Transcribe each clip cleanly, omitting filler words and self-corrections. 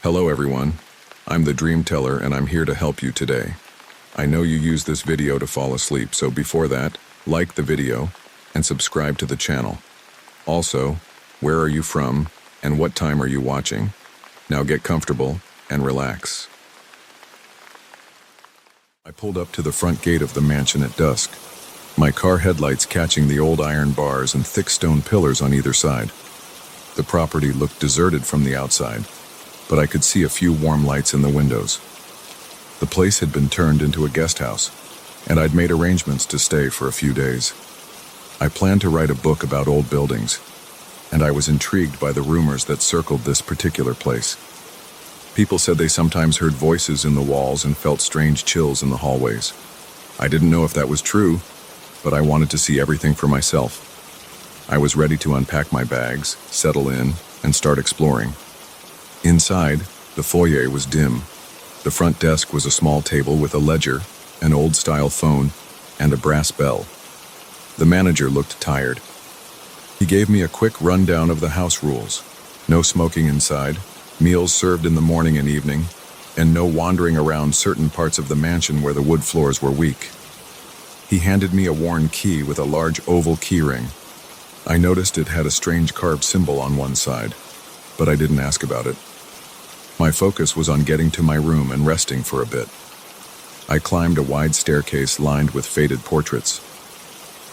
Hello everyone, I'm the DreamTeller and I'm here to help you today. I know you use this video to fall asleep, so before that, like the video and subscribe to the channel. Also, where are you from and what time are you watching? Now get comfortable and relax. I pulled up to the front gate of the mansion at dusk, my car headlights catching the old iron bars and thick stone pillars on either side. The property looked deserted from the outside, but I could see a few warm lights in the windows. The place had been turned into a guest house, and I'd made arrangements to stay for a few days. I planned to write a book about old buildings, and I was intrigued by the rumors that circled this particular place. People said they sometimes heard voices in the walls and felt strange chills in the hallways. I didn't know if that was true, but I wanted to see everything for myself. I was ready to unpack my bags, settle in, and start exploring. Inside, the foyer was dim. The front desk was a small table with a ledger, an old-style phone, and a brass bell. The manager looked tired. He gave me a quick rundown of the house rules. No smoking inside, meals served in the morning and evening, and no wandering around certain parts of the mansion where the wood floors were weak. He handed me a worn key with a large oval keyring. I noticed it had a strange carved symbol on one side, but I didn't ask about it. My focus was on getting to my room and resting for a bit. I climbed a wide staircase lined with faded portraits.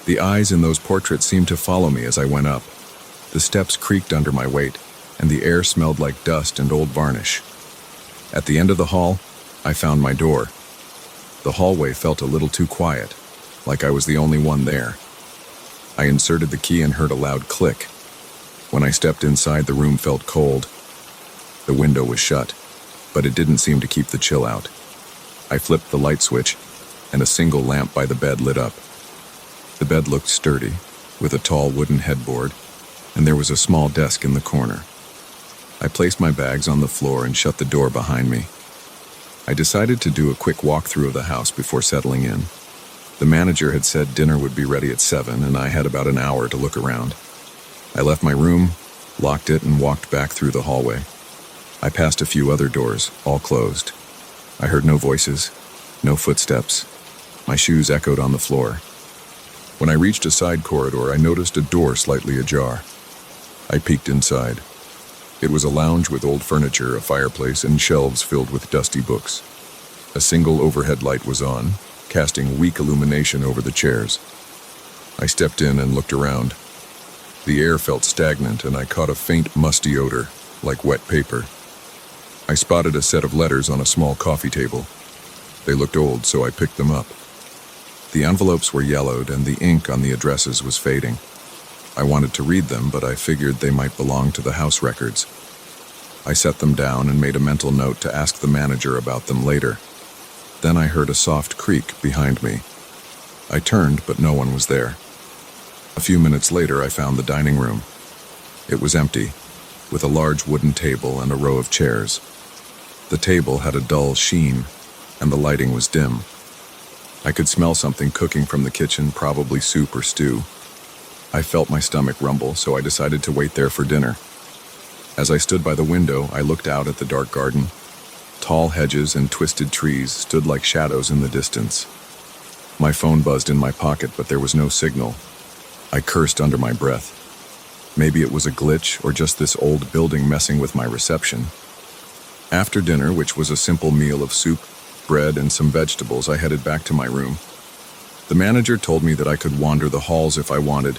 The eyes in those portraits seemed to follow me as I went up. The steps creaked under my weight, and the air smelled like dust and old varnish. At the end of the hall, I found my door. The hallway felt a little too quiet, like I was the only one there. I inserted the key and heard a loud click. When I stepped inside, the room felt cold. The window was shut, but it didn't seem to keep the chill out. I flipped the light switch, and a single lamp by the bed lit up. The bed looked sturdy, with a tall wooden headboard, and there was a small desk in the corner. I placed my bags on the floor and shut the door behind me. I decided to do a quick walkthrough of the house before settling in. The manager had said dinner would be ready at 7, and I had about an hour to look around. I left my room, locked it, and walked back through the hallway. I passed a few other doors, all closed. I heard no voices, no footsteps. My shoes echoed on the floor. When I reached a side corridor, I noticed a door slightly ajar. I peeked inside. It was a lounge with old furniture, a fireplace, and shelves filled with dusty books. A single overhead light was on, casting weak illumination over the chairs. I stepped in and looked around. The air felt stagnant, and I caught a faint, musty odor, like wet paper. I spotted a set of letters on a small coffee table. They looked old, so I picked them up. The envelopes were yellowed, and the ink on the addresses was fading. I wanted to read them, but I figured they might belong to the house records. I set them down and made a mental note to ask the manager about them later. Then I heard a soft creak behind me. I turned, but no one was there. A few minutes later, I found the dining room. It was empty, with a large wooden table and a row of chairs. The table had a dull sheen, and the lighting was dim. I could smell something cooking from the kitchen, probably soup or stew. I felt my stomach rumble, so I decided to wait there for dinner. As I stood by the window, I looked out at the dark garden. Tall hedges and twisted trees stood like shadows in the distance. My phone buzzed in my pocket, but there was no signal. I cursed under my breath. Maybe it was a glitch or just this old building messing with my reception. After dinner, which was a simple meal of soup, bread, and some vegetables, I headed back to my room. The manager told me that I could wander the halls if I wanted,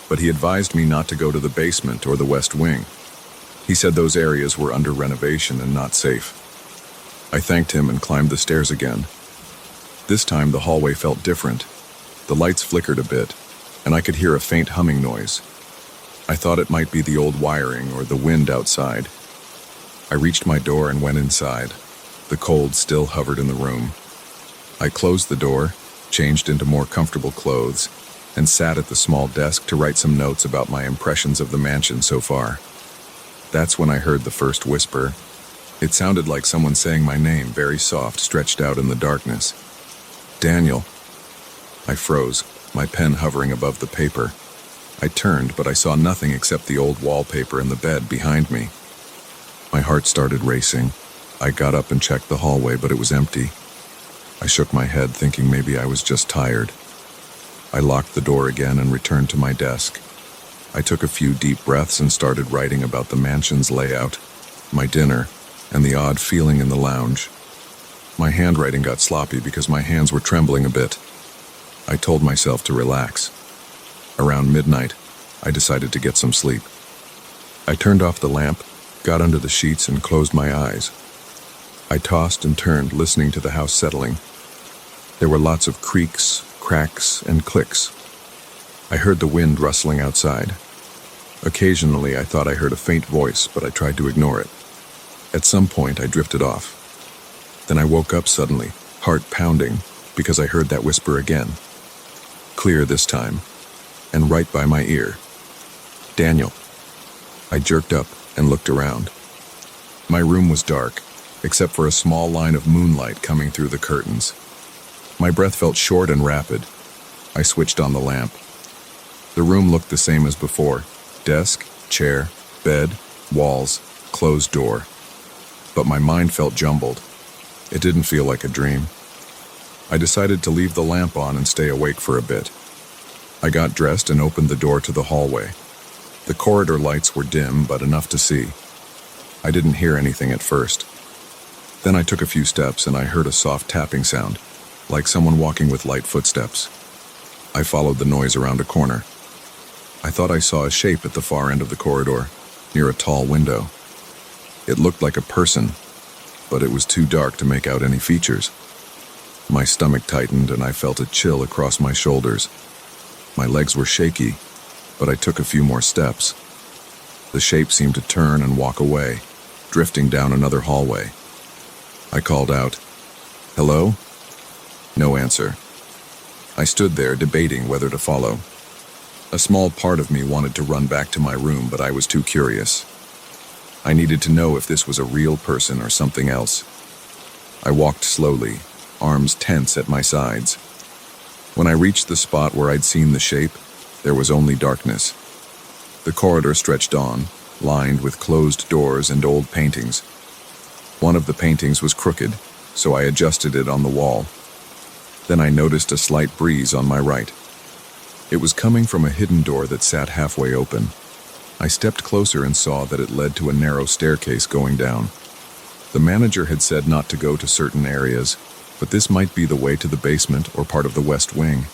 but he advised me not to go to the basement or the west wing. He said those areas were under renovation and not safe. I thanked him and climbed the stairs again. This time the hallway felt different. The lights flickered a bit, and I could hear a faint humming noise. I thought it might be the old wiring or the wind outside. I reached my door and went inside. The cold still hovered in the room. I closed the door, changed into more comfortable clothes, and sat at the small desk to write some notes about my impressions of the mansion so far. That's when I heard the first whisper. It sounded like someone saying my name, very soft, stretched out in the darkness. Daniel. I froze, my pen hovering above the paper. I turned, but I saw nothing except the old wallpaper and the bed behind me. My heart started racing. I got up and checked the hallway, but it was empty. I shook my head, thinking maybe I was just tired. I locked the door again and returned to my desk. I took a few deep breaths and started writing about the mansion's layout, my dinner, and the odd feeling in the lounge. My handwriting got sloppy because my hands were trembling a bit. I told myself to relax. Around midnight, I decided to get some sleep. I turned off the lamp, got under the sheets, and closed my eyes. I tossed and turned, listening to the house settling. There were lots of creaks, cracks, and clicks. I heard the wind rustling outside. Occasionally, I thought I heard a faint voice, but I tried to ignore it. At some point, I drifted off. Then I woke up suddenly, heart pounding, because I heard that whisper again. Clear this time, and right by my ear. Daniel. I jerked up and looked around. My room was dark, except for a small line of moonlight coming through the curtains. My breath felt short and rapid. I switched on the lamp. The room looked the same as before. Desk, chair, bed, walls, closed door. But my mind felt jumbled. It didn't feel like a dream. I decided to leave the lamp on and stay awake for a bit. I got dressed and opened the door to the hallway. The corridor lights were dim, but enough to see. I didn't hear anything at first. Then I took a few steps and I heard a soft tapping sound, like someone walking with light footsteps. I followed the noise around a corner. I thought I saw a shape at the far end of the corridor, near a tall window. It looked like a person, but it was too dark to make out any features. My stomach tightened and I felt a chill across my shoulders. My legs were shaky, but I took a few more steps. The shape seemed to turn and walk away, drifting down another hallway. I called out, "Hello?" No answer. I stood there debating whether to follow. A small part of me wanted to run back to my room, but I was too curious. I needed to know if this was a real person or something else. I walked slowly, arms tense at my sides. When I reached the spot where I'd seen the shape, there was only darkness. The corridor stretched on, lined with closed doors and old paintings. One of the paintings was crooked, so I adjusted it on the wall. Then I noticed a slight breeze on my right. It was coming from a hidden door that sat halfway open. I stepped closer and saw that it led to a narrow staircase going down. The manager had said not to go to certain areas, but this might be the way to the basement or part of the west wing.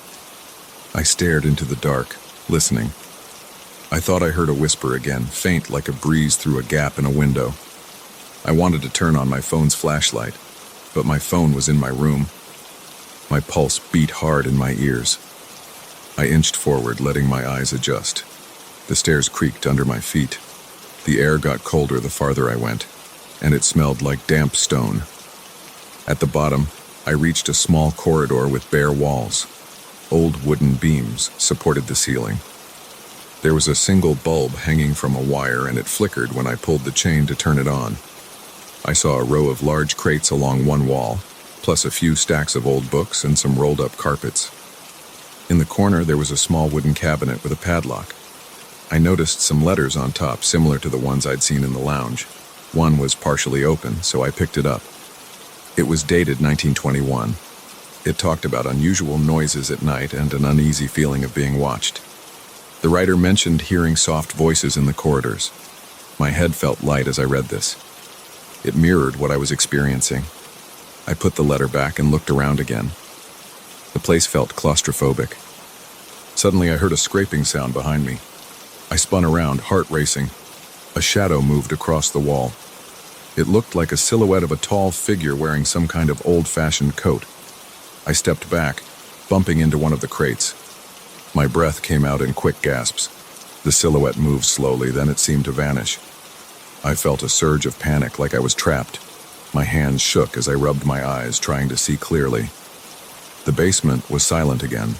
I stared into the dark, listening. I thought I heard a whisper again, faint like a breeze through a gap in a window. I wanted to turn on my phone's flashlight, but my phone was in my room. My pulse beat hard in my ears. I inched forward, letting my eyes adjust. The stairs creaked under my feet. The air got colder the farther I went, and it smelled like damp stone. At the bottom, I reached a small corridor with bare walls. Old wooden beams supported the ceiling. There was a single bulb hanging from a wire, and it flickered when I pulled the chain to turn it on. I saw a row of large crates along one wall, plus a few stacks of old books and some rolled-up carpets. In the corner, there was a small wooden cabinet with a padlock. I noticed some letters on top, similar to the ones I'd seen in the lounge. One was partially open, so I picked it up. It was dated 1921. It talked about unusual noises at night and an uneasy feeling of being watched. The writer mentioned hearing soft voices in the corridors. My head felt light as I read this. It mirrored what I was experiencing. I put the letter back and looked around again. The place felt claustrophobic. Suddenly I heard a scraping sound behind me. I spun around, heart racing. A shadow moved across the wall. It looked like a silhouette of a tall figure wearing some kind of old-fashioned coat. I stepped back, bumping into one of the crates. My breath came out in quick gasps. The silhouette moved slowly, then it seemed to vanish. I felt a surge of panic, like I was trapped. My hands shook as I rubbed my eyes, trying to see clearly. The basement was silent again.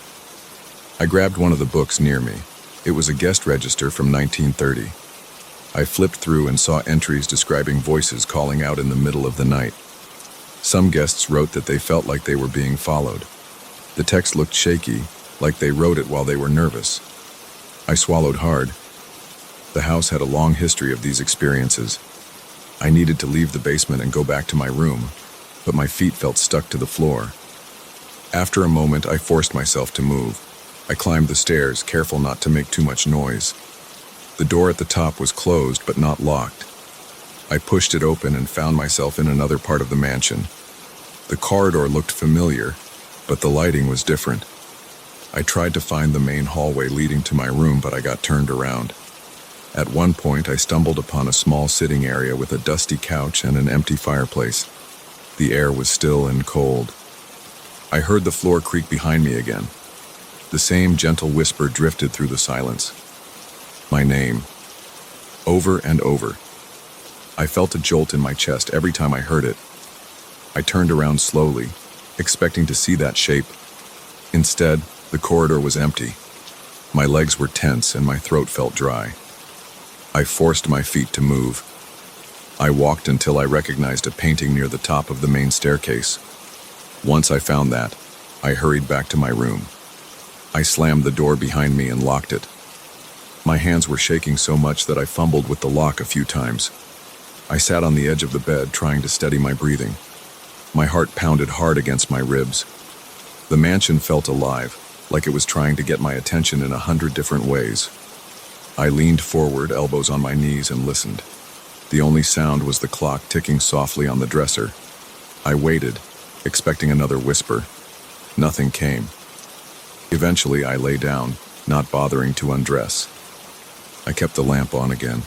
I grabbed one of the books near me. It was a guest register from 1930. I flipped through and saw entries describing voices calling out in the middle of the night. Some guests wrote that they felt like they were being followed. The text looked shaky, like they wrote it while they were nervous. I swallowed hard. The house had a long history of these experiences. I needed to leave the basement and go back to my room, but my feet felt stuck to the floor. After a moment, I forced myself to move. I climbed the stairs, careful not to make too much noise. The door at the top was closed but not locked. I pushed it open and found myself in another part of the mansion. The corridor looked familiar, but the lighting was different. I tried to find the main hallway leading to my room, but I got turned around. At one point, I stumbled upon a small sitting area with a dusty couch and an empty fireplace. The air was still and cold. I heard the floor creak behind me again. The same gentle whisper drifted through the silence. My name. Over and over. I felt a jolt in my chest every time I heard it. I turned around slowly, expecting to see that shape. Instead, the corridor was empty. My legs were tense and my throat felt dry. I forced my feet to move. I walked until I recognized a painting near the top of the main staircase. Once I found that, I hurried back to my room. I slammed the door behind me and locked it. My hands were shaking so much that I fumbled with the lock a few times. I sat on the edge of the bed trying to steady my breathing. My heart pounded hard against my ribs. The mansion felt alive, like it was trying to get my attention in 100 different ways. I leaned forward, elbows on my knees, and listened. The only sound was the clock ticking softly on the dresser. I waited, expecting another whisper. Nothing came. Eventually, I lay down, not bothering to undress. I kept the lamp on again.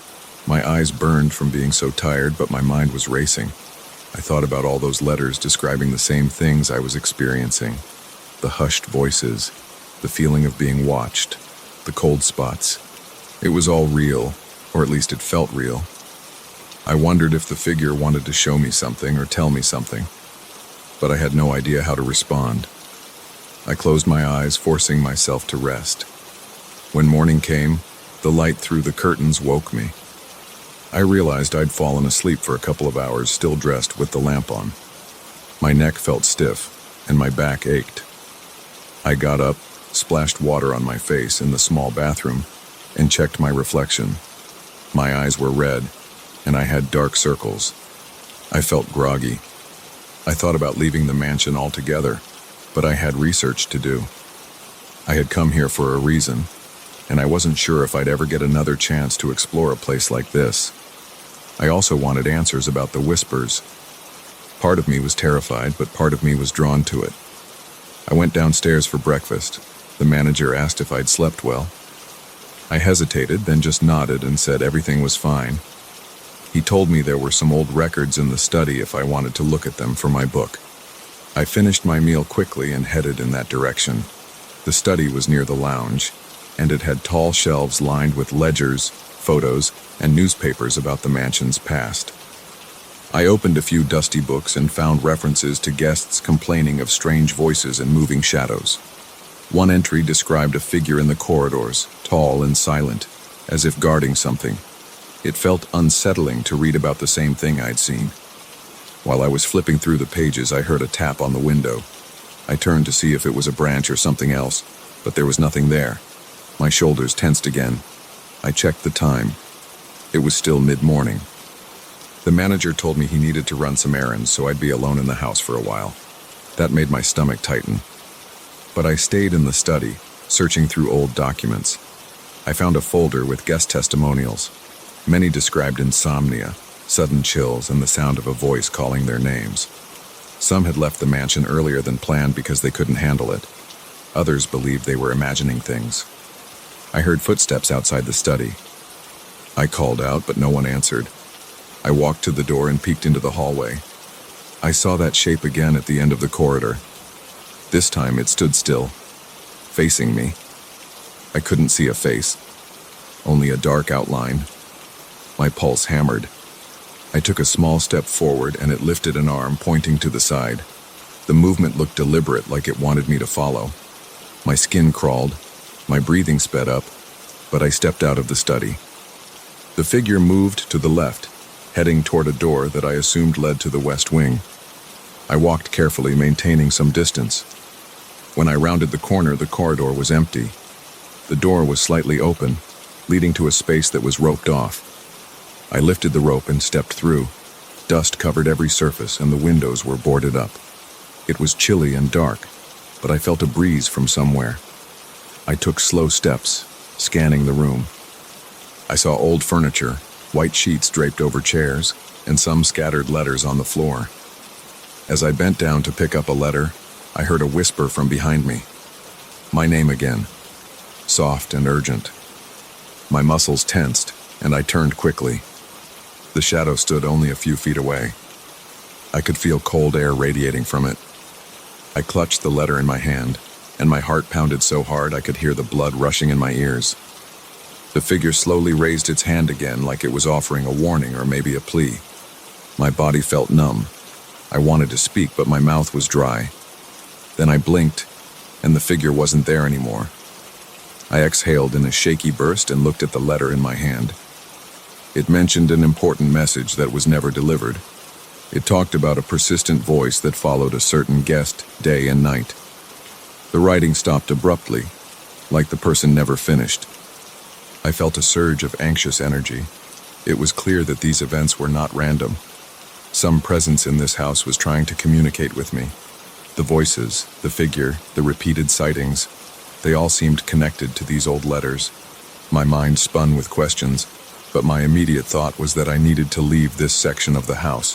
My eyes burned from being so tired, but my mind was racing. I thought about all those letters describing the same things I was experiencing. The hushed voices, the feeling of being watched, the cold spots. It was all real, or at least it felt real. I wondered if the figure wanted to show me something or tell me something, but I had no idea how to respond. I closed my eyes, forcing myself to rest. When morning came, the light through the curtains woke me. I realized I'd fallen asleep for a couple of hours, still dressed with the lamp on. My neck felt stiff, and my back ached. I got up, splashed water on my face in the small bathroom, and checked my reflection. My eyes were red, and I had dark circles. I felt groggy. I thought about leaving the mansion altogether, but I had research to do. I had come here for a reason, and I wasn't sure if I'd ever get another chance to explore a place like this. I also wanted answers about the whispers. Part of me was terrified, but part of me was drawn to it. I went downstairs for breakfast. The manager asked if I'd slept well. I hesitated, then just nodded and said everything was fine. He told me there were some old records in the study if I wanted to look at them for my book. I finished my meal quickly and headed in that direction. The study was near the lounge, and it had tall shelves lined with ledgers, photos, and newspapers about the mansion's past. I opened a few dusty books and found references to guests complaining of strange voices and moving shadows. One entry described a figure in the corridors, tall and silent, as if guarding something. It felt unsettling to read about the same thing I'd seen. While I was flipping through the pages, I heard a tap on the window. I turned to see if it was a branch or something else, but there was nothing there. My shoulders tensed again. I checked the time. It was still mid-morning. The manager told me he needed to run some errands, so I'd be alone in the house for a while. That made my stomach tighten. But I stayed in the study, searching through old documents. I found a folder with guest testimonials. Many described insomnia, sudden chills, and the sound of a voice calling their names. Some had left the mansion earlier than planned because they couldn't handle it. Others believed they were imagining things. I heard footsteps outside the study. I called out, but no one answered. I walked to the door and peeked into the hallway. I saw that shape again at the end of the corridor. This time it stood still, facing me. I couldn't see a face, only a dark outline. My pulse hammered. I took a small step forward and it lifted an arm pointing to the side. The movement looked deliberate, like it wanted me to follow. My skin crawled, my breathing sped up, but I stepped out of the study. The figure moved to the left, heading toward a door that I assumed led to the west wing. I walked carefully, maintaining some distance. When I rounded the corner, the corridor was empty. The door was slightly open, leading to a space that was roped off. I lifted the rope and stepped through, Dust covered every surface and the windows were boarded up. It was chilly and dark, but I felt a breeze from somewhere. I took slow steps, scanning the room. I saw old furniture, white sheets draped over chairs, and some scattered letters on the floor. As I bent down to pick up a letter, I heard a whisper from behind me. My name again, soft and urgent. My muscles tensed, and I turned quickly. The shadow stood only a few feet away. I could feel cold air radiating from it. I clutched the letter in my hand, and my heart pounded so hard I could hear the blood rushing in my ears. The figure slowly raised its hand again like it was offering a warning or maybe a plea. My body felt numb. I wanted to speak, but my mouth was dry. Then I blinked, and the figure wasn't there anymore. I exhaled in a shaky burst and looked at the letter in my hand. It mentioned an important message that was never delivered. It talked about a persistent voice that followed a certain guest day and night. The writing stopped abruptly, like the person never finished. I felt a surge of anxious energy. It was clear that these events were not random. Some presence in this house was trying to communicate with me. The voices, the figure, the repeated sightings, they all seemed connected to these old letters. My mind spun with questions, but my immediate thought was that I needed to leave this section of the house.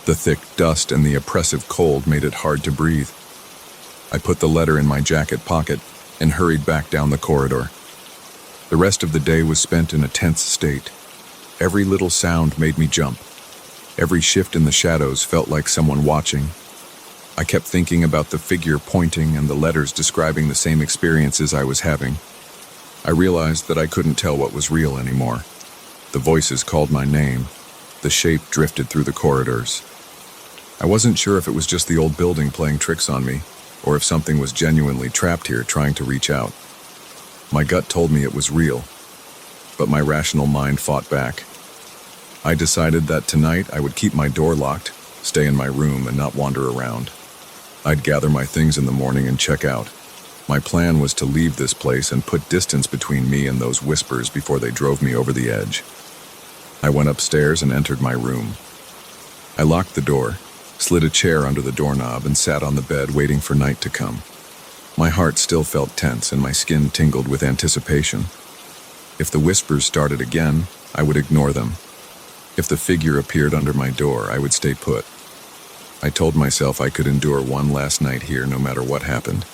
The thick dust and the oppressive cold made it hard to breathe. I put the letter in my jacket pocket and hurried back down the corridor. The rest of the day was spent in a tense state. Every little sound made me jump. Every shift in the shadows felt like someone watching. I kept thinking about the figure pointing and the letters describing the same experiences I was having. I realized that I couldn't tell what was real anymore. The voices called my name. The shape drifted through the corridors. I wasn't sure if it was just the old building playing tricks on me, or if something was genuinely trapped here trying to reach out. My gut told me it was real, but my rational mind fought back. I decided that tonight I would keep my door locked, stay in my room, and not wander around. I'd gather my things in the morning and check out. My plan was to leave this place and put distance between me and those whispers before they drove me over the edge. I went upstairs and entered my room. I locked the door, slid a chair under the doorknob, and sat on the bed waiting for night to come. My heart still felt tense and my skin tingled with anticipation. If the whispers started again, I would ignore them. If the figure appeared under my door, I would stay put. I told myself I could endure one last night here no matter what happened.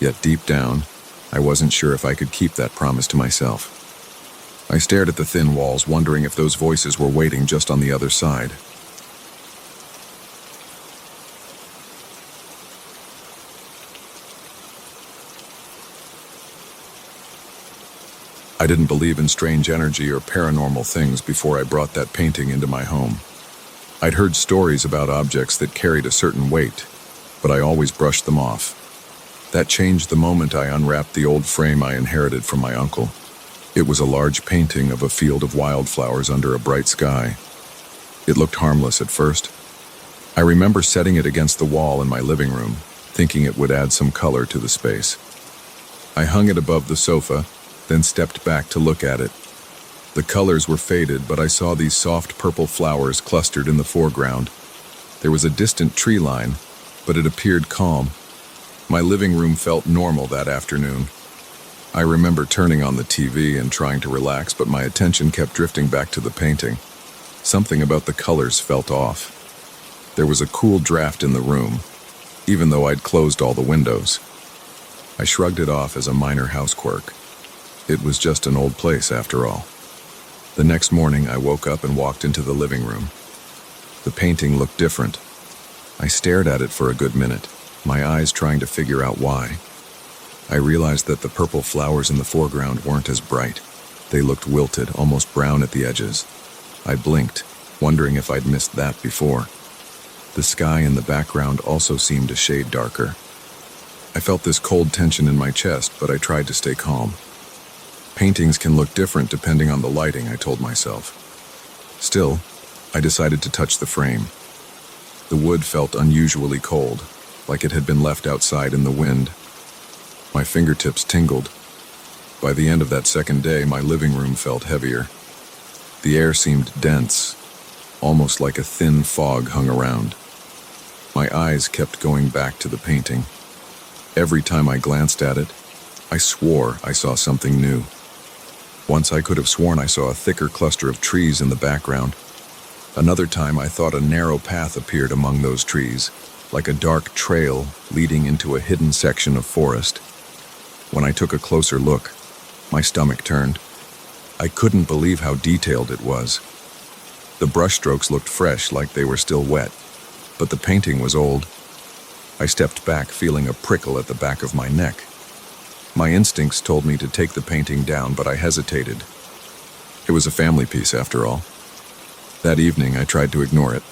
Yet deep down, I wasn't sure if I could keep that promise to myself. I stared at the thin walls, wondering if those voices were waiting just on the other side. I didn't believe in strange energy or paranormal things before I brought that painting into my home. I'd heard stories about objects that carried a certain weight, but I always brushed them off. That changed the moment I unwrapped the old frame I inherited from my uncle. It was a large painting of a field of wildflowers under a bright sky. It looked harmless at first. I remember setting it against the wall in my living room, thinking it would add some color to the space. I hung it above the sofa, then stepped back to look at it. The colors were faded, but I saw these soft purple flowers clustered in the foreground. There was a distant tree line, but it appeared calm. My living room felt normal that afternoon. I remember turning on the TV and trying to relax, but my attention kept drifting back to the painting. Something about the colors felt off. There was a cool draft in the room, even though I'd closed all the windows. I shrugged it off as a minor house quirk. It was just an old place after all. The next morning, I woke up and walked into the living room. The painting looked different. I stared at it for a good minute, my eyes trying to figure out why. I realized that the purple flowers in the foreground weren't as bright. They looked wilted, almost brown at the edges. I blinked, wondering if I'd missed that before. The sky in the background also seemed a shade darker. I felt this cold tension in my chest, but I tried to stay calm. Paintings can look different depending on the lighting, I told myself. Still, I decided to touch the frame. The wood felt unusually cold, like it had been left outside in the wind. My fingertips tingled. By the end of that second day, my living room felt heavier. The air seemed dense, almost like a thin fog hung around. My eyes kept going back to the painting. Every time I glanced at it, I swore I saw something new. Once I could have sworn I saw a thicker cluster of trees in the background. Another time I thought a narrow path appeared among those trees, like a dark trail leading into a hidden section of forest. When I took a closer look, my stomach turned. I couldn't believe how detailed it was. The brushstrokes looked fresh, like they were still wet, but the painting was old. I stepped back, feeling a prickle at the back of my neck. My instincts told me to take the painting down, but I hesitated. It was a family piece, after all. That evening, I tried to ignore it.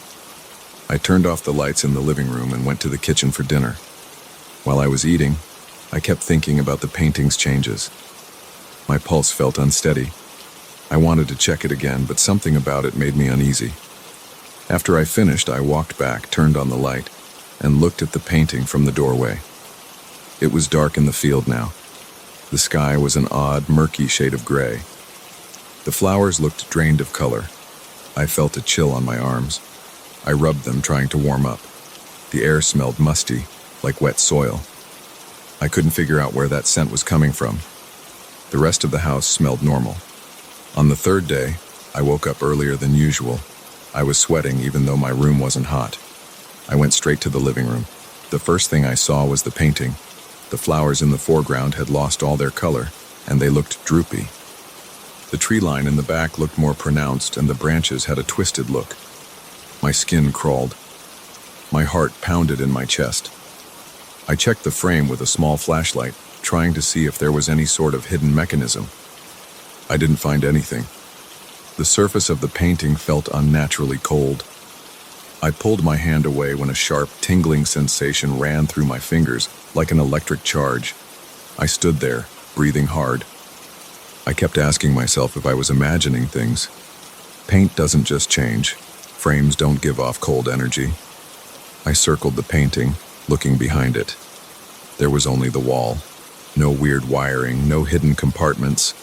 I turned off the lights in the living room and went to the kitchen for dinner. While I was eating, I kept thinking about the painting's changes. My pulse felt unsteady. I wanted to check it again, but something about it made me uneasy. After I finished, I walked back, turned on the light, and looked at the painting from the doorway. It was dark in the field now. The sky was an odd, murky shade of gray. The flowers looked drained of color. I felt a chill on my arms. I rubbed them, trying to warm up. The air smelled musty, like wet soil. I couldn't figure out where that scent was coming from. The rest of the house smelled normal. On the third day, I woke up earlier than usual. I was sweating even though my room wasn't hot. I went straight to the living room. The first thing I saw was the painting. The flowers in the foreground had lost all their color, and they looked droopy. The tree line in the back looked more pronounced, and the branches had a twisted look. My skin crawled. My heart pounded in my chest. I checked the frame with a small flashlight, trying to see if there was any sort of hidden mechanism. I didn't find anything. The surface of the painting felt unnaturally cold. I pulled my hand away when a sharp, tingling sensation ran through my fingers, like an electric charge. I stood there, breathing hard. I kept asking myself if I was imagining things. Paint doesn't just change. Frames don't give off cold energy. I circled the painting, looking behind it. There was only the wall. No weird wiring, no hidden compartments.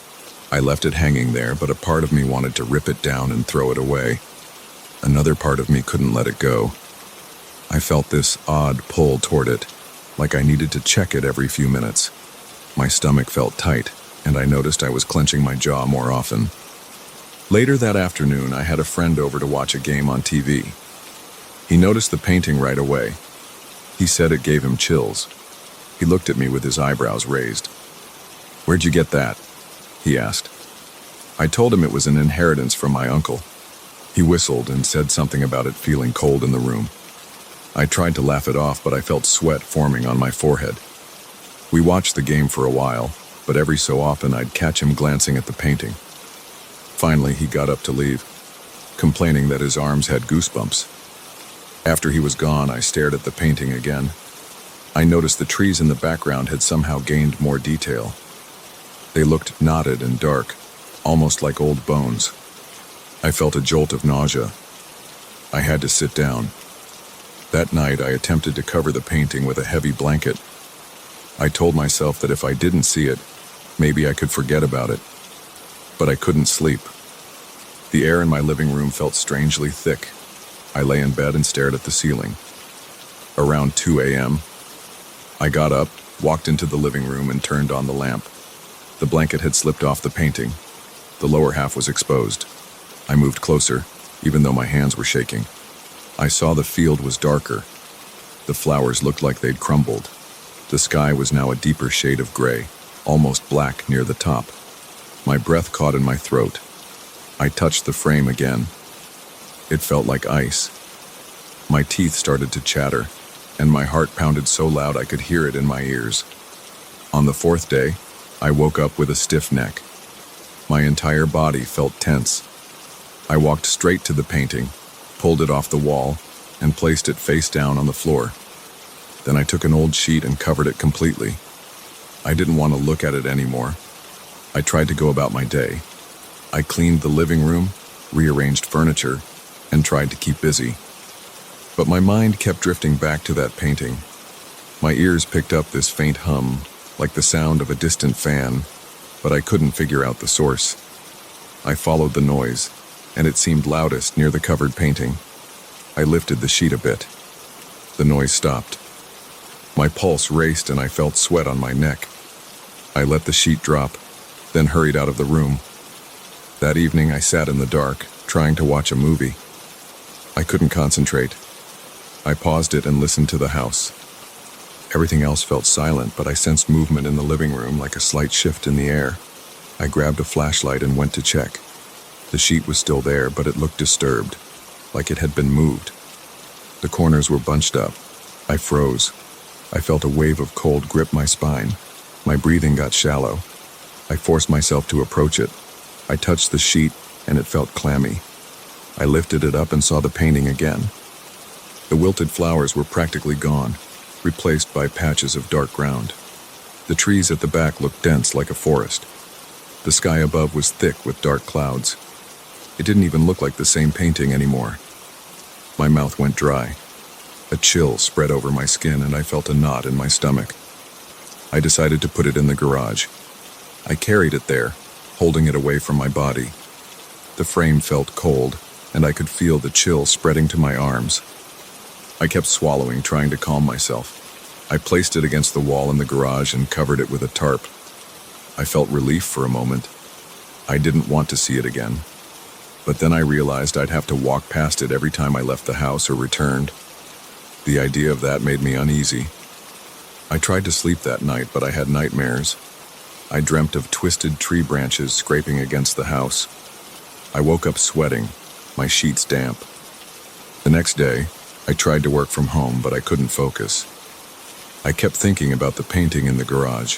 I left it hanging there, but a part of me wanted to rip it down and throw it away. Another part of me couldn't let it go. I felt this odd pull toward it, like I needed to check it every few minutes. My stomach felt tight, and I noticed I was clenching my jaw more often. Later that afternoon, I had a friend over to watch a game on TV. He noticed the painting right away. He said it gave him chills. He looked at me with his eyebrows raised. "Where'd you get that?" he asked. I told him it was an inheritance from my uncle. He whistled and said something about it feeling cold in the room. I tried to laugh it off, but I felt sweat forming on my forehead. We watched the game for a while, but every so often I'd catch him glancing at the painting. Finally, he got up to leave, complaining that his arms had goosebumps. After he was gone, I stared at the painting again. I noticed the trees in the background had somehow gained more detail. They looked knotted and dark, almost like old bones. I felt a jolt of nausea. I had to sit down. That night, I attempted to cover the painting with a heavy blanket. I told myself that if I didn't see it, maybe I could forget about it. But I couldn't sleep. The air in my living room felt strangely thick. I lay in bed and stared at the ceiling. Around 2 a.m., I got up, walked into the living room, and turned on the lamp. The blanket had slipped off the painting. The lower half was exposed. I moved closer, even though my hands were shaking. I saw the field was darker. The flowers looked like they'd crumbled. The sky was now a deeper shade of gray, almost black near the top. My breath caught in my throat. I touched the frame again. It felt like ice. My teeth started to chatter, and my heart pounded so loud I could hear it in my ears. On the fourth day, I woke up with a stiff neck. My entire body felt tense. I walked straight to the painting, pulled it off the wall, and placed it face down on the floor. Then I took an old sheet and covered it completely. I didn't want to look at it anymore. I tried to go about my day. I cleaned the living room, rearranged furniture, and tried to keep busy. But my mind kept drifting back to that painting. My ears picked up this faint hum, like the sound of a distant fan, but I couldn't figure out the source. I followed the noise, and it seemed loudest near the covered painting. I lifted the sheet a bit. The noise stopped. My pulse raced and I felt sweat on my neck. I let the sheet drop, then hurried out of the room. That evening I sat in the dark, trying to watch a movie. I couldn't concentrate. I paused it and listened to the house. Everything else felt silent, but I sensed movement in the living room, like a slight shift in the air. I grabbed a flashlight and went to check. The sheet was still there, but it looked disturbed, like it had been moved. The corners were bunched up. I froze. I felt a wave of cold grip my spine. My breathing got shallow. I forced myself to approach it. I touched the sheet, and it felt clammy. I lifted it up and saw the painting again. The wilted flowers were practically gone, replaced by patches of dark ground. The trees at the back looked dense like a forest. The sky above was thick with dark clouds. It didn't even look like the same painting anymore. My mouth went dry. A chill spread over my skin and I felt a knot in my stomach. I decided to put it in the garage. I carried it there, holding it away from my body. The frame felt cold, and I could feel the chill spreading to my arms. I kept swallowing, trying to calm myself. I placed it against the wall in the garage and covered it with a tarp. I felt relief for a moment. I didn't want to see it again. But then I realized I'd have to walk past it every time I left the house or returned. The idea of that made me uneasy. I tried to sleep that night, but I had nightmares. I dreamt of twisted tree branches scraping against the house. I woke up sweating, my sheets damp. The next day, I tried to work from home, but I couldn't focus. I kept thinking about the painting in the garage.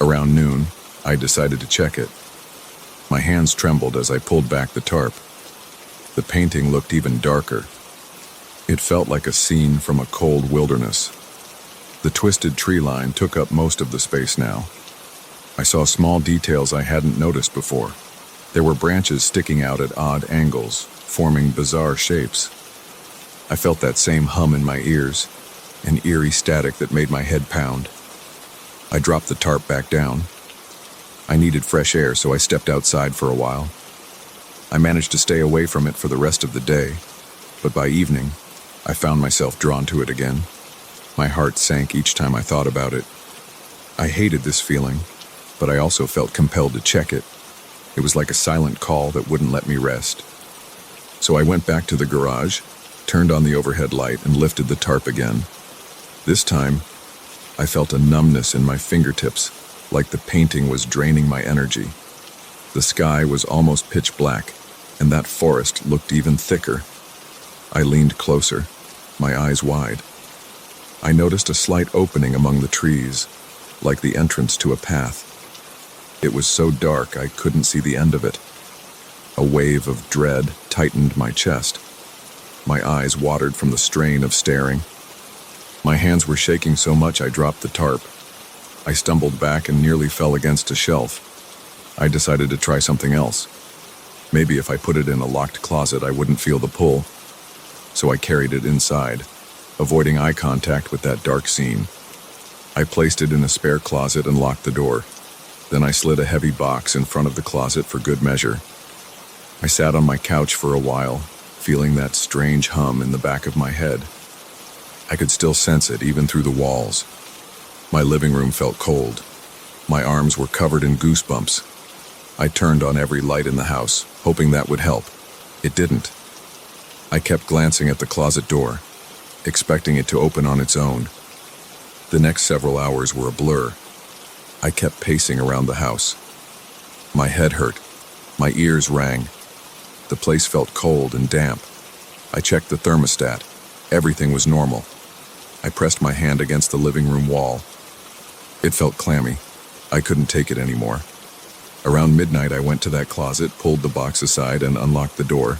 Around noon, I decided to check it. My hands trembled as I pulled back the tarp. The painting looked even darker. It felt like a scene from a cold wilderness. The twisted tree line took up most of the space now. I saw small details I hadn't noticed before. There were branches sticking out at odd angles, forming bizarre shapes. I felt that same hum in my ears, an eerie static that made my head pound. I dropped the tarp back down. I needed fresh air, so I stepped outside for a while. I managed to stay away from it for the rest of the day, but by evening, I found myself drawn to it again. My heart sank each time I thought about it. I hated this feeling, but I also felt compelled to check it. It was like a silent call that wouldn't let me rest. So I went back to the garage, turned on the overhead light, and lifted the tarp again. This time, I felt a numbness in my fingertips, like the painting was draining my energy. The sky was almost pitch black, and that forest looked even thicker. I leaned closer, my eyes wide. I noticed a slight opening among the trees, like the entrance to a path. It was so dark I couldn't see the end of it. A wave of dread tightened my chest. My eyes watered from the strain of staring. My hands were shaking so much I dropped the tarp. I stumbled back and nearly fell against a shelf. I decided to try something else. Maybe if I put it in a locked closet I wouldn't feel the pull. So I carried it inside, avoiding eye contact with that dark scene. I placed it in a spare closet and locked the door. Then I slid a heavy box in front of the closet for good measure. I sat on my couch for a while, feeling that strange hum in the back of my head. I could still sense it even through the walls. My living room felt cold. My arms were covered in goosebumps. I turned on every light in the house, hoping that would help. It didn't. I kept glancing at the closet door, expecting it to open on its own. The next several hours were a blur. I kept pacing around the house. My head hurt. My ears rang. The place felt cold and damp. I checked the thermostat. Everything was normal. I pressed my hand against the living room wall. It felt clammy. I couldn't take it anymore. Around midnight, I went to that closet, pulled the box aside, and unlocked the door.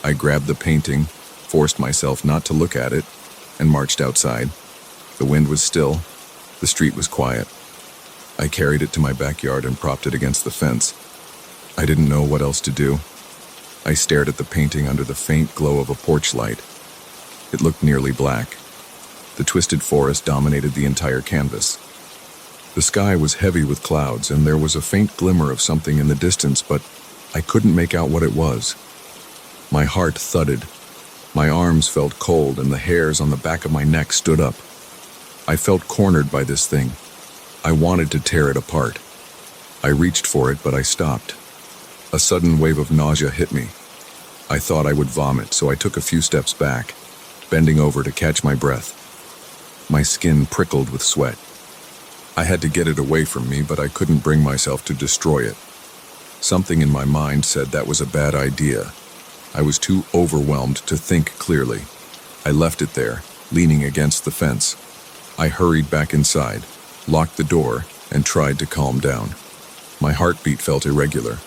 I grabbed the painting, forced myself not to look at it, and marched outside. The wind was still. The street was quiet. I carried it to my backyard and propped it against the fence. I didn't know what else to do. I stared at the painting under the faint glow of a porch light. It looked nearly black. The twisted forest dominated the entire canvas. The sky was heavy with clouds, and there was a faint glimmer of something in the distance, but I couldn't make out what it was. My heart thudded. My arms felt cold and the hairs on the back of my neck stood up. I felt cornered by this thing. I wanted to tear it apart. I reached for it, but I stopped. A sudden wave of nausea hit me. I thought I would vomit, so I took a few steps back, bending over to catch my breath. My skin prickled with sweat. I had to get it away from me, but I couldn't bring myself to destroy it. Something in my mind said that was a bad idea. I was too overwhelmed to think clearly. I left it there, leaning against the fence. I hurried back inside, locked the door, and tried to calm down. My heartbeat felt irregular.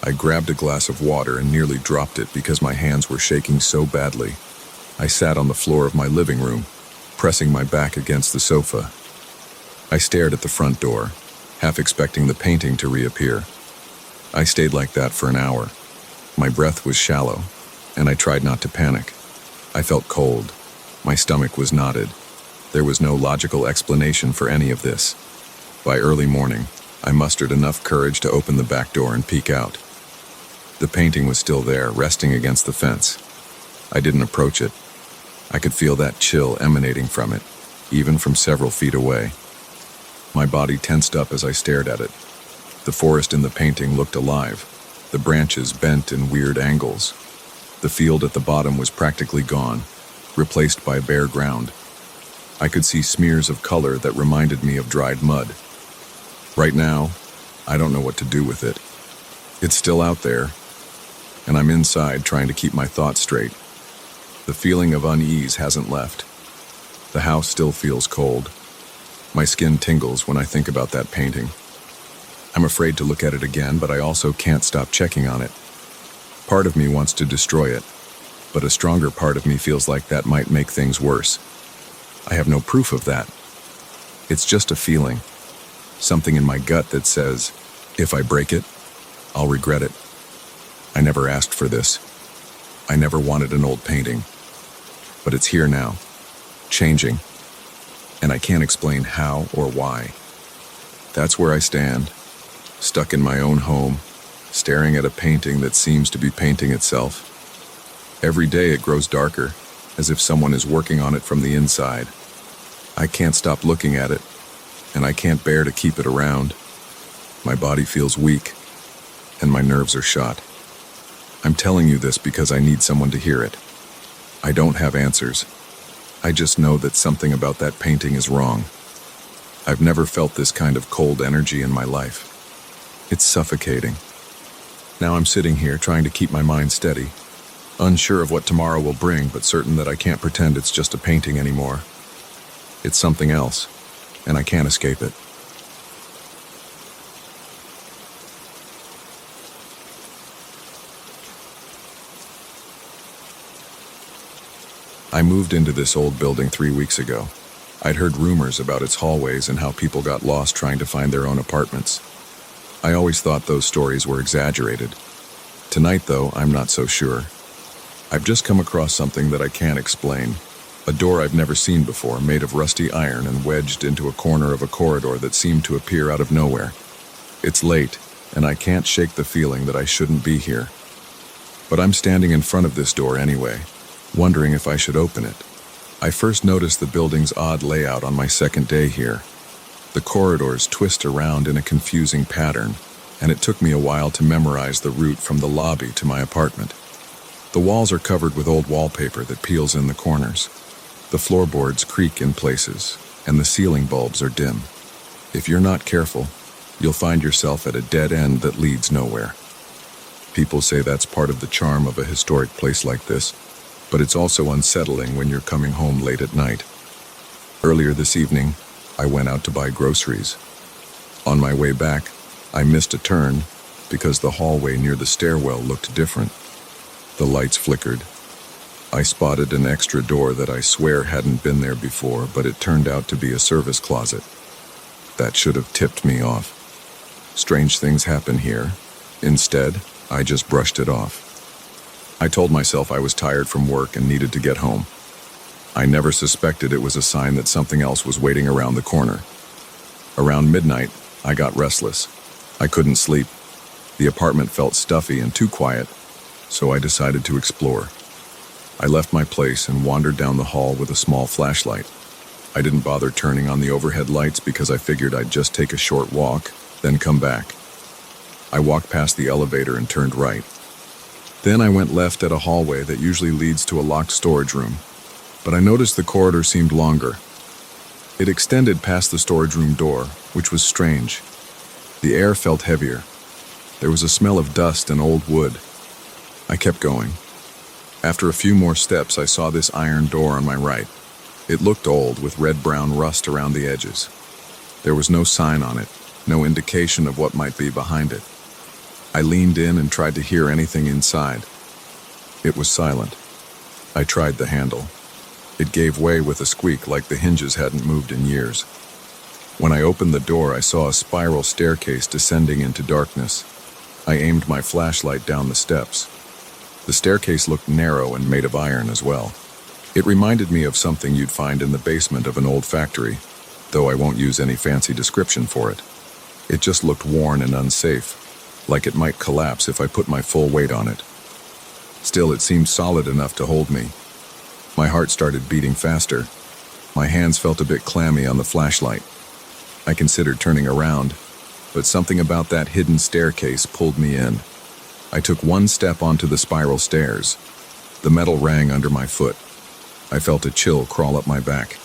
I grabbed a glass of water and nearly dropped it because my hands were shaking so badly. I sat on the floor of my living room, pressing my back against the sofa. I stared at the front door, half expecting the painting to reappear. I stayed like that for an hour. My breath was shallow, and I tried not to panic. I felt cold. My stomach was knotted. There was no logical explanation for any of this. By early morning, I mustered enough courage to open the back door and peek out. The painting was still there, resting against the fence. I didn't approach it. I could feel that chill emanating from it, even from several feet away. My body tensed up as I stared at it. The forest in the painting looked alive, the branches bent in weird angles. The field at the bottom was practically gone, replaced by bare ground. I could see smears of color that reminded me of dried mud. Right now, I don't know what to do with it. It's still out there, and I'm inside trying to keep my thoughts straight. The feeling of unease hasn't left. The house still feels cold. My skin tingles when I think about that painting. I'm afraid to look at it again, but I also can't stop checking on it. Part of me wants to destroy it, but a stronger part of me feels like that might make things worse. I have no proof of that. It's just a feeling, something in my gut that says, if I break it, I'll regret it. I never asked for this. I never wanted an old painting, but it's here now, changing, and I can't explain how or why. That's where I stand, stuck in my own home, staring at a painting that seems to be painting itself. Every day it grows darker, as if someone is working on it from the inside. I can't stop looking at it, and I can't bear to keep it around. My body feels weak, and my nerves are shot. I'm telling you this because I need someone to hear it. I don't have answers. I just know that something about that painting is wrong. I've never felt this kind of cold energy in my life. It's suffocating. Now I'm sitting here trying to keep my mind steady, unsure of what tomorrow will bring, but certain that I can't pretend it's just a painting anymore. It's something else, and I can't escape it. I moved into this old building 3 weeks ago. I'd heard rumors about its hallways and how people got lost trying to find their own apartments. I always thought those stories were exaggerated. Tonight, though, I'm not so sure. I've just come across something that I can't explain. A door I've never seen before, made of rusty iron and wedged into a corner of a corridor that seemed to appear out of nowhere. It's late, and I can't shake the feeling that I shouldn't be here. But I'm standing in front of this door anyway, wondering if I should open it. I first noticed the building's odd layout on my second day here. The corridors twist around in a confusing pattern, and it took me a while to memorize the route from the lobby to my apartment. The walls are covered with old wallpaper that peels in the corners. The floorboards creak in places, and the ceiling bulbs are dim. If you're not careful, you'll find yourself at a dead end that leads nowhere. People say that's part of the charm of a historic place like this, but it's also unsettling when you're coming home late at night. Earlier this evening, I went out to buy groceries. On my way back, I missed a turn because the hallway near the stairwell looked different. The lights flickered. I spotted an extra door that I swear hadn't been there before, but it turned out to be a service closet. That should have tipped me off. Strange things happen here. Instead, I just brushed it off. I told myself I was tired from work and needed to get home. I never suspected it was a sign that something else was waiting around the corner. Around midnight, I got restless. I couldn't sleep. The apartment felt stuffy and too quiet, so I decided to explore. I left my place and wandered down the hall with a small flashlight. I didn't bother turning on the overhead lights because I figured I'd just take a short walk, then come back. I walked past the elevator and turned right. Then I went left at a hallway that usually leads to a locked storage room, but I noticed the corridor seemed longer. It extended past the storage room door, which was strange. The air felt heavier. There was a smell of dust and old wood. I kept going. After a few more steps, I saw this iron door on my right. It looked old, with red-brown rust around the edges. There was no sign on it, no indication of what might be behind it. I leaned in and tried to hear anything inside. It was silent. I tried the handle. It gave way with a squeak like the hinges hadn't moved in years. When I opened the door, I saw a spiral staircase descending into darkness. I aimed my flashlight down the steps. The staircase looked narrow and made of iron as well. It reminded me of something you'd find in the basement of an old factory, though I won't use any fancy description for it. It just looked worn and unsafe, like it might collapse if I put my full weight on it. Still, it seemed solid enough to hold me. My heart started beating faster. My hands felt a bit clammy on the flashlight. I considered turning around, but something about that hidden staircase pulled me in. I took one step onto the spiral stairs. The metal rang under my foot. I felt a chill crawl up my back.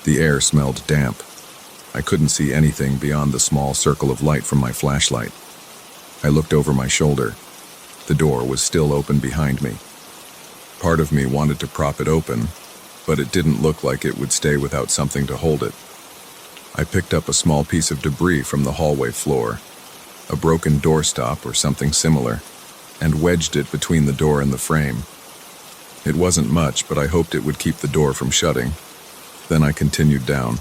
The air smelled damp. I couldn't see anything beyond the small circle of light from my flashlight. I looked over my shoulder. The door was still open behind me. Part of me wanted to prop it open, but it didn't look like it would stay without something to hold it. I picked up a small piece of debris from the hallway floor, a broken doorstop or something similar, and wedged it between the door and the frame. It wasn't much, but I hoped it would keep the door from shutting. Then I continued down.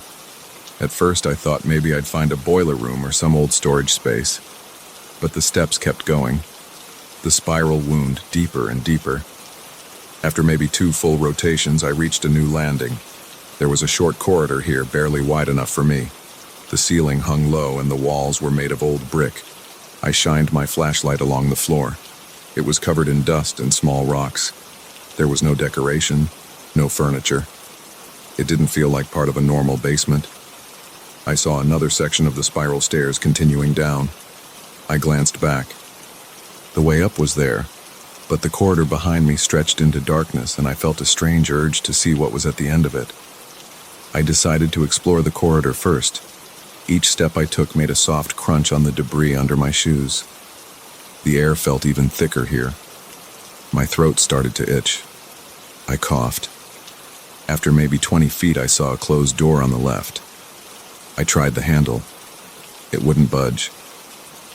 At first I thought maybe I'd find a boiler room or some old storage space, but the steps kept going. The spiral wound deeper and deeper. After maybe 2 full rotations, I reached a new landing. There was a short corridor here, barely wide enough for me. The ceiling hung low and the walls were made of old brick. I shined my flashlight along the floor. It was covered in dust and small rocks. There was no decoration, no furniture. It didn't feel like part of a normal basement. I saw another section of the spiral stairs continuing down. I glanced back. The way up was there, but the corridor behind me stretched into darkness, and I felt a strange urge to see what was at the end of it. I decided to explore the corridor first. Each step I took made a soft crunch on the debris under my shoes. The air felt even thicker here. My throat started to itch. I coughed. After maybe 20 feet, I saw a closed door on the left. I tried the handle. It wouldn't budge.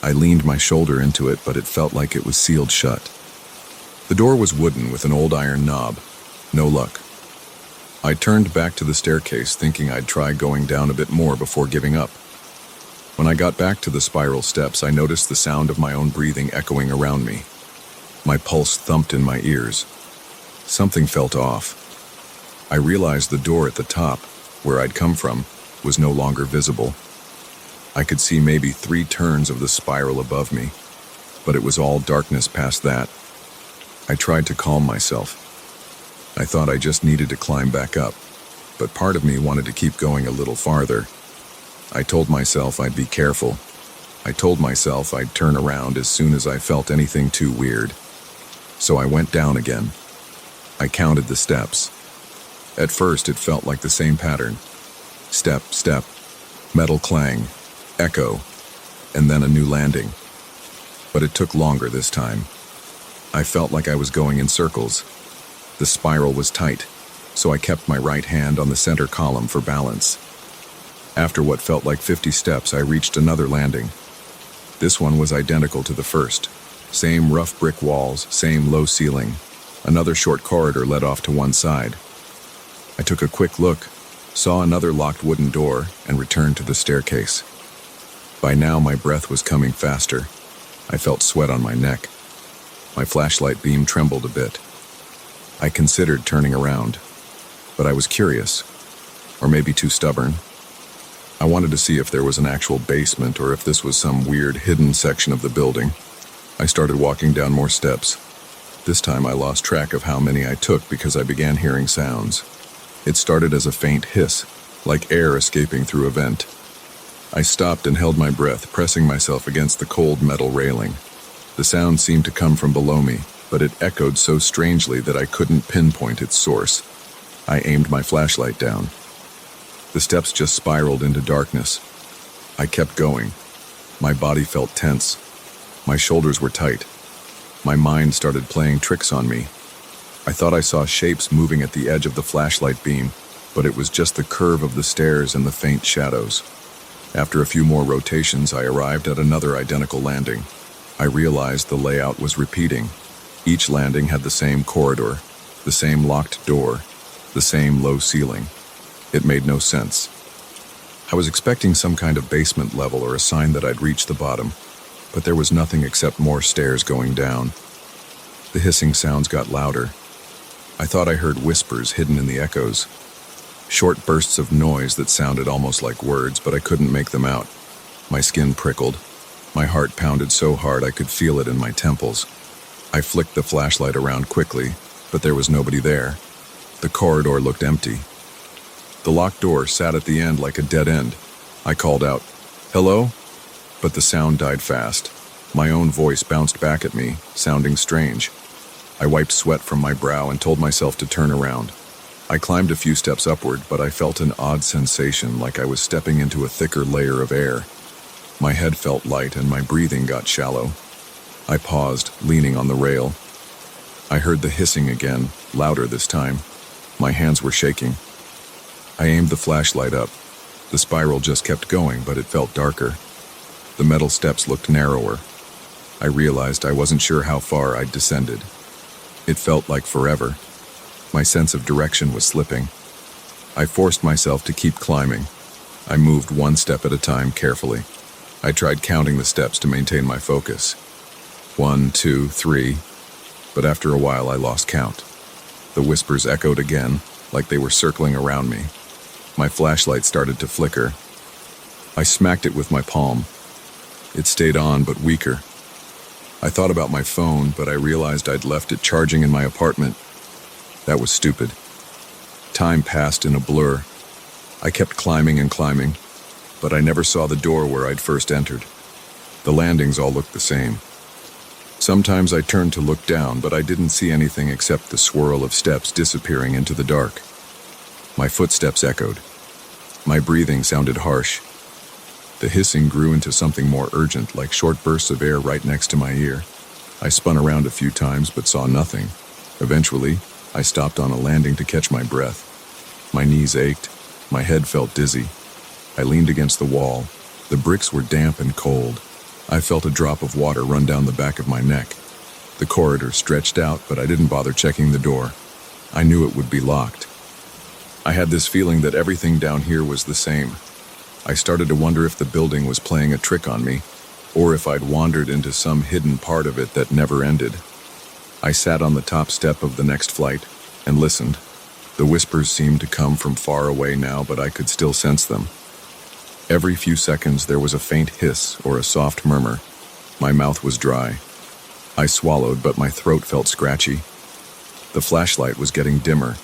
I leaned my shoulder into it, but it felt like it was sealed shut. The door was wooden with an old iron knob. No luck. I turned back to the staircase, thinking I'd try going down a bit more before giving up. When I got back to the spiral steps, I noticed the sound of my own breathing echoing around me. My pulse thumped in my ears. Something felt off. I realized the door at the top, where I'd come from, was no longer visible. I could see maybe 3 turns of the spiral above me, but it was all darkness past that. I tried to calm myself. I thought I just needed to climb back up, but part of me wanted to keep going a little farther. I told myself I'd be careful. I told myself I'd turn around as soon as I felt anything too weird. So I went down again. I counted the steps. At first, it felt like the same pattern. Step, step, metal clang, echo, and then a new landing. But it took longer this time. I felt like I was going in circles. The spiral was tight, so I kept my right hand on the center column for balance. After what felt like 50 steps, I reached another landing. This one was identical to the first. Same rough brick walls, same low ceiling. Another short corridor led off to one side. I took a quick look, saw another locked wooden door, and returned to the staircase. By now, my breath was coming faster. I felt sweat on my neck. My flashlight beam trembled a bit. I considered turning around, but I was curious, or maybe too stubborn. I wanted to see if there was an actual basement or if this was some weird hidden section of the building. I started walking down more steps. This time I lost track of how many I took because I began hearing sounds. It started as a faint hiss, like air escaping through a vent. I stopped and held my breath, pressing myself against the cold metal railing. The sound seemed to come from below me, but it echoed so strangely that I couldn't pinpoint its source. I aimed my flashlight down. The steps just spiraled into darkness. I kept going. My body felt tense. My shoulders were tight. My mind started playing tricks on me. I thought I saw shapes moving at the edge of the flashlight beam, but it was just the curve of the stairs and the faint shadows. After a few more rotations, I arrived at another identical landing. I realized the layout was repeating. Each landing had the same corridor, the same locked door, the same low ceiling. It made no sense. I was expecting some kind of basement level or a sign that I'd reached the bottom, but there was nothing except more stairs going down. The hissing sounds got louder. I thought I heard whispers hidden in the echoes. Short bursts of noise that sounded almost like words, but I couldn't make them out. My skin prickled. My heart pounded so hard I could feel it in my temples. I flicked the flashlight around quickly, but there was nobody there. The corridor looked empty. The locked door sat at the end like a dead end. I called out, "Hello?" But the sound died fast. My own voice bounced back at me, sounding strange. I wiped sweat from my brow and told myself to turn around. I climbed a few steps upward, but I felt an odd sensation like I was stepping into a thicker layer of air. My head felt light and my breathing got shallow. I paused, leaning on the rail. I heard the hissing again, louder this time. My hands were shaking. I aimed the flashlight up. The spiral just kept going, but it felt darker. The metal steps looked narrower. I realized I wasn't sure how far I'd descended. It felt like forever. My sense of direction was slipping. I forced myself to keep climbing. I moved one step at a time carefully. I tried counting the steps to maintain my focus. 1, 2, 3, but after a while I lost count. The whispers echoed again, like they were circling around me. My flashlight started to flicker. I smacked it with my palm. It stayed on, but weaker. I thought about my phone, but I realized I'd left it charging in my apartment. That was stupid. Time passed in a blur. I kept climbing and climbing, but I never saw the door where I'd first entered. The landings all looked the same. Sometimes I turned to look down, but I didn't see anything except the swirl of steps disappearing into the dark. My footsteps echoed. My breathing sounded harsh. The hissing grew into something more urgent, like short bursts of air right next to my ear. I spun around a few times, but saw nothing. Eventually, I stopped on a landing to catch my breath. My knees ached. My head felt dizzy. I leaned against the wall. The bricks were damp and cold. I felt a drop of water run down the back of my neck. The corridor stretched out, but I didn't bother checking the door. I knew it would be locked. I had this feeling that everything down here was the same. I started to wonder if the building was playing a trick on me, or if I'd wandered into some hidden part of it that never ended. I sat on the top step of the next flight and listened. The whispers seemed to come from far away now, but I could still sense them. Every few seconds there was a faint hiss or a soft murmur. My mouth was dry. I swallowed, but my throat felt scratchy. The flashlight was getting dimmer.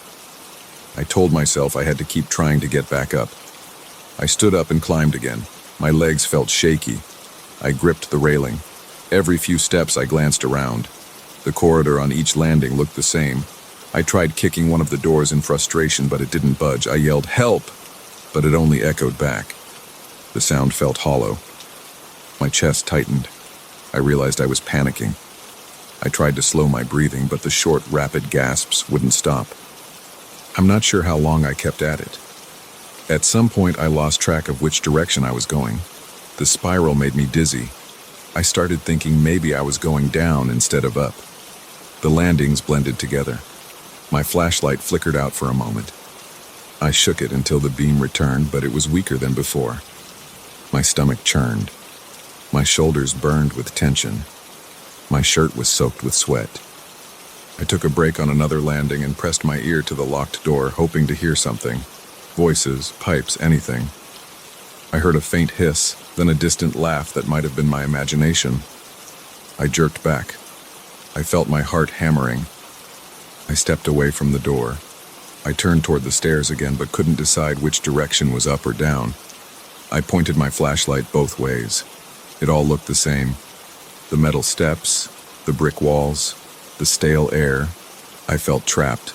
I told myself I had to keep trying to get back up. I stood up and climbed again. My legs felt shaky. I gripped the railing. Every few steps I glanced around. The corridor on each landing looked the same. I tried kicking one of the doors in frustration, but it didn't budge. I yelled, "Help!" but it only echoed back. The sound felt hollow. My chest tightened. I realized I was panicking. I tried to slow my breathing, but the short, rapid gasps wouldn't stop. I'm not sure how long I kept at it. At some point, I lost track of which direction I was going. The spiral made me dizzy. I started thinking maybe I was going down instead of up. The landings blended together. My flashlight flickered out for a moment. I shook it until the beam returned, but it was weaker than before. My stomach churned. My shoulders burned with tension. My shirt was soaked with sweat. I took a break on another landing and pressed my ear to the locked door, hoping to hear something. Voices, pipes, anything. I heard a faint hiss, then a distant laugh that might have been my imagination. I jerked back. I felt my heart hammering. I stepped away from the door. I turned toward the stairs again, but couldn't decide which direction was up or down. I pointed my flashlight both ways. It all looked the same. The metal steps, the brick walls, the stale air. I felt trapped.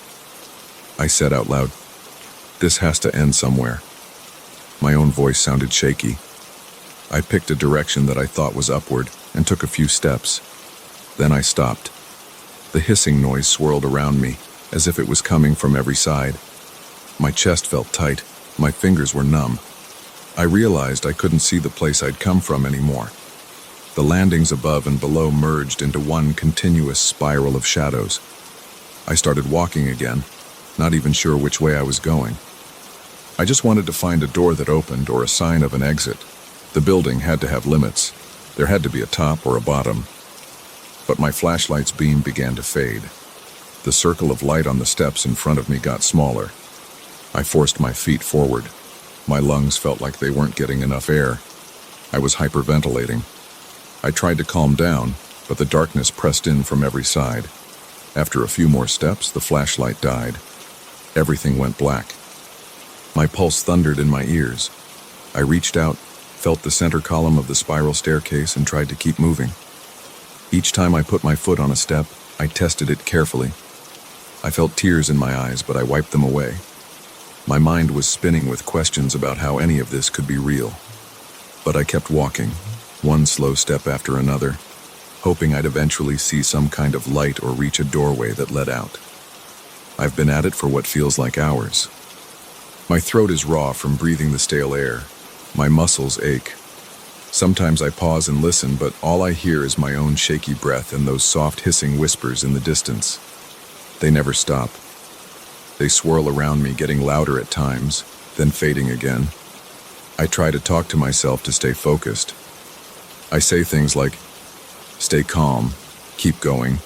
I said out loud, "This has to end somewhere." My own voice sounded shaky. I picked a direction that I thought was upward and took a few steps. Then I stopped. The hissing noise swirled around me, as if it was coming from every side. My chest felt tight. My fingers were numb. I realized I couldn't see the place I'd come from anymore. The landings above and below merged into one continuous spiral of shadows. I started walking again, not even sure which way I was going. I just wanted to find a door that opened or a sign of an exit. The building had to have limits. There had to be a top or a bottom. But my flashlight's beam began to fade. The circle of light on the steps in front of me got smaller. I forced my feet forward. My lungs felt like they weren't getting enough air. I was hyperventilating. I tried to calm down, but the darkness pressed in from every side. After a few more steps, the flashlight died. Everything went black. My pulse thundered in my ears. I reached out, felt the center column of the spiral staircase, and tried to keep moving. Each time I put my foot on a step, I tested it carefully. I felt tears in my eyes, but I wiped them away. My mind was spinning with questions about how any of this could be real. But I kept walking, one slow step after another, hoping I'd eventually see some kind of light or reach a doorway that led out. I've been at it for what feels like hours. My throat is raw from breathing the stale air. My muscles ache. Sometimes I pause and listen, but all I hear is my own shaky breath and those soft hissing whispers in the distance. They never stop. They swirl around me, getting louder at times, then fading again. I try to talk to myself to stay focused. I say things like, "Stay calm, keep going."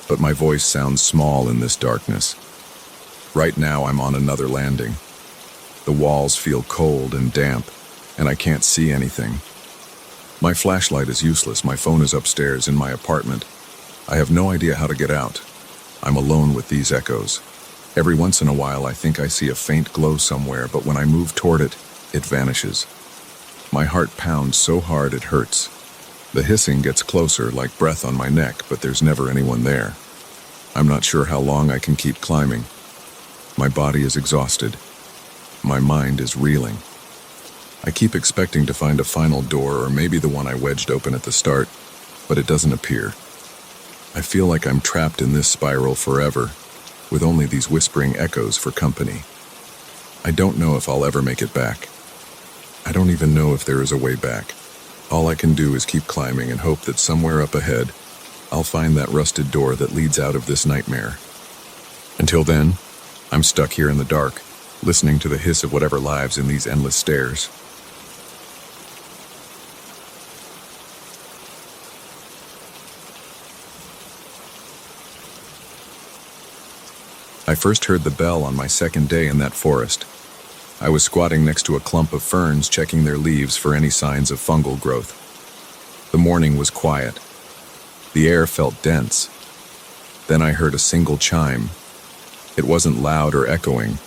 But my voice sounds small in this darkness. Right now I'm on another landing. The walls feel cold and damp, and I can't see anything. My flashlight is useless. My phone is upstairs in my apartment. I have no idea how to get out. I'm alone with these echoes. Every once in a while I think I see a faint glow somewhere, but when I move toward it, it vanishes. My heart pounds so hard it hurts. The hissing gets closer, like breath on my neck, but there's never anyone there. I'm not sure how long I can keep climbing. My body is exhausted. My mind is reeling. I keep expecting to find a final door, or maybe the one I wedged open at the start, but it doesn't appear. I feel like I'm trapped in this spiral forever, with only these whispering echoes for company. I don't know if I'll ever make it back. I don't even know if there is a way back. All I can do is keep climbing and hope that somewhere up ahead, I'll find that rusted door that leads out of this nightmare. Until then, I'm stuck here in the dark, listening to the hiss of whatever lives in these endless stairs. I first heard the bell on my second day in that forest. I was squatting next to a clump of ferns, checking their leaves for any signs of fungal growth. The morning was quiet. The air felt dense. Then I heard a single chime. It wasn't loud or echoing,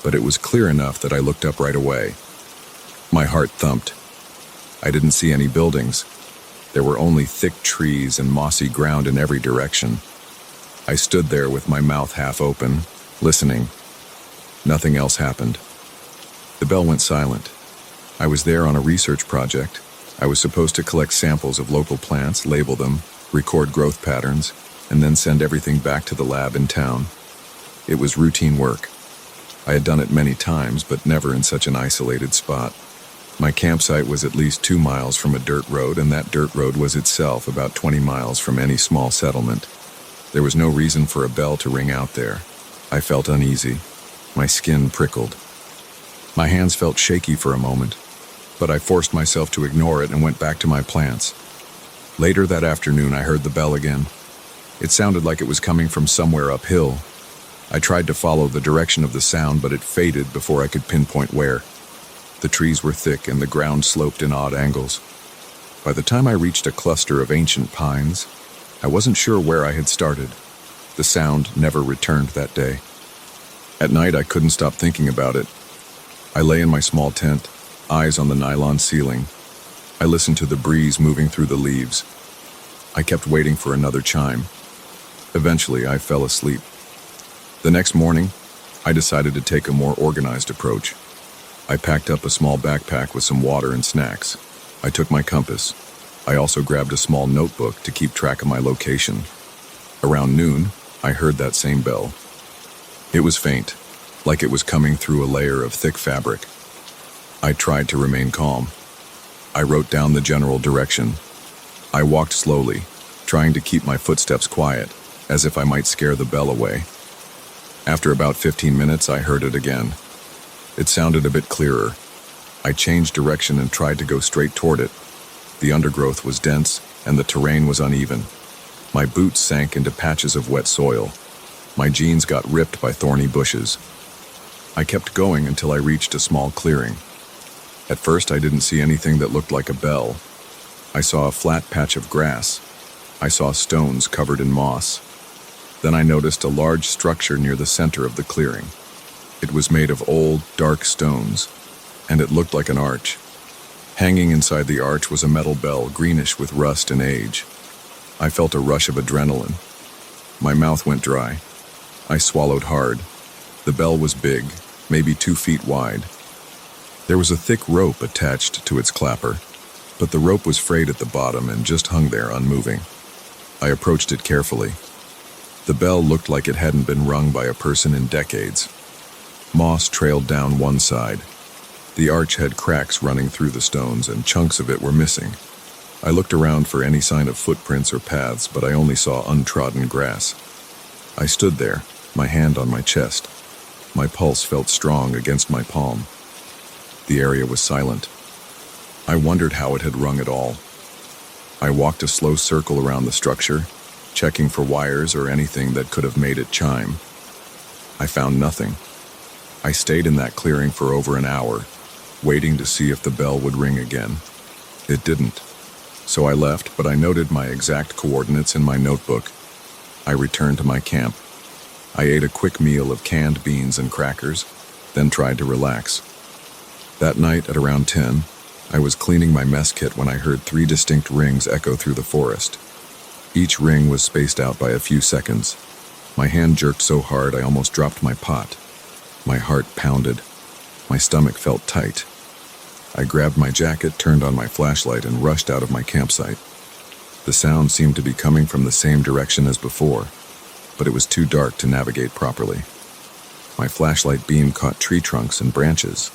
but it was clear enough that I looked up right away. My heart thumped. I didn't see any buildings. There were only thick trees and mossy ground in every direction. I stood there with my mouth half open, listening. Nothing else happened. The bell went silent. I was there on a research project. I was supposed to collect samples of local plants, label them, record growth patterns, and then send everything back to the lab in town. It was routine work. I had done it many times, but never in such an isolated spot. My campsite was at least 2 miles from a dirt road, and that dirt road was itself about 20 miles from any small settlement. There was no reason for a bell to ring out there. I felt uneasy. My skin prickled. My hands felt shaky for a moment, but I forced myself to ignore it and went back to my plants. Later that afternoon, I heard the bell again. It sounded like it was coming from somewhere uphill. I tried to follow the direction of the sound, but it faded before I could pinpoint where. The trees were thick and the ground sloped in odd angles. By the time I reached a cluster of ancient pines, I wasn't sure where I had started. The sound never returned that day. At night, I couldn't stop thinking about it. I lay in my small tent, eyes on the nylon ceiling. I listened to the breeze moving through the leaves. I kept waiting for another chime. Eventually, I fell asleep. The next morning, I decided to take a more organized approach. I packed up a small backpack with some water and snacks. I took my compass. I also grabbed a small notebook to keep track of my location. Around noon, I heard that same bell. It was faint, like it was coming through a layer of thick fabric. I tried to remain calm. I wrote down the general direction. I walked slowly, trying to keep my footsteps quiet, as if I might scare the bell away. After about 15 minutes, I heard it again. It sounded a bit clearer. I changed direction and tried to go straight toward it. The undergrowth was dense, and the terrain was uneven. My boots sank into patches of wet soil. My jeans got ripped by thorny bushes. I kept going until I reached a small clearing. At first, I didn't see anything that looked like a bell. I saw a flat patch of grass. I saw stones covered in moss. Then I noticed a large structure near the center of the clearing. It was made of old, dark stones, and it looked like an arch. Hanging inside the arch was a metal bell, greenish with rust and age. I felt a rush of adrenaline. My mouth went dry. I swallowed hard. The bell was big, maybe 2 feet wide. There was a thick rope attached to its clapper, but the rope was frayed at the bottom and just hung there unmoving. I approached it carefully. The bell looked like it hadn't been rung by a person in decades. Moss trailed down one side. The arch had cracks running through the stones, and chunks of it were missing. I looked around for any sign of footprints or paths, but I only saw untrodden grass. I stood there, my hand on my chest. My pulse felt strong against my palm. The area was silent. I wondered how it had rung at all. I walked a slow circle around the structure, checking for wires or anything that could have made it chime. I found nothing. I stayed in that clearing for over an hour, waiting to see if the bell would ring again. It didn't. So I left, but I noted my exact coordinates in my notebook. I returned to my camp. I ate a quick meal of canned beans and crackers, then tried to relax. That night at around 10, I was cleaning my mess kit when I heard 3 distinct rings echo through the forest. Each ring was spaced out by a few seconds. My hand jerked so hard I almost dropped my pot. My heart pounded. My stomach felt tight. I grabbed my jacket, turned on my flashlight, and rushed out of my campsite. The sound seemed to be coming from the same direction as before, but it was too dark to navigate properly. My flashlight beam caught tree trunks and branches.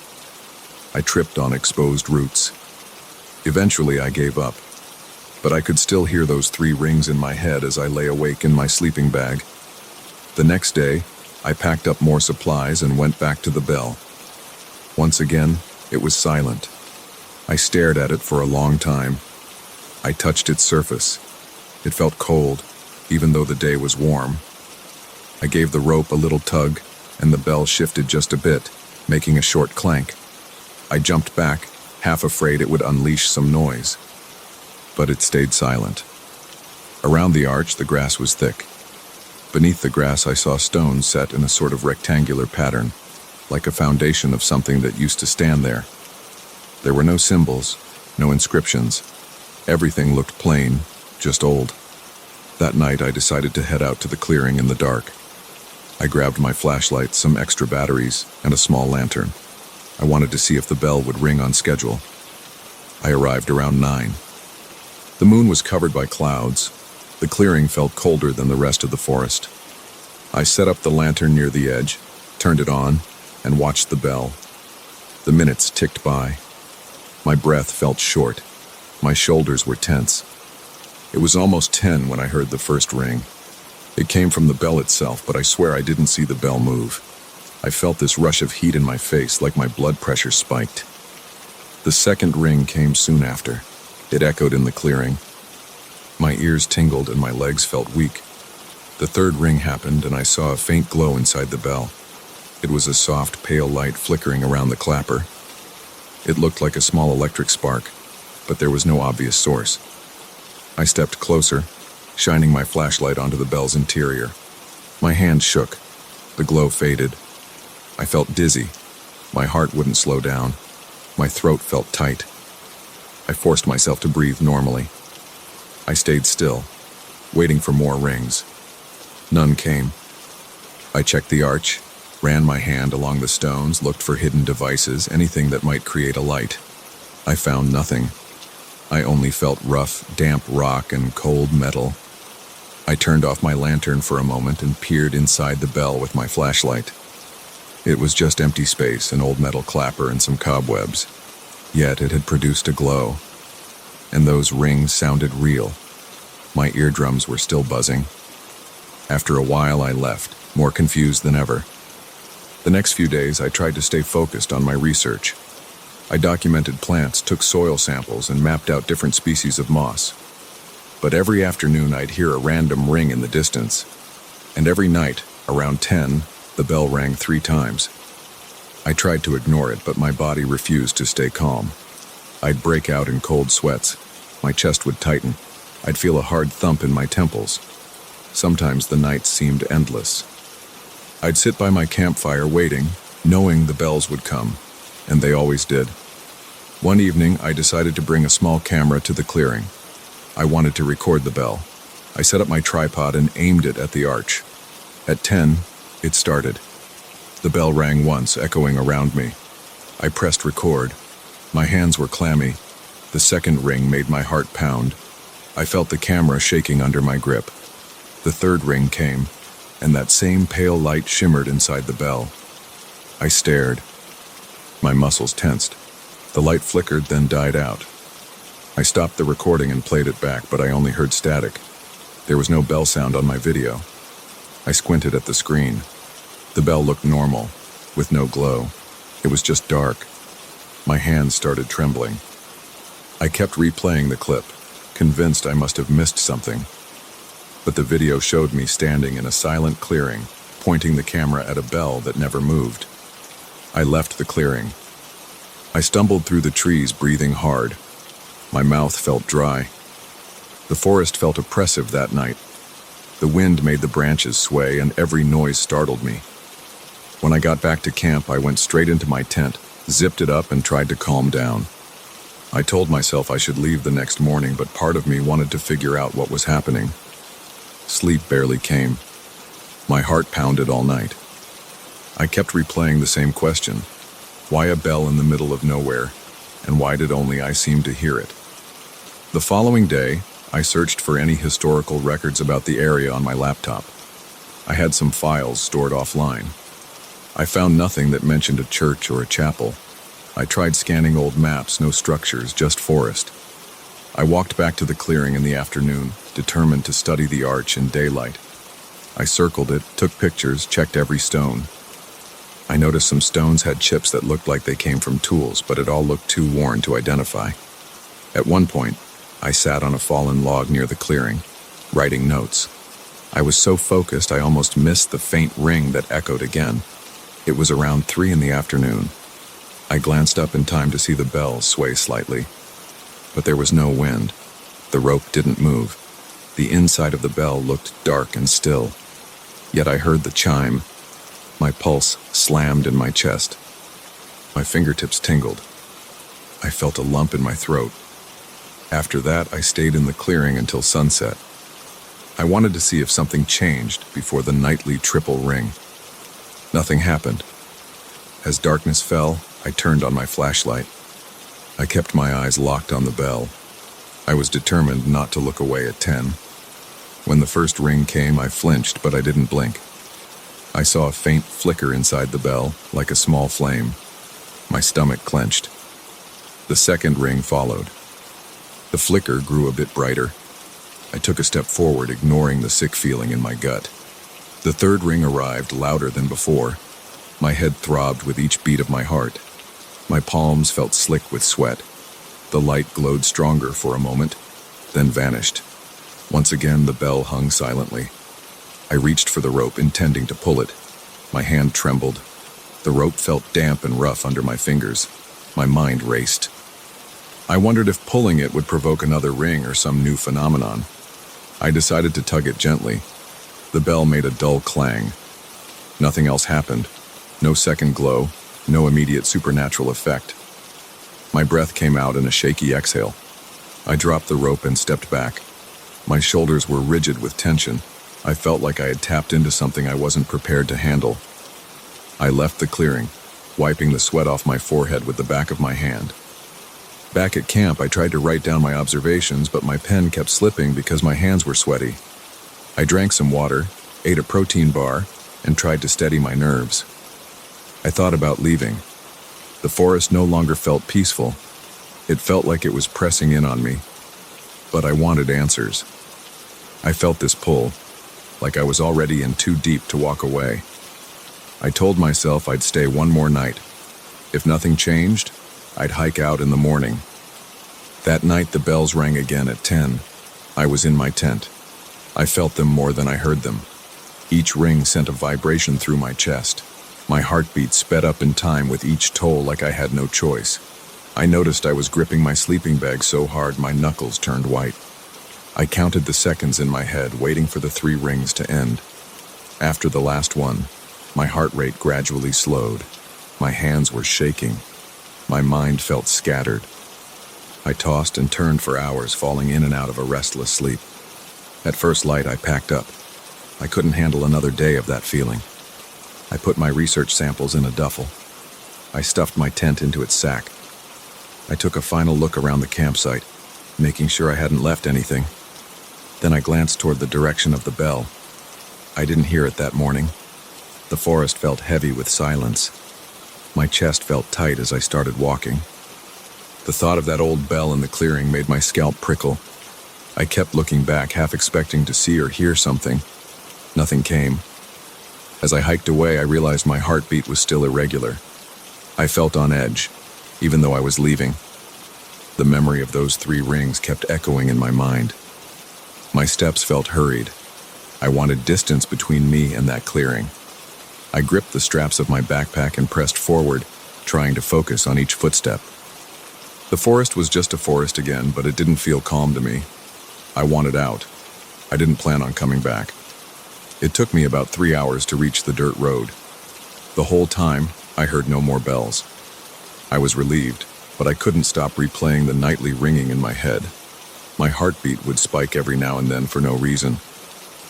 I tripped on exposed roots. Eventually, I gave up, but I could still hear those 3 rings in my head as I lay awake in my sleeping bag. The next day, I packed up more supplies and went back to the bell. Once again, it was silent. I stared at it for a long time. I touched its surface. It felt cold, even though the day was warm. I gave the rope a little tug, and the bell shifted just a bit, making a short clank. I jumped back, half afraid it would unleash some noise. But it stayed silent. Around the arch, the grass was thick. Beneath the grass, I saw stones set in a sort of rectangular pattern, like a foundation of something that used to stand there. There were no symbols, no inscriptions. Everything looked plain, just old. That night, I decided to head out to the clearing in the dark. I grabbed my flashlight, some extra batteries, and a small lantern. I wanted to see if the bell would ring on schedule. I arrived around 9. The moon was covered by clouds. The clearing felt colder than the rest of the forest. I set up the lantern near the edge, turned it on, and watched the bell. The minutes ticked by. My breath felt short. My shoulders were tense. It was almost 10 when I heard the first ring. It came from the bell itself, but I swear I didn't see the bell move. I felt this rush of heat in my face, like my blood pressure spiked. The second ring came soon after. It echoed in the clearing. My ears tingled and my legs felt weak. The third ring happened, and I saw a faint glow inside the bell. It was a soft, pale light flickering around the clapper. It looked like a small electric spark, but there was no obvious source. I stepped closer. shining my flashlight onto the bell's interior. My hand shook. The glow faded. I felt dizzy. My heart wouldn't slow down. My throat felt tight. I forced myself to breathe normally. I stayed still, waiting for more rings. None came. I checked the arch, ran my hand along the stones, looked for hidden devices, anything that might create a light. I found nothing. I only felt rough, damp rock and cold metal. I turned off my lantern for a moment and peered inside the bell with my flashlight. It was just empty space, an old metal clapper and some cobwebs. Yet it had produced a glow. And those rings sounded real. My eardrums were still buzzing. After a while, I left, more confused than ever. The next few days, I tried to stay focused on my research. I documented plants, took soil samples, and mapped out different species of moss. But every afternoon, I'd hear a random ring in the distance. And every night, around 10, the bell rang 3 times. I tried to ignore it, but my body refused to stay calm. I'd break out in cold sweats. My chest would tighten. I'd feel a hard thump in my temples. Sometimes the nights seemed endless. I'd sit by my campfire waiting, knowing the bells would come, and they always did. One evening, I decided to bring a small camera to the clearing. I wanted to record the bell. I set up my tripod and aimed it at the arch. At 10, it started. The bell rang once, echoing around me. I pressed record. My hands were clammy. The second ring made my heart pound. I felt the camera shaking under my grip. The third ring came, and that same pale light shimmered inside the bell. I stared. My muscles tensed. The light flickered, then died out. I stopped the recording and played it back, but I only heard static. There was no bell sound on my video. I squinted at the screen. The bell looked normal, with no glow. It was just dark. My hands started trembling. I kept replaying the clip, convinced I must have missed something. But the video showed me standing in a silent clearing, pointing the camera at a bell that never moved. I left the clearing. I stumbled through the trees, breathing hard. My mouth felt dry. The forest felt oppressive that night. The wind made the branches sway, and every noise startled me. When I got back to camp, I went straight into my tent, zipped it up, and tried to calm down. I told myself I should leave the next morning, but part of me wanted to figure out what was happening. Sleep barely came. My heart pounded all night. I kept replaying the same question. Why a bell in the middle of nowhere, and why did only I seem to hear it? The following day, I searched for any historical records about the area on my laptop. I had some files stored offline. I found nothing that mentioned a church or a chapel. I tried scanning old maps, no structures, just forest. I walked back to the clearing in the afternoon, determined to study the arch in daylight. I circled it, took pictures, checked every stone. I noticed some stones had chips that looked like they came from tools, but it all looked too worn to identify. At one point, I sat on a fallen log near the clearing, writing notes. I was so focused I almost missed the faint ring that echoed again. It was around 3 in the afternoon. I glanced up in time to see the bell sway slightly. But there was no wind. The rope didn't move. The inside of the bell looked dark and still. Yet I heard the chime. My pulse slammed in my chest. My fingertips tingled. I felt a lump in my throat. After that, I stayed in the clearing until sunset. I wanted to see if something changed before the nightly triple ring. Nothing happened. As darkness fell, I turned on my flashlight. I kept my eyes locked on the bell. I was determined not to look away at 10. When the first ring came, I flinched, but I didn't blink. I saw a faint flicker inside the bell, like a small flame. My stomach clenched. The second ring followed. The flicker grew a bit brighter. I took a step forward, ignoring the sick feeling in my gut. The third ring arrived, louder than before. My head throbbed with each beat of my heart. My palms felt slick with sweat. The light glowed stronger for a moment, then vanished. Once again, the bell hung silently. I reached for the rope, intending to pull it. My hand trembled. The rope felt damp and rough under my fingers. My mind raced. I wondered if pulling it would provoke another ring or some new phenomenon. I decided to tug it gently. The bell made a dull clang. Nothing else happened. No second glow, no immediate supernatural effect. My breath came out in a shaky exhale. I dropped the rope and stepped back. My shoulders were rigid with tension. I felt like I had tapped into something I wasn't prepared to handle. I left the clearing, wiping the sweat off my forehead with the back of my hand. Back at camp, I tried to write down my observations, but my pen kept slipping because my hands were sweaty. I drank some water, ate a protein bar, and tried to steady my nerves. I thought about leaving. The forest no longer felt peaceful. It felt like it was pressing in on me. But I wanted answers. I felt this pull, like I was already in too deep to walk away. I told myself I'd stay one more night. If nothing changed, I'd hike out in the morning. That night the bells rang again at 10. I was in my tent. I felt them more than I heard them. Each ring sent a vibration through my chest. My heartbeat sped up in time with each toll like I had no choice. I noticed I was gripping my sleeping bag so hard my knuckles turned white. I counted the seconds in my head, waiting for the 3 rings to end. After the last one, my heart rate gradually slowed. My hands were shaking. My mind felt scattered. I tossed and turned for hours, falling in and out of a restless sleep. At first light, I packed up. I couldn't handle another day of that feeling. I put my research samples in a duffel. I stuffed my tent into its sack. I took a final look around the campsite, making sure I hadn't left anything. Then I glanced toward the direction of the bell. I didn't hear it that morning. The forest felt heavy with silence. My chest felt tight as I started walking. The thought of that old bell in the clearing made my scalp prickle. I kept looking back, half expecting to see or hear something. Nothing came. As I hiked away, I realized my heartbeat was still irregular. I felt on edge, even though I was leaving. The memory of those 3 rings kept echoing in my mind. My steps felt hurried. I wanted distance between me and that clearing. I gripped the straps of my backpack and pressed forward, trying to focus on each footstep. The forest was just a forest again, but it didn't feel calm to me. I wanted out. I didn't plan on coming back. It took me about 3 hours to reach the dirt road. The whole time, I heard no more bells. I was relieved, but I couldn't stop replaying the nightly ringing in my head. My heartbeat would spike every now and then for no reason.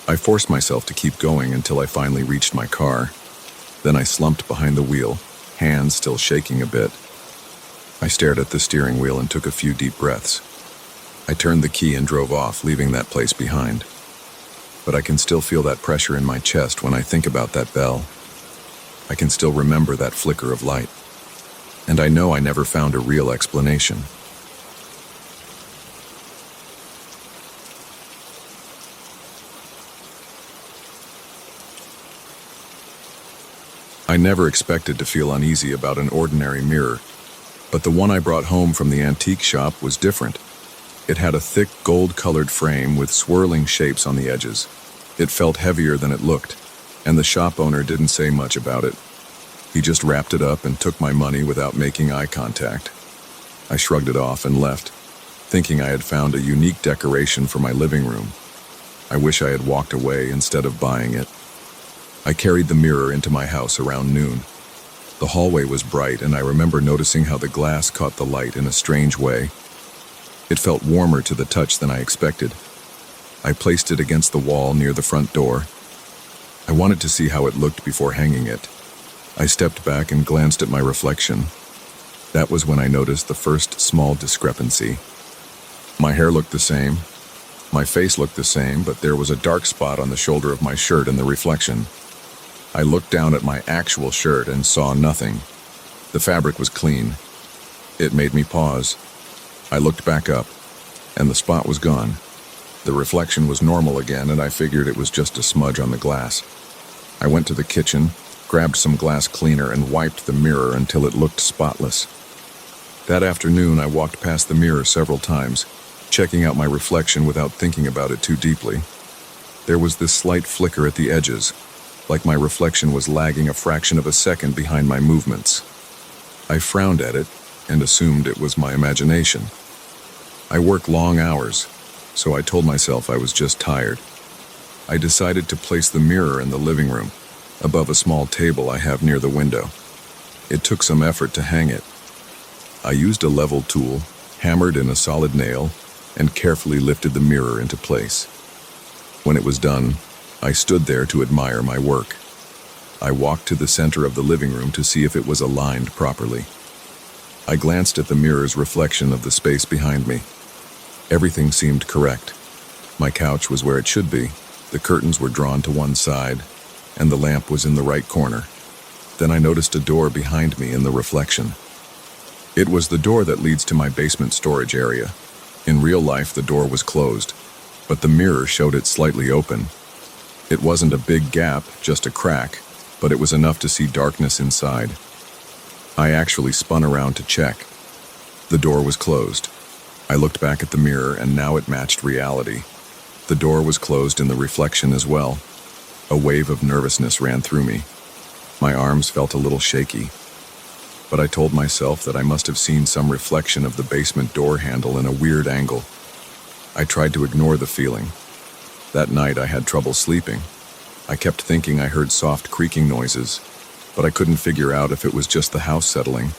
I forced myself to keep going until I finally reached my car. Then I slumped behind the wheel, hands still shaking a bit. I stared at the steering wheel and took a few deep breaths. I turned the key and drove off, leaving that place behind. But I can still feel that pressure in my chest when I think about that bell. I can still remember that flicker of light. And I know I never found a real explanation. I never expected to feel uneasy about an ordinary mirror, but the one I brought home from the antique shop was different. It had a thick gold-colored frame with swirling shapes on the edges. It felt heavier than it looked, and the shop owner didn't say much about it. He just wrapped it up and took my money without making eye contact. I shrugged it off and left, thinking I had found a unique decoration for my living room. I wish I had walked away instead of buying it. I carried the mirror into my house around noon. The hallway was bright, and I remember noticing how the glass caught the light in a strange way. It felt warmer to the touch than I expected. I placed it against the wall near the front door. I wanted to see how it looked before hanging it. I stepped back and glanced at my reflection. That was when I noticed the first small discrepancy. My hair looked the same. My face looked the same, but there was a dark spot on the shoulder of my shirt in the reflection. I looked down at my actual shirt and saw nothing. The fabric was clean. It made me pause. I looked back up, and the spot was gone. The reflection was normal again, and I figured it was just a smudge on the glass. I went to the kitchen, grabbed some glass cleaner, and wiped the mirror until it looked spotless. That afternoon, I walked past the mirror several times, checking out my reflection without thinking about it too deeply. There was this slight flicker at the edges, like my reflection was lagging a fraction of a second behind my movements. I frowned at it and assumed it was my imagination. I work long hours, so I told myself I was just tired. I decided to place the mirror in the living room, above a small table I have near the window. It took some effort to hang it. I used a level tool, hammered in a solid nail, and carefully lifted the mirror into place. When it was done, I stood there to admire my work. I walked to the center of the living room to see if it was aligned properly. I glanced at the mirror's reflection of the space behind me. Everything seemed correct. My couch was where it should be, the curtains were drawn to one side, and the lamp was in the right corner. Then I noticed a door behind me in the reflection. It was the door that leads to my basement storage area. In real life, the door was closed, but the mirror showed it slightly open. It wasn't a big gap, just a crack, but it was enough to see darkness inside. I actually spun around to check. The door was closed. I looked back at the mirror, and now it matched reality. The door was closed in the reflection as well. A wave of nervousness ran through me. My arms felt a little shaky, but I told myself that I must have seen some reflection of the basement door handle in a weird angle. I tried to ignore the feeling. That night I had trouble sleeping. I kept thinking I heard soft creaking noises, but I couldn't figure out if it was just the house settling.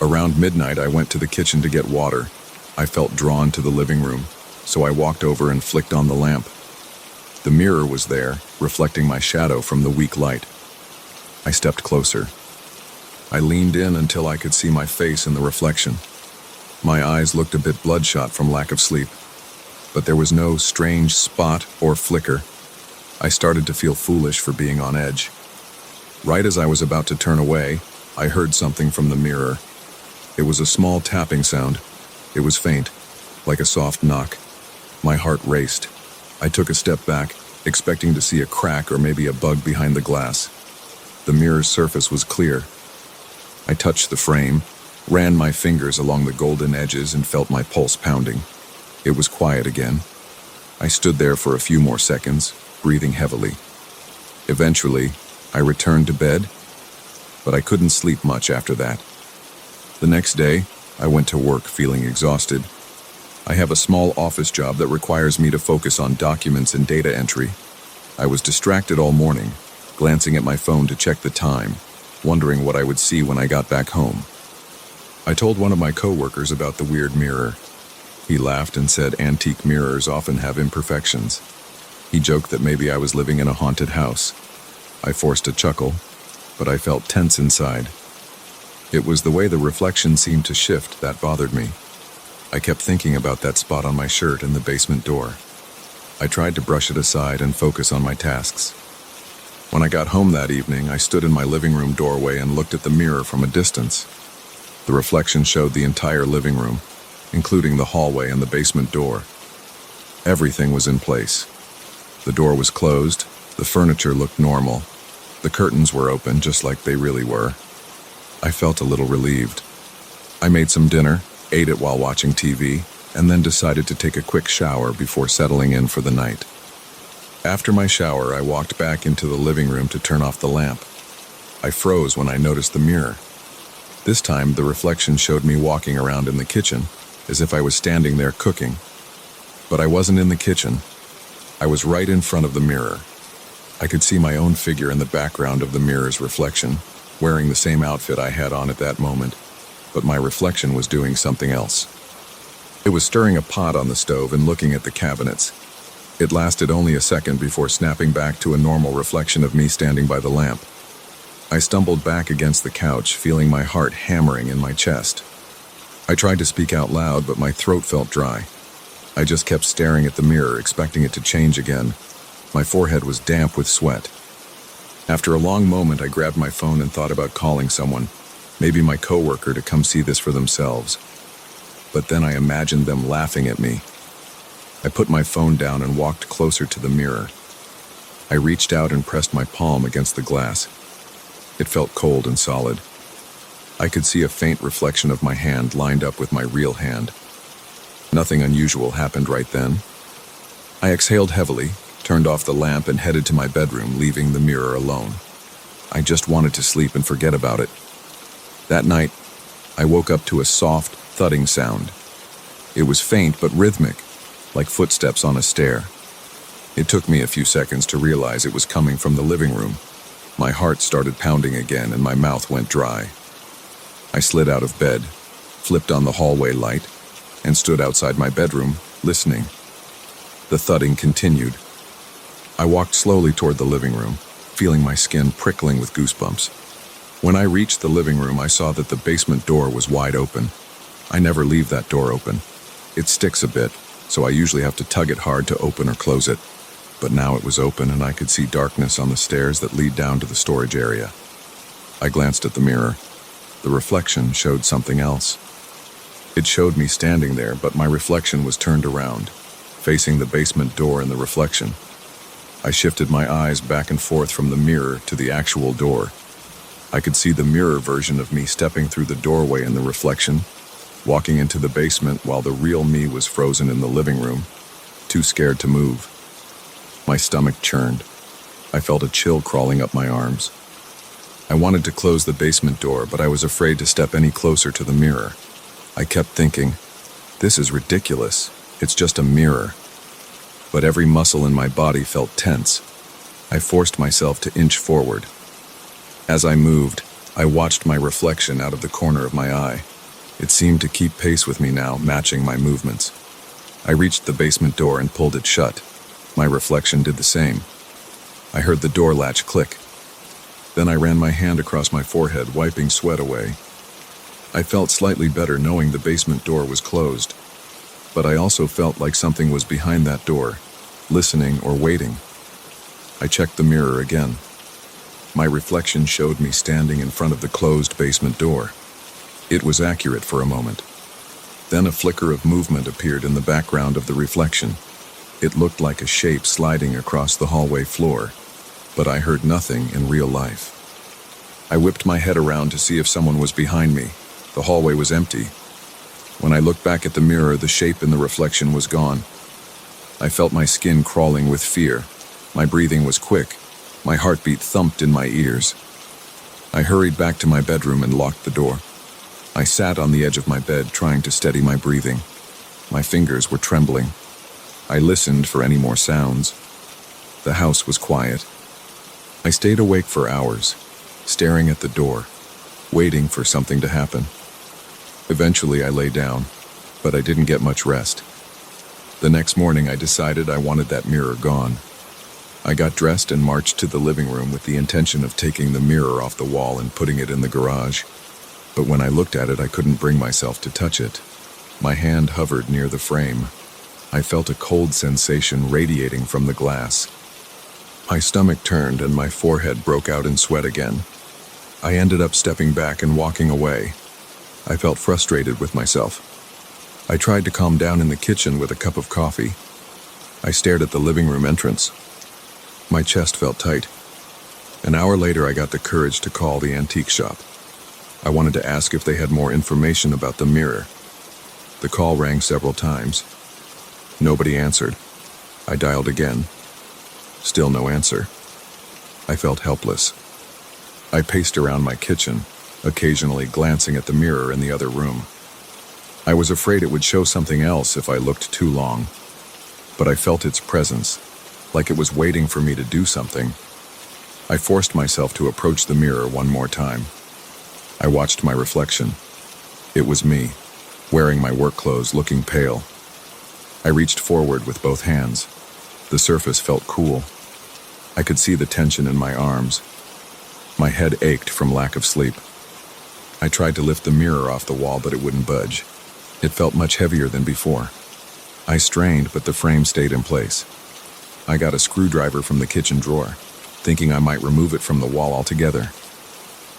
Around midnight I went to the kitchen to get water. I felt drawn to the living room, so I walked over and flicked on the lamp. The mirror was there, reflecting my shadow from the weak light. I stepped closer. I leaned in until I could see my face in the reflection. My eyes looked a bit bloodshot from lack of sleep, but there was no strange spot or flicker. I started to feel foolish for being on edge. Right as I was about to turn away, I heard something from the mirror. It was a small tapping sound. It was faint, like a soft knock. My heart raced. I took a step back, expecting to see a crack or maybe a bug behind the glass. The mirror's surface was clear. I touched the frame, ran my fingers along the golden edges, and felt my pulse pounding. It was quiet again. I stood there for a few more seconds, breathing heavily. Eventually, I returned to bed, but I couldn't sleep much after that. The next day, I went to work feeling exhausted. I have a small office job that requires me to focus on documents and data entry. I was distracted all morning, glancing at my phone to check the time, wondering what I would see when I got back home. I told one of my coworkers about the weird mirror. He laughed and said antique mirrors often have imperfections. He joked that maybe I was living in a haunted house. I forced a chuckle, but I felt tense inside. It was the way the reflection seemed to shift that bothered me. I kept thinking about that spot on my shirt in the basement door. I tried to brush it aside and focus on my tasks. When I got home that evening, I stood in my living room doorway and looked at the mirror from a distance. The reflection showed the entire living room, including the hallway and the basement door. Everything was in place. The door was closed, the furniture looked normal, the curtains were open just like they really were. I felt a little relieved. I made some dinner, ate it while watching TV, and then decided to take a quick shower before settling in for the night. After my shower, I walked back into the living room to turn off the lamp. I froze when I noticed the mirror. This time, the reflection showed me walking around in the kitchen, as if I was standing there cooking. But I wasn't in the kitchen. I was right in front of the mirror. I could see my own figure in the background of the mirror's reflection, wearing the same outfit I had on at that moment, but my reflection was doing something else. It was stirring a pot on the stove and looking at the cabinets. It lasted only a second before snapping back to a normal reflection of me standing by the lamp. I stumbled back against the couch, feeling my heart hammering in my chest. I tried to speak out loud, but my throat felt dry. I just kept staring at the mirror, expecting it to change again. My forehead was damp with sweat. After a long moment, I grabbed my phone and thought about calling someone, maybe my coworker, to come see this for themselves. But then I imagined them laughing at me. I put my phone down and walked closer to the mirror. I reached out and pressed my palm against the glass. It felt cold and solid. I could see a faint reflection of my hand lined up with my real hand. Nothing unusual happened right then. I exhaled heavily, turned off the lamp, and headed to my bedroom, leaving the mirror alone. I just wanted to sleep and forget about it. That night, I woke up to a soft, thudding sound. It was faint but rhythmic, like footsteps on a stair. It took me a few seconds to realize it was coming from the living room. My heart started pounding again and my mouth went dry. I slid out of bed, flipped on the hallway light, and stood outside my bedroom, listening. The thudding continued. I walked slowly toward the living room, feeling my skin prickling with goosebumps. When I reached the living room, I saw that the basement door was wide open. I never leave that door open. It sticks a bit, so I usually have to tug it hard to open or close it. But now it was open and I could see darkness on the stairs that lead down to the storage area. I glanced at the mirror. The reflection showed something else. It showed me standing there, but my reflection was turned around, facing the basement door in the reflection. I shifted my eyes back and forth from the mirror to the actual door. I could see the mirror version of me stepping through the doorway in the reflection, walking into the basement while the real me was frozen in the living room, too scared to move. My stomach churned. I felt a chill crawling up my arms. I wanted to close the basement door, but I was afraid to step any closer to the mirror. I kept thinking, this is ridiculous. It's just a mirror. But every muscle in my body felt tense. I forced myself to inch forward. As I moved, I watched my reflection out of the corner of my eye. It seemed to keep pace with me now, matching my movements. I reached the basement door and pulled it shut. My reflection did the same. I heard the door latch click. Then I ran my hand across my forehead, wiping sweat away. I felt slightly better knowing the basement door was closed. But I also felt like something was behind that door, listening or waiting. I checked the mirror again. My reflection showed me standing in front of the closed basement door. It was accurate for a moment. Then a flicker of movement appeared in the background of the reflection. It looked like a shape sliding across the hallway floor, but I heard nothing in real life. I whipped my head around to see if someone was behind me. The hallway was empty. When I looked back at the mirror, the shape in the reflection was gone. I felt my skin crawling with fear. My breathing was quick. My heartbeat thumped in my ears. I hurried back to my bedroom and locked the door. I sat on the edge of my bed, trying to steady my breathing. My fingers were trembling. I listened for any more sounds. The house was quiet. I stayed awake for hours, staring at the door, waiting for something to happen. Eventually I lay down, but I didn't get much rest. The next morning I decided I wanted that mirror gone. I got dressed and marched to the living room with the intention of taking the mirror off the wall and putting it in the garage. But when I looked at it, I couldn't bring myself to touch it. My hand hovered near the frame. I felt a cold sensation radiating from the glass. My stomach turned and my forehead broke out in sweat again. I ended up stepping back and walking away. I felt frustrated with myself. I tried to calm down in the kitchen with a cup of coffee. I stared at the living room entrance. My chest felt tight. An hour later, I got the courage to call the antique shop. I wanted to ask if they had more information about the mirror. The call rang several times. Nobody answered. I dialed again. Still no answer. I felt helpless. I paced around my kitchen, occasionally glancing at the mirror in the other room. I was afraid it would show something else if I looked too long. But I felt its presence, like it was waiting for me to do something. I forced myself to approach the mirror one more time. I watched my reflection. It was me, wearing my work clothes, looking pale. I reached forward with both hands. The surface felt cool. I could see the tension in my arms. My head ached from lack of sleep. I tried to lift the mirror off the wall, but it wouldn't budge. It felt much heavier than before. I strained, but the frame stayed in place. I got a screwdriver from the kitchen drawer, thinking I might remove it from the wall altogether.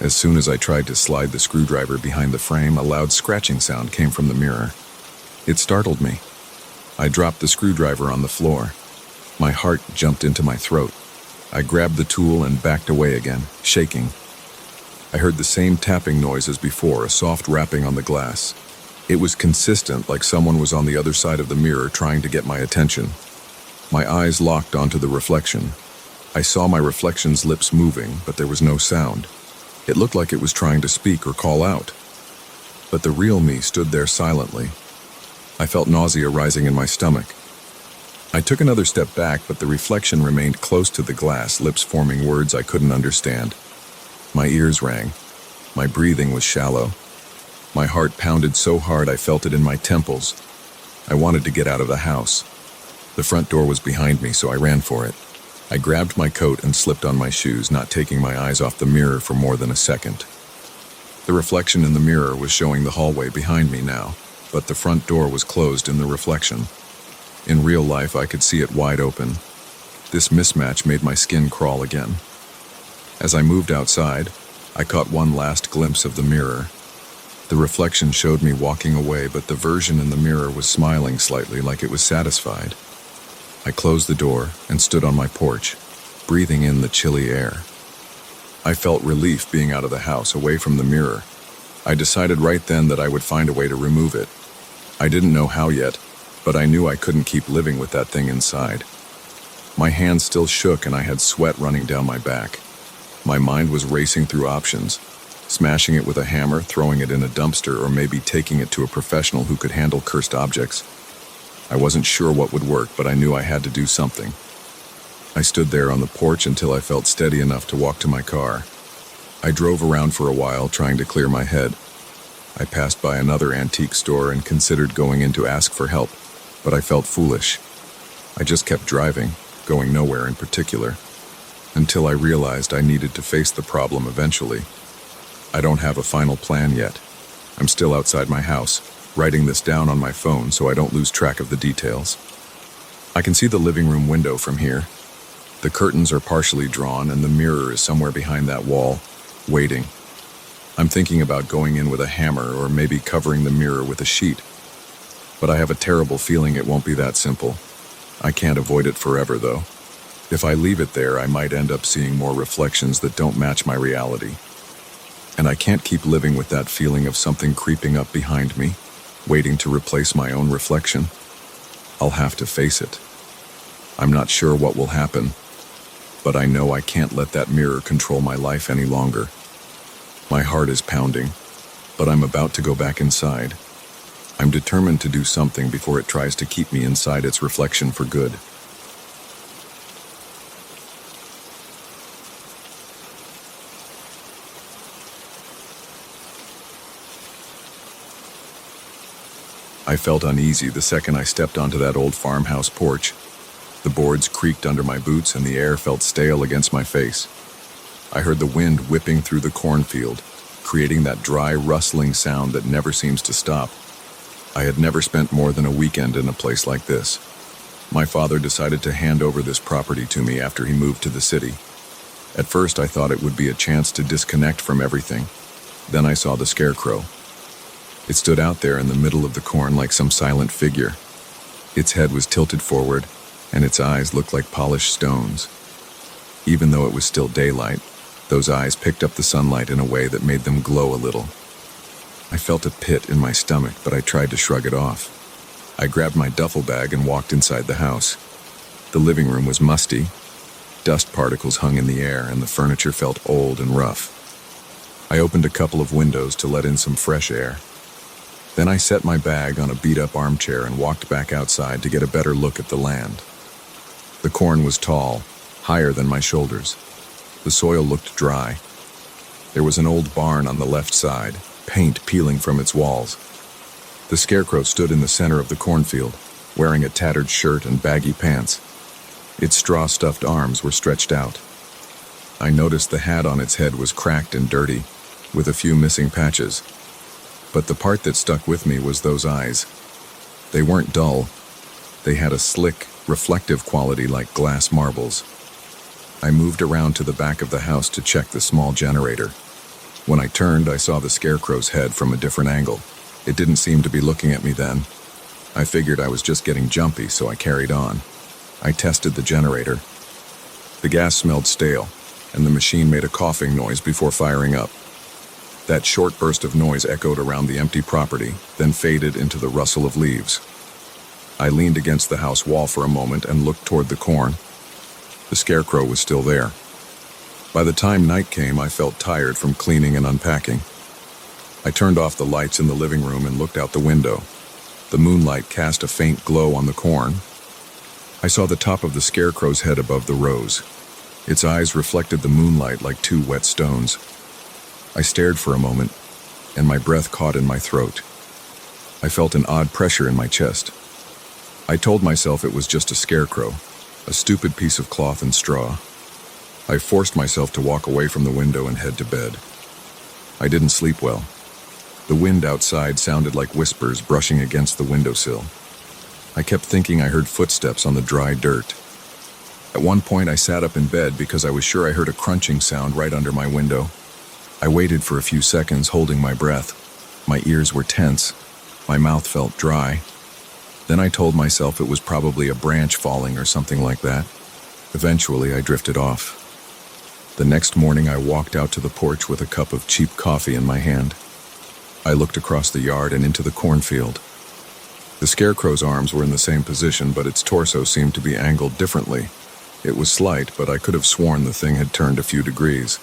As soon as I tried to slide the screwdriver behind the frame, a loud scratching sound came from the mirror. It startled me. I dropped the screwdriver on the floor. My heart jumped into my throat. I grabbed the tool and backed away again, shaking. I heard the same tapping noise as before, a soft rapping on the glass. It was consistent, like someone was on the other side of the mirror trying to get my attention. My eyes locked onto the reflection. I saw my reflection's lips moving, but there was no sound. It looked like it was trying to speak or call out. But the real me stood there silently. I felt nausea rising in my stomach. I took another step back, but the reflection remained close to the glass, lips forming words I couldn't understand. My ears rang. My breathing was shallow. My heart pounded so hard I felt it in my temples. I wanted to get out of the house. The front door was behind me, so I ran for it. I grabbed my coat and slipped on my shoes, not taking my eyes off the mirror for more than a second. The reflection in the mirror was showing the hallway behind me now, but the front door was closed in the reflection. In real life, I could see it wide open. This mismatch made my skin crawl again. As I moved outside, I caught one last glimpse of the mirror. The reflection showed me walking away, but the version in the mirror was smiling slightly, like it was satisfied. I closed the door and stood on my porch, breathing in the chilly air. I felt relief being out of the house, away from the mirror. I decided right then that I would find a way to remove it. I didn't know how yet, but I knew I couldn't keep living with that thing inside. My hands still shook and I had sweat running down my back. My mind was racing through options. Smashing it with a hammer, throwing it in a dumpster, or maybe taking it to a professional who could handle cursed objects. I wasn't sure what would work, but I knew I had to do something. I stood there on the porch until I felt steady enough to walk to my car. I drove around for a while, trying to clear my head. I passed by another antique store and considered going in to ask for help, but I felt foolish. I just kept driving, going nowhere in particular, until I realized I needed to face the problem eventually. I don't have a final plan yet. I'm still outside my house, writing this down on my phone so I don't lose track of the details. I can see the living room window from here. The curtains are partially drawn and the mirror is somewhere behind that wall, waiting. I'm thinking about going in with a hammer or maybe covering the mirror with a sheet. But I have a terrible feeling it won't be that simple. I can't avoid it forever, though. If I leave it there, I might end up seeing more reflections that don't match my reality. And I can't keep living with that feeling of something creeping up behind me, waiting to replace my own reflection. I'll have to face it. I'm not sure what will happen, but I know I can't let that mirror control my life any longer. My heart is pounding, but I'm about to go back inside. I'm determined to do something before it tries to keep me inside its reflection for good. I felt uneasy the second I stepped onto that old farmhouse porch. The boards creaked under my boots and the air felt stale against my face. I heard the wind whipping through the cornfield, creating that dry, rustling sound that never seems to stop. I had never spent more than a weekend in a place like this. My father decided to hand over this property to me after he moved to the city. At first, I thought it would be a chance to disconnect from everything. Then I saw the scarecrow. It stood out there in the middle of the corn like some silent figure. Its head was tilted forward, and its eyes looked like polished stones. Even though it was still daylight, those eyes picked up the sunlight in a way that made them glow a little. I felt a pit in my stomach, but I tried to shrug it off. I grabbed my duffel bag and walked inside the house. The living room was musty. Dust particles hung in the air, and the furniture felt old and rough. I opened a couple of windows to let in some fresh air. Then I set my bag on a beat-up armchair and walked back outside to get a better look at the land. The corn was tall, higher than my shoulders. The soil looked dry. There was an old barn on the left side, paint peeling from its walls. The scarecrow stood in the center of the cornfield, wearing a tattered shirt and baggy pants. Its straw-stuffed arms were stretched out. I noticed the hat on its head was cracked and dirty, with a few missing patches. But the part that stuck with me was those eyes. They weren't dull. They had a slick, reflective quality like glass marbles. I moved around to the back of the house to check the small generator. When I turned, I saw the scarecrow's head from a different angle. It didn't seem to be looking at me then. I figured I was just getting jumpy, so I carried on. I tested the generator. The gas smelled stale, and the machine made a coughing noise before firing up. That short burst of noise echoed around the empty property, then faded into the rustle of leaves. I leaned against the house wall for a moment and looked toward the corn. The scarecrow was still there. By the time night came, I felt tired from cleaning and unpacking. I turned off the lights in the living room and looked out the window. The moonlight cast a faint glow on the corn. I saw the top of the scarecrow's head above the rows. Its eyes reflected the moonlight like two wet stones. I stared for a moment, and my breath caught in my throat. I felt an odd pressure in my chest. I told myself it was just a scarecrow, a stupid piece of cloth and straw. I forced myself to walk away from the window and head to bed. I didn't sleep well. The wind outside sounded like whispers brushing against the windowsill. I kept thinking I heard footsteps on the dry dirt. At one point, I sat up in bed because I was sure I heard a crunching sound right under my window. I waited for a few seconds, holding my breath. My ears were tense. My mouth felt dry. Then I told myself it was probably a branch falling or something like that. Eventually, I drifted off. The next morning, I walked out to the porch with a cup of cheap coffee in my hand. I looked across the yard and into the cornfield. The scarecrow's arms were in the same position, but its torso seemed to be angled differently. It was slight, but I could have sworn the thing had turned a few degrees.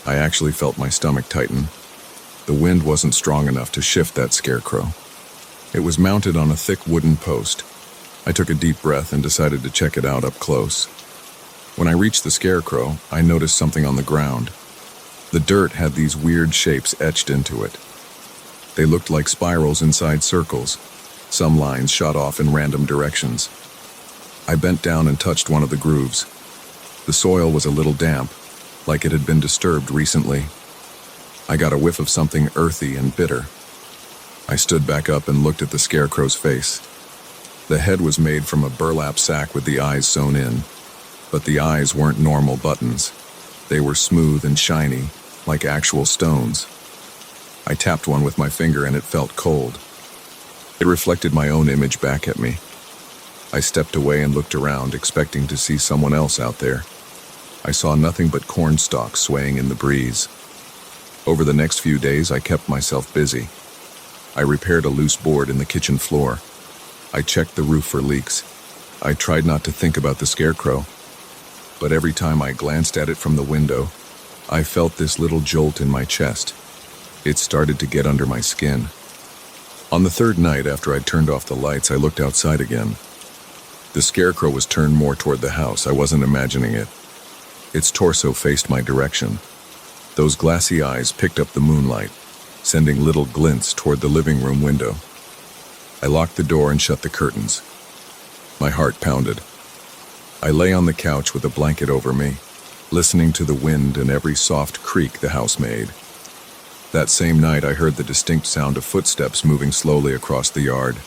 I actually felt my stomach tighten. The wind wasn't strong enough to shift that scarecrow. It was mounted on a thick wooden post. I took a deep breath and decided to check it out up close. When I reached the scarecrow, I noticed something on the ground. The dirt had these weird shapes etched into it. They looked like spirals inside circles. Some lines shot off in random directions. I bent down and touched one of the grooves. The soil was a little damp, like it had been disturbed recently. I got a whiff of something earthy and bitter. I stood back up and looked at the scarecrow's face. The head was made from a burlap sack with the eyes sewn in, but the eyes weren't normal buttons. They were smooth and shiny, like actual stones. I tapped one with my finger and it felt cold. It reflected my own image back at me. I stepped away and looked around, expecting to see someone else out there. I saw nothing but corn stalks swaying in the breeze. Over the next few days, I kept myself busy. I repaired a loose board in the kitchen floor. I checked the roof for leaks. I tried not to think about the scarecrow, but every time I glanced at it from the window, I felt this little jolt in my chest. It started to get under my skin. On the third night after I'd turned off the lights, I looked outside again. The scarecrow was turned more toward the house. I wasn't imagining it. Its torso faced my direction. Those glassy eyes picked up the moonlight, sending little glints toward the living room window. I locked the door and shut the curtains. My heart pounded. I lay on the couch with a blanket over me, listening to the wind and every soft creak the house made. That same night, I heard the distinct sound of footsteps moving slowly across the yard.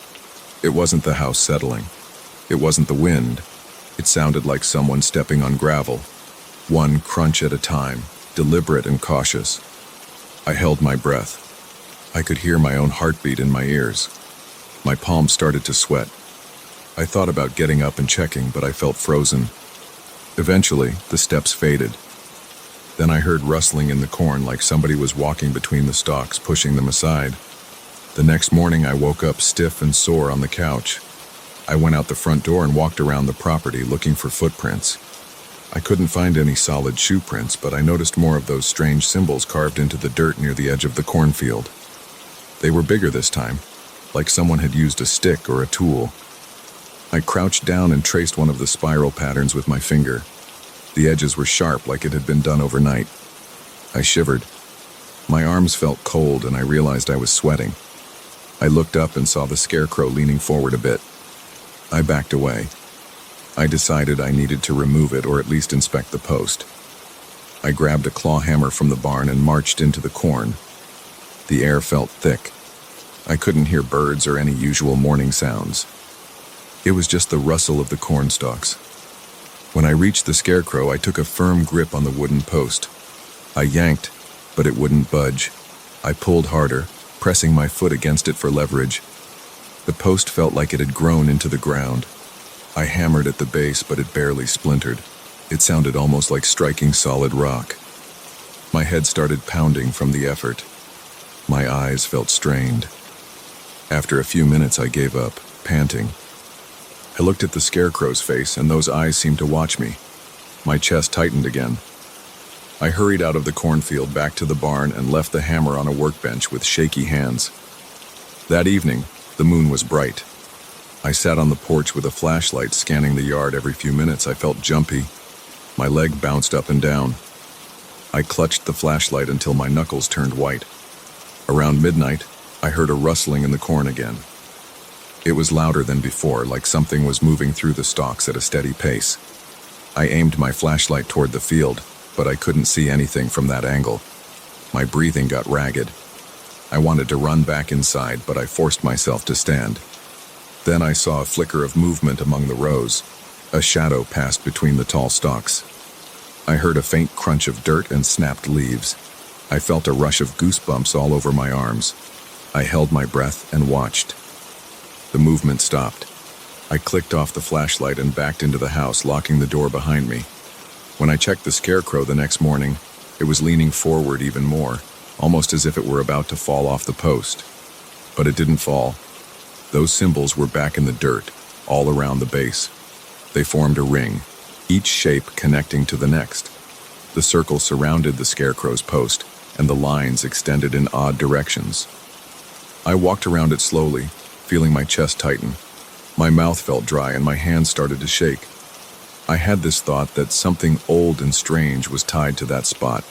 It wasn't the house settling. It wasn't the wind. It sounded like someone stepping on gravel, one crunch at a time, deliberate and cautious. I held my breath. I could hear my own heartbeat in my ears. My palms started to sweat. I thought about getting up and checking, but I felt frozen. Eventually, the steps faded. Then I heard rustling in the corn like somebody was walking between the stalks, pushing them aside. The next morning, I woke up stiff and sore on the couch. I went out the front door and walked around the property looking for footprints. I couldn't find any solid shoe prints, but I noticed more of those strange symbols carved into the dirt near the edge of the cornfield. They were bigger this time, like someone had used a stick or a tool. I crouched down and traced one of the spiral patterns with my finger. The edges were sharp, like it had been done overnight. I shivered. My arms felt cold, and I realized I was sweating. I looked up and saw the scarecrow leaning forward a bit. I backed away. I decided I needed to remove it, or at least inspect the post. I grabbed a claw hammer from the barn and marched into the corn. The air felt thick. I couldn't hear birds or any usual morning sounds. It was just the rustle of the corn stalks. When I reached the scarecrow, I took a firm grip on the wooden post. I yanked, but it wouldn't budge. I pulled harder, pressing my foot against it for leverage. The post felt like it had grown into the ground. I hammered at the base, but it barely splintered. It sounded almost like striking solid rock. My head started pounding from the effort. My eyes felt strained. After a few minutes, I gave up, panting. I looked at the scarecrow's face, and those eyes seemed to watch me. My chest tightened again. I hurried out of the cornfield back to the barn and left the hammer on a workbench with shaky hands. That evening, the moon was bright. I sat on the porch with a flashlight scanning the yard. Every few minutes I felt jumpy. My leg bounced up and down. I clutched the flashlight until my knuckles turned white. Around midnight, I heard a rustling in the corn again. It was louder than before, like something was moving through the stalks at a steady pace. I aimed my flashlight toward the field, but I couldn't see anything from that angle. My breathing got ragged. I wanted to run back inside, but I forced myself to stand. Then I saw a flicker of movement among the rows. A shadow passed between the tall stalks. I heard a faint crunch of dirt and snapped leaves. I felt a rush of goosebumps all over my arms. I held my breath and watched. The movement stopped. I clicked off the flashlight and backed into the house, locking the door behind me. When I checked the scarecrow the next morning, it was leaning forward even more, almost as if it were about to fall off the post. But it didn't fall. Those symbols were back in the dirt, all around the base. They formed a ring, each shape connecting to the next. The circle surrounded the scarecrow's post, and the lines extended in odd directions. I walked around it slowly, feeling my chest tighten. My mouth felt dry and my hands started to shake. I had this thought that something old and strange was tied to that spot.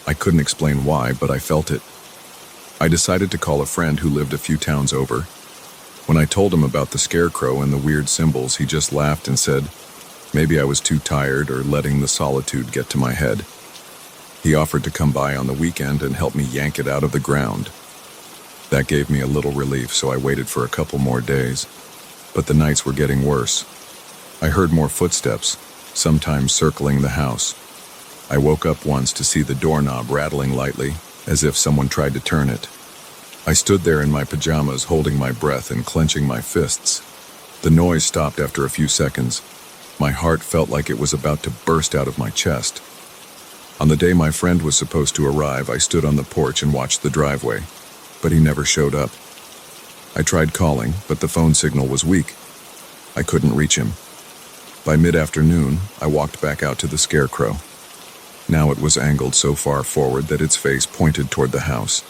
I couldn't explain why, but I felt it. I decided to call a friend who lived a few towns over. When I told him about the scarecrow and the weird symbols, he just laughed and said, maybe I was too tired or letting the solitude get to my head. He offered to come by on the weekend and help me yank it out of the ground. That gave me a little relief, so I waited for a couple more days. But the nights were getting worse. I heard more footsteps, sometimes circling the house. I woke up once to see the doorknob rattling lightly, as if someone tried to turn it. I stood there in my pajamas, holding my breath and clenching my fists. The noise stopped after a few seconds. My heart felt like it was about to burst out of my chest. On the day my friend was supposed to arrive, I stood on the porch and watched the driveway, but he never showed up. I tried calling, but the phone signal was weak. I couldn't reach him. By mid-afternoon, I walked back out to the scarecrow. Now it was angled so far forward that its face pointed toward the house.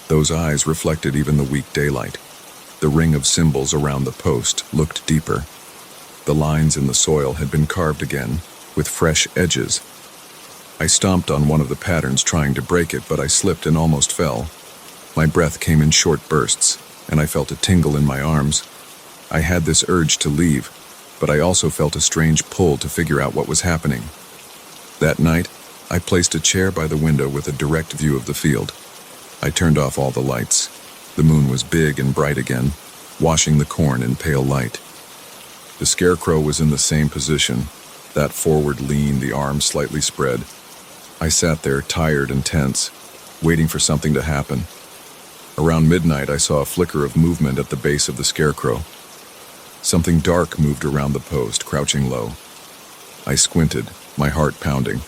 Those eyes reflected even the weak daylight. The ring of symbols around the post looked deeper. The lines in the soil had been carved again, with fresh edges. I stomped on one of the patterns trying to break it, but I slipped and almost fell. My breath came in short bursts, and I felt a tingle in my arms. I had this urge to leave, but I also felt a strange pull to figure out what was happening. That night, I placed a chair by the window with a direct view of the field. I turned off all the lights. The moon was big and bright again, washing the corn in pale light. The scarecrow was in the same position, that forward lean, the arms slightly spread. I sat there, tired and tense, waiting for something to happen. Around midnight, I saw a flicker of movement at the base of the scarecrow. Something dark moved around the post, crouching low. I squinted, my heart pounding.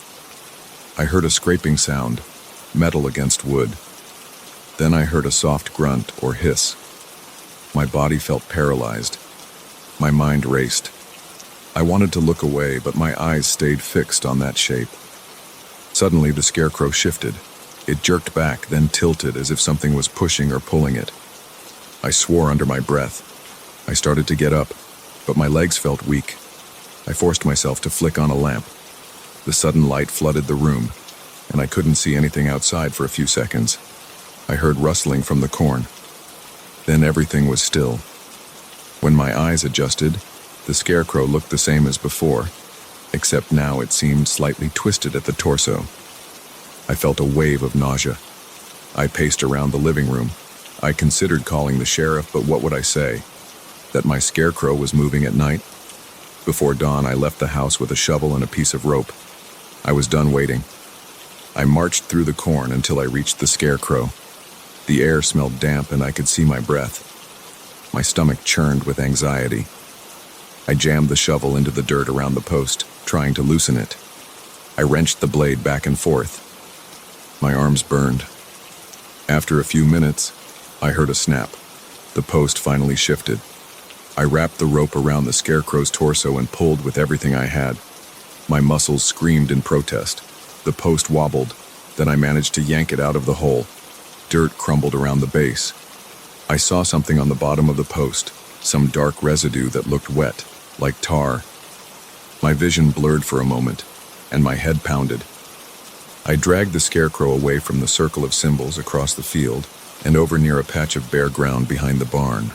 I heard a scraping sound, metal against wood. Then I heard a soft grunt or hiss. My body felt paralyzed. My mind raced. I wanted to look away, but my eyes stayed fixed on that shape. Suddenly, the scarecrow shifted. It jerked back, then tilted as if something was pushing or pulling it. I swore under my breath. I started to get up, but my legs felt weak. I forced myself to flick on a lamp. The sudden light flooded the room, and I couldn't see anything outside for a few seconds. I heard rustling from the corn. Then everything was still. When my eyes adjusted, the scarecrow looked the same as before, except now it seemed slightly twisted at the torso. I felt a wave of nausea. I paced around the living room. I considered calling the sheriff, but what would I say? That my scarecrow was moving at night? Before dawn, I left the house with a shovel and a piece of rope. I was done waiting. I marched through the corn until I reached the scarecrow. The air smelled damp and I could see my breath. My stomach churned with anxiety. I jammed the shovel into the dirt around the post, trying to loosen it. I wrenched the blade back and forth. My arms burned. After a few minutes, I heard a snap. The post finally shifted. I wrapped the rope around the scarecrow's torso and pulled with everything I had. My muscles screamed in protest. The post wobbled, then I managed to yank it out of the hole. Dirt crumbled around the base. I saw something on the bottom of the post, some dark residue that looked wet, like tar. My vision blurred for a moment, and my head pounded. I dragged the scarecrow away from the circle of symbols across the field and over near a patch of bare ground behind the barn.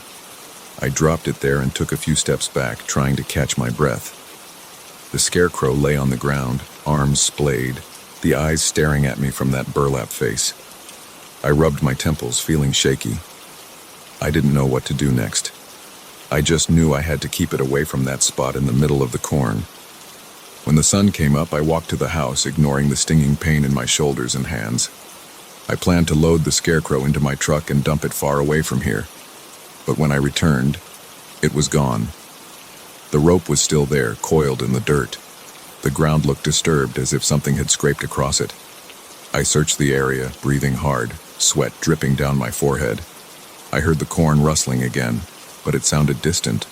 I dropped it there and took a few steps back, trying to catch my breath. The scarecrow lay on the ground, arms splayed, the eyes staring at me from that burlap face. I rubbed my temples, feeling shaky. I didn't know what to do next. I just knew I had to keep it away from that spot in the middle of the corn. When the sun came up, I walked to the house, ignoring the stinging pain in my shoulders and hands. I planned to load the scarecrow into my truck and dump it far away from here. But when I returned, it was gone. The rope was still there, coiled in the dirt. The ground looked disturbed, as if something had scraped across it. I searched the area, breathing hard, sweat dripping down my forehead. I heard the corn rustling again, but it sounded distant.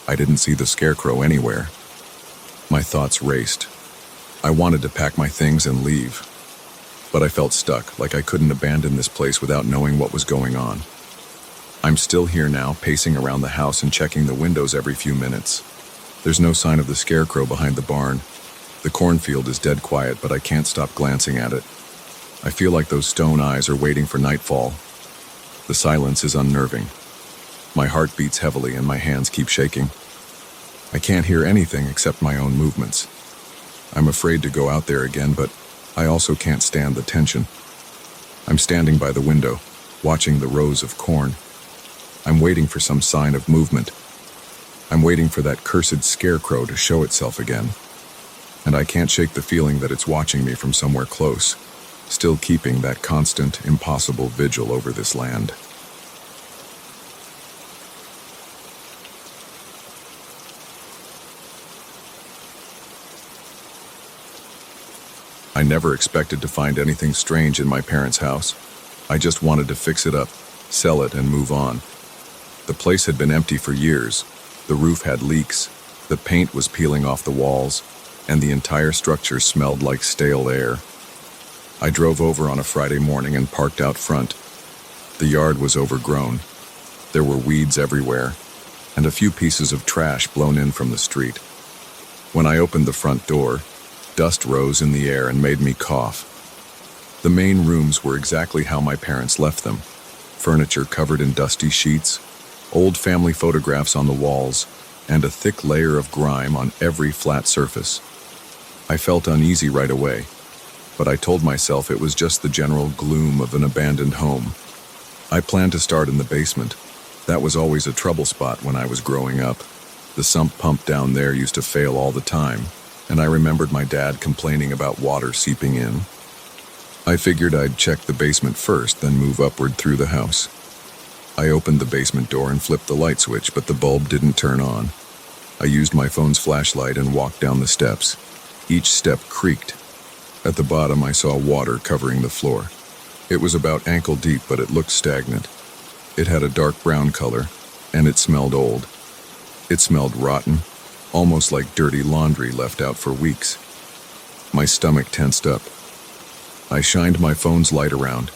I didn't see the scarecrow anywhere. My thoughts raced. I wanted to pack my things and leave, but I felt stuck, like I couldn't abandon this place without knowing what was going on. I'm still here now, pacing around the house and checking the windows every few minutes. There's no sign of the scarecrow behind the barn. The cornfield is dead quiet, but I can't stop glancing at it. I feel like those stone eyes are waiting for nightfall. The silence is unnerving. My heart beats heavily and my hands keep shaking. I can't hear anything except my own movements. I'm afraid to go out there again, but I also can't stand the tension. I'm standing by the window, watching the rows of corn. I'm waiting for some sign of movement. I'm waiting for that cursed scarecrow to show itself again. And I can't shake the feeling that it's watching me from somewhere close, still keeping that constant, impossible vigil over this land. I never expected to find anything strange in my parents' house. I just wanted to fix it up, sell it, and move on. The place had been empty for years. The roof had leaks, the paint was peeling off the walls, and the entire structure smelled like stale air. I drove over on a Friday morning and parked out front. The yard was overgrown. There were weeds everywhere, and a few pieces of trash blown in from the street. When I opened the front door, dust rose in the air and made me cough. The main rooms were exactly how my parents left them. Furniture covered in dusty sheets, old family photographs on the walls, and a thick layer of grime on every flat surface. I felt uneasy right away, but I told myself it was just the general gloom of an abandoned home. I planned to start in the basement. That was always a trouble spot when I was growing up. The sump pump down there used to fail all the time, and I remembered my dad complaining about water seeping in. I figured I'd check the basement first, then move upward through the house. I opened the basement door and flipped the light switch, but the bulb didn't turn on. I used my phone's flashlight and walked down the steps. Each step creaked. At the bottom, I saw water covering the floor. It was about ankle deep, but it looked stagnant. It had a dark brown color, and it smelled old. It smelled rotten, almost like dirty laundry left out for weeks. My stomach tensed up. I shined my phone's light around.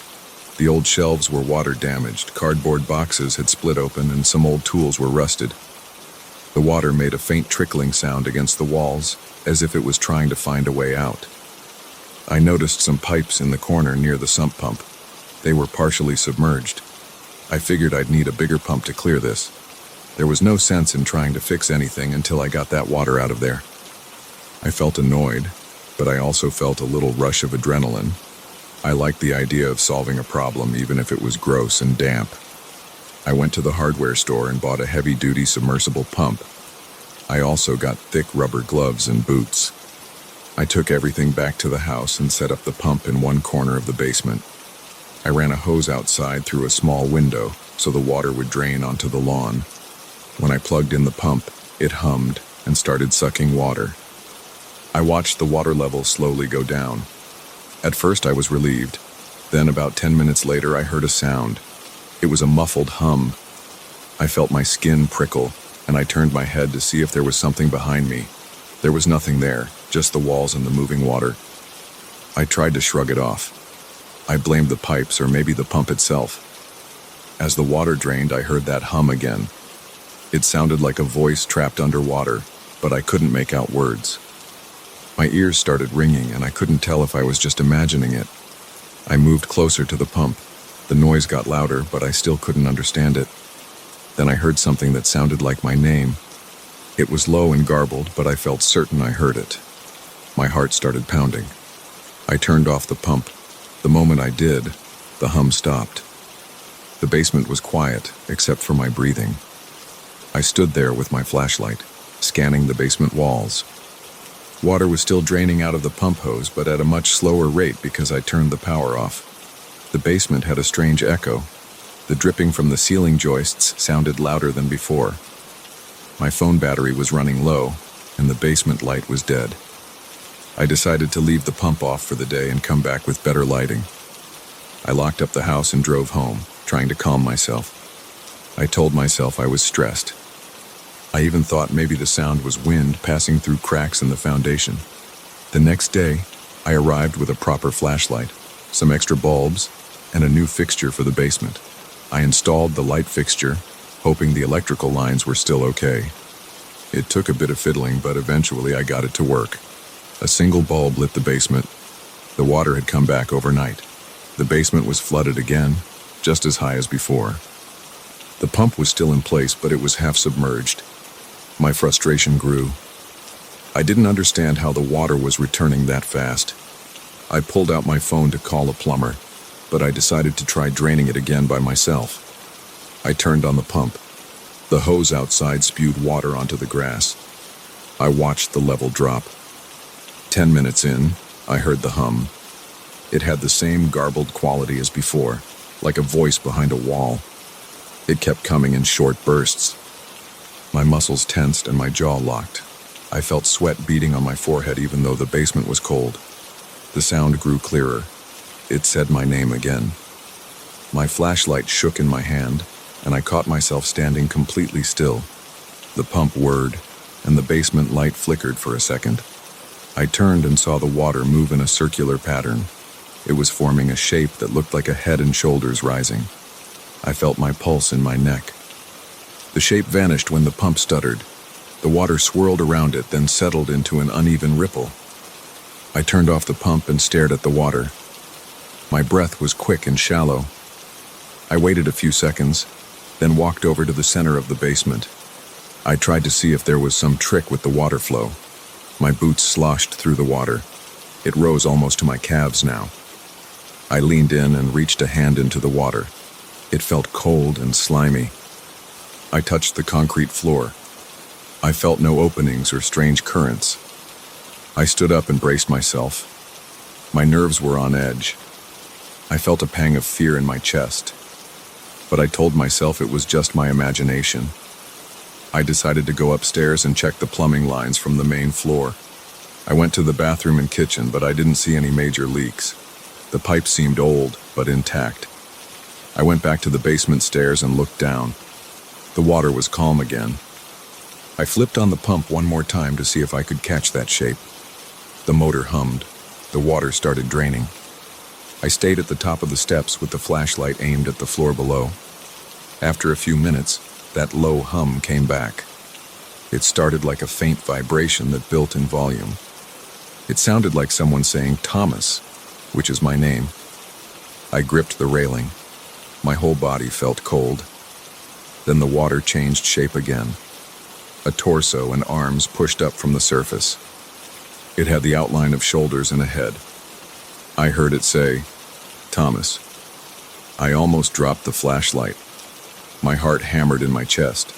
The old shelves were water damaged, cardboard boxes had split open, and some old tools were rusted. The water made a faint trickling sound against the walls, as if it was trying to find a way out. I noticed some pipes in the corner near the sump pump. They were partially submerged. I figured I'd need a bigger pump to clear this. There was no sense in trying to fix anything until I got that water out of there. I felt annoyed, but I also felt a little rush of adrenaline. I liked the idea of solving a problem, even if it was gross and damp. I went to the hardware store and bought a heavy-duty submersible pump. I also got thick rubber gloves and boots. I took everything back to the house and set up the pump in one corner of the basement. I ran a hose outside through a small window so the water would drain onto the lawn. When I plugged in the pump, it hummed and started sucking water. I watched the water level slowly go down. At first I was relieved. Then about 10 minutes later I heard a sound. It was a muffled hum. I felt my skin prickle, and I turned my head to see if there was something behind me. There was nothing there, just the walls and the moving water. I tried to shrug it off. I blamed the pipes or maybe the pump itself. As the water drained, I heard that hum again. It sounded like a voice trapped underwater, but I couldn't make out words. My ears started ringing, and I couldn't tell if I was just imagining it. I moved closer to the pump. The noise got louder, but I still couldn't understand it. Then I heard something that sounded like my name. It was low and garbled, but I felt certain I heard it. My heart started pounding. I turned off the pump. The moment I did, the hum stopped. The basement was quiet, except for my breathing. I stood there with my flashlight, scanning the basement walls. Water was still draining out of the pump hose, but at a much slower rate because I turned the power off. The basement had a strange echo. The dripping from the ceiling joists sounded louder than before. My phone battery was running low, and the basement light was dead. I decided to leave the pump off for the day and come back with better lighting. I locked up the house and drove home, trying to calm myself. I told myself I was stressed. I even thought maybe the sound was wind passing through cracks in the foundation. The next day, I arrived with a proper flashlight, some extra bulbs, and a new fixture for the basement. I installed the light fixture, hoping the electrical lines were still okay. It took a bit of fiddling, but eventually I got it to work. A single bulb lit the basement. The water had come back overnight. The basement was flooded again, just as high as before. The pump was still in place, but it was half submerged. My frustration grew. I didn't understand how the water was returning that fast. I pulled out my phone to call a plumber, but I decided to try draining it again by myself. I turned on the pump. The hose outside spewed water onto the grass. I watched the level drop. 10 minutes in, I heard the hum. It had the same garbled quality as before, like a voice behind a wall. It kept coming in short bursts. My muscles tensed and my jaw locked. I felt sweat beating on my forehead even though the basement was cold. The sound grew clearer. It said my name again. My flashlight shook in my hand, and I caught myself standing completely still. The pump whirred, and the basement light flickered for a second. I turned and saw the water move in a circular pattern. It was forming a shape that looked like a head and shoulders rising. I felt my pulse in my neck. The shape vanished when the pump stuttered. The water swirled around it, then settled into an uneven ripple. I turned off the pump and stared at the water. My breath was quick and shallow. I waited a few seconds, then walked over to the center of the basement. I tried to see if there was some trick with the water flow. My boots sloshed through the water. It rose almost to my calves now. I leaned in and reached a hand into the water. It felt cold and slimy. I touched the concrete floor. I felt no openings or strange currents. I stood up and braced myself. My nerves were on edge. I felt a pang of fear in my chest, but I told myself it was just my imagination. I decided to go upstairs and check the plumbing lines from the main floor. I went to the bathroom and kitchen, but I didn't see any major leaks. The pipes seemed old, but intact. I went back to the basement stairs and looked down. The water was calm again. I flipped on the pump one more time to see if I could catch that shape. The motor hummed. The water started draining. I stayed at the top of the steps with the flashlight aimed at the floor below. After a few minutes, that low hum came back. It started like a faint vibration that built in volume. It sounded like someone saying Thomas, which is my name. I gripped the railing. My whole body felt cold. Then the water changed shape again. A torso and arms pushed up from the surface. It had the outline of shoulders and a head. I heard it say, Thomas. I almost dropped the flashlight. My heart hammered in my chest.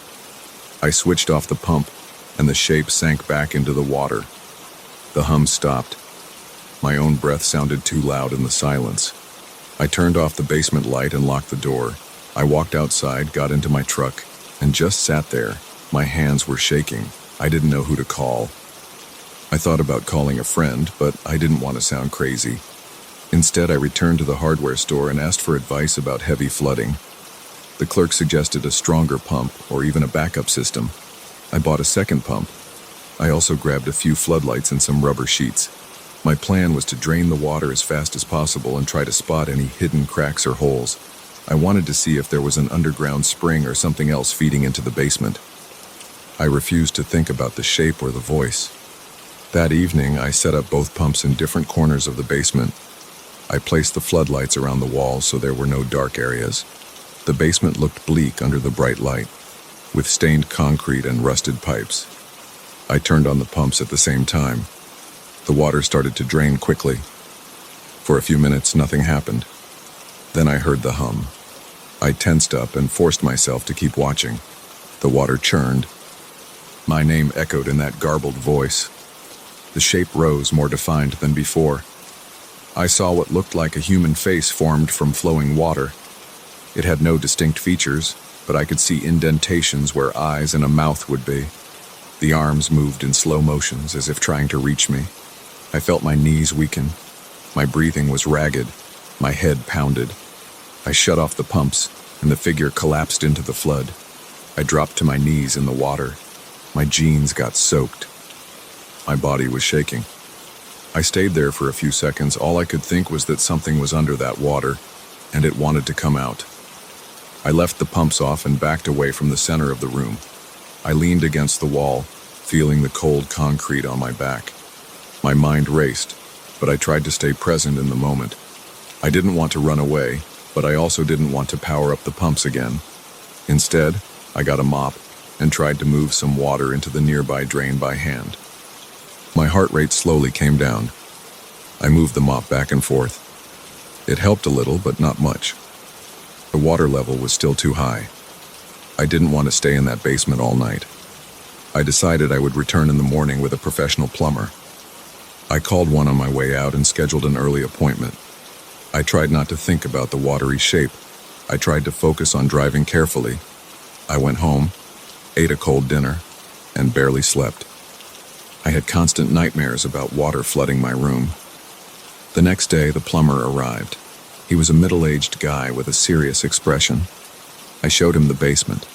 I switched off the pump, and the shape sank back into the water. The hum stopped. My own breath sounded too loud in the silence. I turned off the basement light and locked the door. I walked outside, got into my truck, and just sat there. My hands were shaking. I didn't know who to call. I thought about calling a friend, but I didn't want to sound crazy. Instead, I returned to the hardware store and asked for advice about heavy flooding. The clerk suggested a stronger pump or even a backup system. I bought a second pump. I also grabbed a few floodlights and some rubber sheets. My plan was to drain the water as fast as possible and try to spot any hidden cracks or holes. I wanted to see if there was an underground spring or something else feeding into the basement. I refused to think about the shape or the voice. That evening, I set up both pumps in different corners of the basement. I placed the floodlights around the walls so there were no dark areas. The basement looked bleak under the bright light, with stained concrete and rusted pipes. I turned on the pumps at the same time. The water started to drain quickly. For a few minutes, nothing happened. Then I heard the hum. I tensed up and forced myself to keep watching. The water churned. My name echoed in that garbled voice. The shape rose more defined than before. I saw what looked like a human face formed from flowing water. It had no distinct features, but I could see indentations where eyes and a mouth would be. The arms moved in slow motions as if trying to reach me. I felt my knees weaken. My breathing was ragged. My head pounded. I shut off the pumps, and the figure collapsed into the flood. I dropped to my knees in the water. My jeans got soaked. My body was shaking. I stayed there for a few seconds. All I could think was that something was under that water, and it wanted to come out. I left the pumps off and backed away from the center of the room. I leaned against the wall, feeling the cold concrete on my back. My mind raced, but I tried to stay present in the moment. I didn't want to run away, but I also didn't want to power up the pumps again. Instead, I got a mop and tried to move some water into the nearby drain by hand. My heart rate slowly came down. I moved the mop back and forth. It helped a little, but not much. The water level was still too high. I didn't want to stay in that basement all night. I decided I would return in the morning with a professional plumber. I called one on my way out and scheduled an early appointment. I tried not to think about the watery shape. I tried to focus on driving carefully. I went home, ate a cold dinner, and barely slept. I had constant nightmares about water flooding my room. The next day, the plumber arrived. He was a middle-aged guy with a serious expression. I showed him the basement.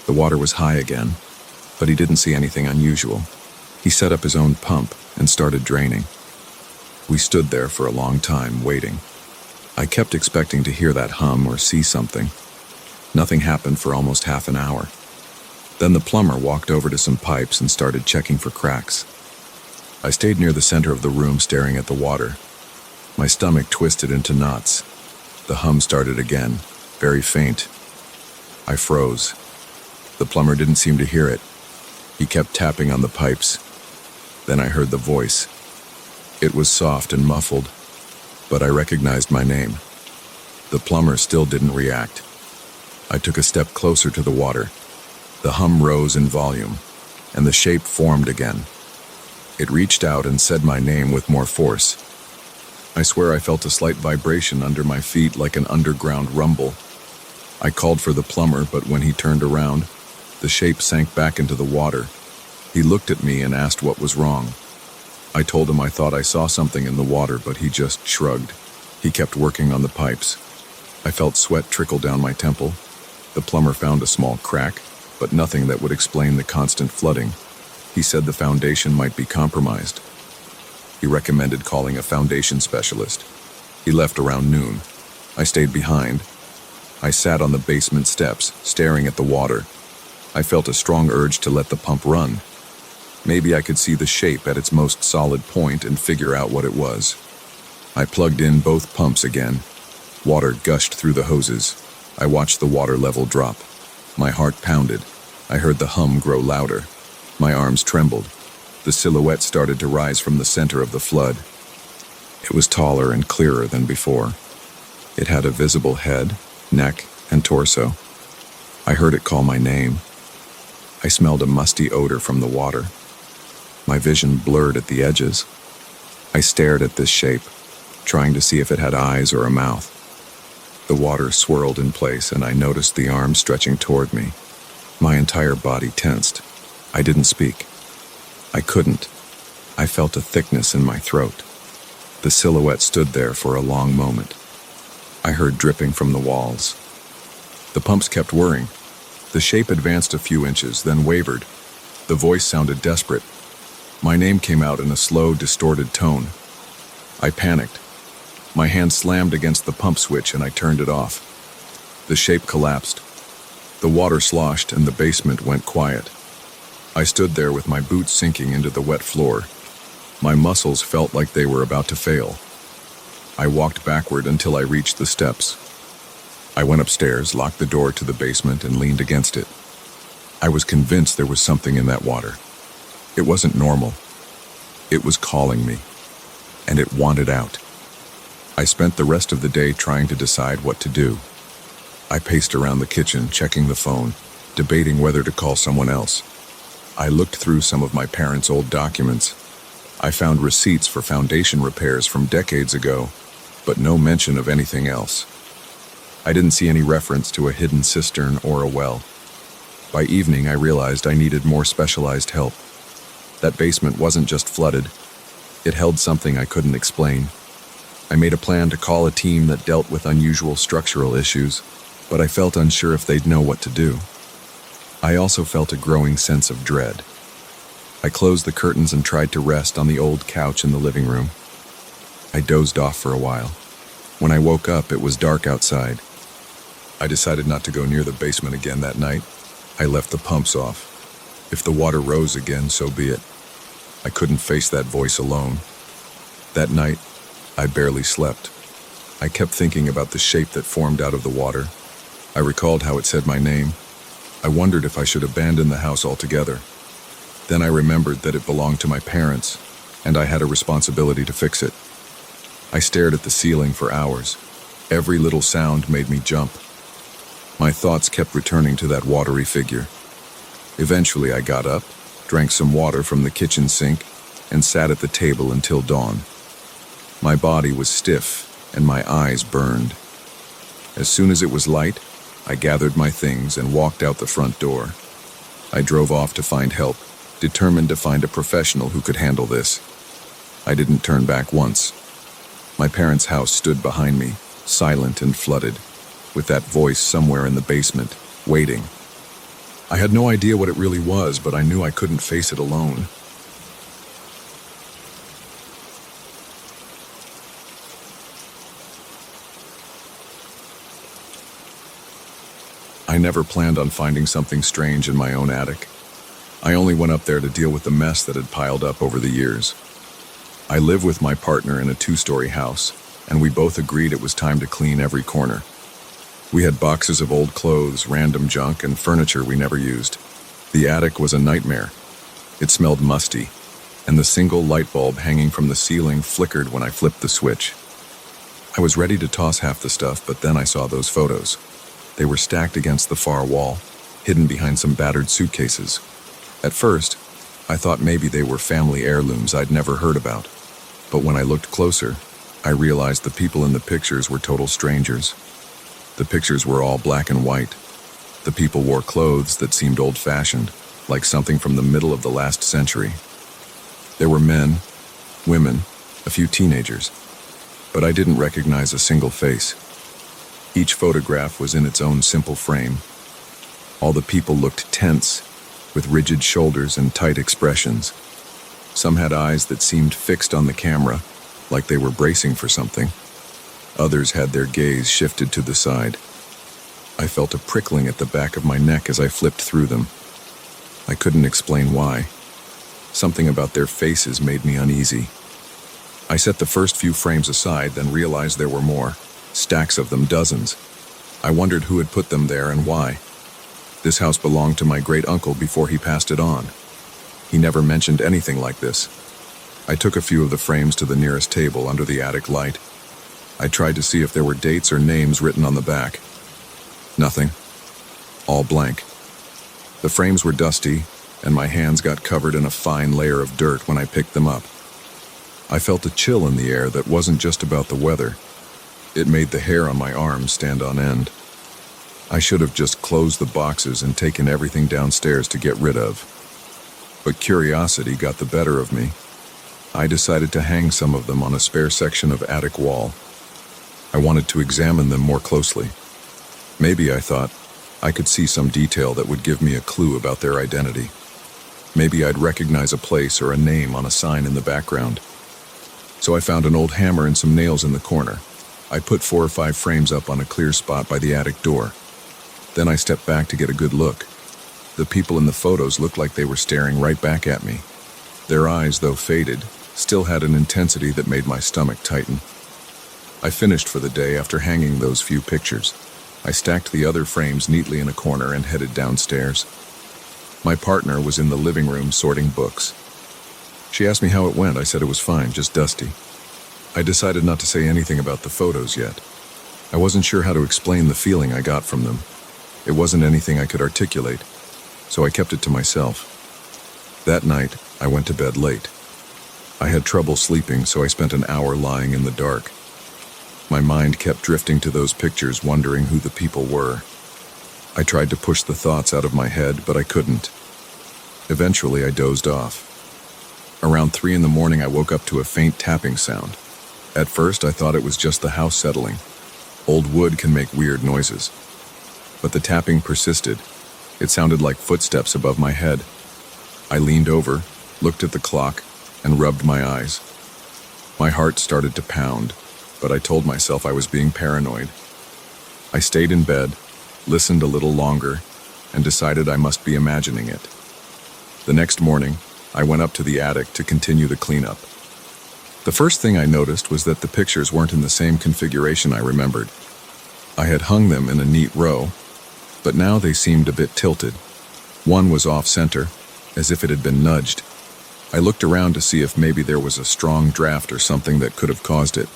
The water was high again, but he didn't see anything unusual. He set up his own pump and started draining. We stood there for a long time, waiting. I kept expecting to hear that hum or see something. Nothing happened for almost half an hour. Then the plumber walked over to some pipes and started checking for cracks. I stayed near the center of the room staring at the water. My stomach twisted into knots. The hum started again, very faint. I froze. The plumber didn't seem to hear it. He kept tapping on the pipes. Then I heard the voice. It was soft and muffled, but I recognized my name. The plumber still didn't react. I took a step closer to the water. The hum rose in volume, and the shape formed again. It reached out and said my name with more force. I swear I felt a slight vibration under my feet like an underground rumble. I called for the plumber, but when he turned around, the shape sank back into the water. He looked at me and asked what was wrong. I told him I thought I saw something in the water, but he just shrugged. He kept working on the pipes. I felt sweat trickle down my temple. The plumber found a small crack, but nothing that would explain the constant flooding. He said the foundation might be compromised. He recommended calling a foundation specialist. He left around noon. I stayed behind. I sat on the basement steps, staring at the water. I felt a strong urge to let the pump run. Maybe I could see the shape at its most solid point and figure out what it was. I plugged in both pumps again. Water gushed through the hoses. I watched the water level drop. My heart pounded. I heard the hum grow louder. My arms trembled. The silhouette started to rise from the center of the flood. It was taller and clearer than before. It had a visible head, neck, and torso. I heard it call my name. I smelled a musty odor from the water. My vision blurred at the edges. I stared at this shape, trying to see if it had eyes or a mouth. The water swirled in place, and I noticed the arms stretching toward me. My entire body tensed. I didn't speak. I couldn't. I felt a thickness in my throat. The silhouette stood there for a long moment. I heard dripping from the walls. The pumps kept whirring. The shape advanced a few inches, then wavered. The voice sounded desperate. My name came out in a slow, distorted tone. I panicked. My hand slammed against the pump switch and I turned it off. The shape collapsed. The water sloshed and the basement went quiet. I stood there with my boots sinking into the wet floor. My muscles felt like they were about to fail. I walked backward until I reached the steps. I went upstairs, locked the door to the basement, and leaned against it. I was convinced there was something in that water. It wasn't normal. It was calling me, and it wanted out. I spent the rest of the day trying to decide what to do. I paced around the kitchen, checking the phone, debating whether to call someone else. I looked through some of my parents' old documents. I found receipts for foundation repairs from decades ago, but no mention of anything else. I didn't see any reference to a hidden cistern or a well. By evening, I realized I needed more specialized help. That basement wasn't just flooded. It held something I couldn't explain. I made a plan to call a team that dealt with unusual structural issues, but I felt unsure if they'd know what to do. I also felt a growing sense of dread. I closed the curtains and tried to rest on the old couch in the living room. I dozed off for a while. When I woke up, it was dark outside. I decided not to go near the basement again that night. I left the pumps off. If the water rose again, so be it. I couldn't face that voice alone. That night, I barely slept. I kept thinking about the shape that formed out of the water. I recalled how it said my name. I wondered if I should abandon the house altogether. Then I remembered that it belonged to my parents, and I had a responsibility to fix it. I stared at the ceiling for hours. Every little sound made me jump. My thoughts kept returning to that watery figure. Eventually, I got up, drank some water from the kitchen sink, and sat at the table until dawn. My body was stiff, and my eyes burned. As soon as it was light, I gathered my things and walked out the front door. I drove off to find help, determined to find a professional who could handle this. I didn't turn back once. My parents' house stood behind me, silent and flooded, with that voice somewhere in the basement, waiting. I had no idea what it really was, but I knew I couldn't face it alone. I never planned on finding something strange in my own attic. I only went up there to deal with the mess that had piled up over the years. I live with my partner in a 2-story house, and we both agreed it was time to clean every corner. We had boxes of old clothes, random junk, and furniture we never used. The attic was a nightmare. It smelled musty, and the single light bulb hanging from the ceiling flickered when I flipped the switch. I was ready to toss half the stuff, but then I saw those photos. They were stacked against the far wall, hidden behind some battered suitcases. At first, I thought maybe they were family heirlooms I'd never heard about. But when I looked closer, I realized the people in the pictures were total strangers. The pictures were all black and white. The people wore clothes that seemed old-fashioned, like something from the middle of the last century. There were men, women, a few teenagers, but I didn't recognize a single face. Each photograph was in its own simple frame. All the people looked tense, with rigid shoulders and tight expressions. Some had eyes that seemed fixed on the camera, like they were bracing for something. Others had their gaze shifted to the side. I felt a prickling at the back of my neck as I flipped through them. I couldn't explain why. Something about their faces made me uneasy. I set the first few frames aside, then realized there were more. Stacks of them, dozens. I wondered who had put them there and why. This house belonged to my great-uncle before he passed it on. He never mentioned anything like this. I took a few of the frames to the nearest table under the attic light. I tried to see if there were dates or names written on the back. Nothing. All blank. The frames were dusty, and my hands got covered in a fine layer of dirt when I picked them up. I felt a chill in the air that wasn't just about the weather. It made the hair on my arms stand on end. I should have just closed the boxes and taken everything downstairs to get rid of. But curiosity got the better of me. I decided to hang some of them on a spare section of attic wall. I wanted to examine them more closely. Maybe, I thought, I could see some detail that would give me a clue about their identity. Maybe I'd recognize a place or a name on a sign in the background. So I found an old hammer and some nails in the corner. I put 4 or 5 frames up on a clear spot by the attic door. Then I stepped back to get a good look. The people in the photos looked like they were staring right back at me. Their eyes, though faded, still had an intensity that made my stomach tighten. I finished for the day after hanging those few pictures. I stacked the other frames neatly in a corner and headed downstairs. My partner was in the living room sorting books. She asked me how it went. I said it was fine, just dusty. I decided not to say anything about the photos yet. I wasn't sure how to explain the feeling I got from them. It wasn't anything I could articulate, so I kept it to myself. That night, I went to bed late. I had trouble sleeping, so I spent an hour lying in the dark. My mind kept drifting to those pictures, wondering who the people were. I tried to push the thoughts out of my head, but I couldn't. Eventually, I dozed off. Around 3 in the morning, I woke up to a faint tapping sound. At first, I thought it was just the house settling. Old wood can make weird noises. But the tapping persisted. It sounded like footsteps above my head. I leaned over, looked at the clock, and rubbed my eyes. My heart started to pound, but I told myself I was being paranoid. I stayed in bed, listened a little longer, and decided I must be imagining it. The next morning, I went up to the attic to continue the cleanup. The first thing I noticed was that the pictures weren't in the same configuration I remembered. I had hung them in a neat row, but now they seemed a bit tilted. One was off-center, as if it had been nudged. I looked around to see if maybe there was a strong draft or something that could have caused it,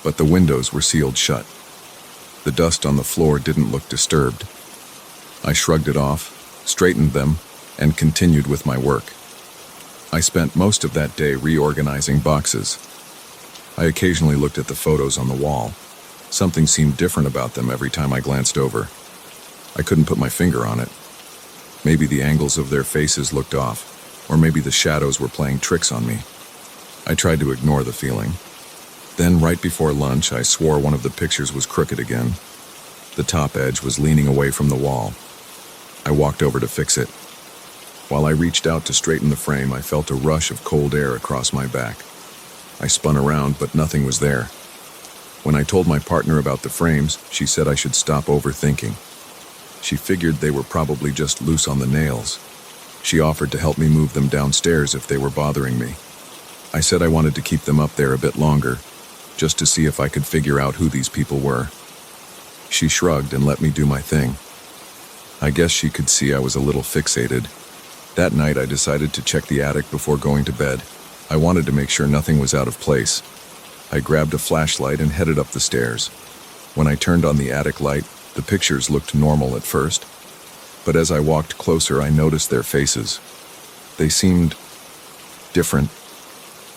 but the windows were sealed shut. The dust on the floor didn't look disturbed. I shrugged it off, straightened them, and continued with my work. I spent most of that day reorganizing boxes. I occasionally looked at the photos on the wall. Something seemed different about them every time I glanced over. I couldn't put my finger on it. Maybe the angles of their faces looked off, or maybe the shadows were playing tricks on me. I tried to ignore the feeling. Then, right before lunch, I swore one of the pictures was crooked again. The top edge was leaning away from the wall. I walked over to fix it. While I reached out to straighten the frame, I felt a rush of cold air across my back. I spun around, but nothing was there. When I told my partner about the frames, she said I should stop overthinking. She figured they were probably just loose on the nails. She offered to help me move them downstairs if they were bothering me. I said I wanted to keep them up there a bit longer, just to see if I could figure out who these people were. She shrugged and let me do my thing. I guess she could see I was a little fixated. That night I decided to check the attic before going to bed. I wanted to make sure nothing was out of place. I grabbed a flashlight and headed up the stairs. When I turned on the attic light, the pictures looked normal at first. But as I walked closer, I noticed their faces. They seemed different.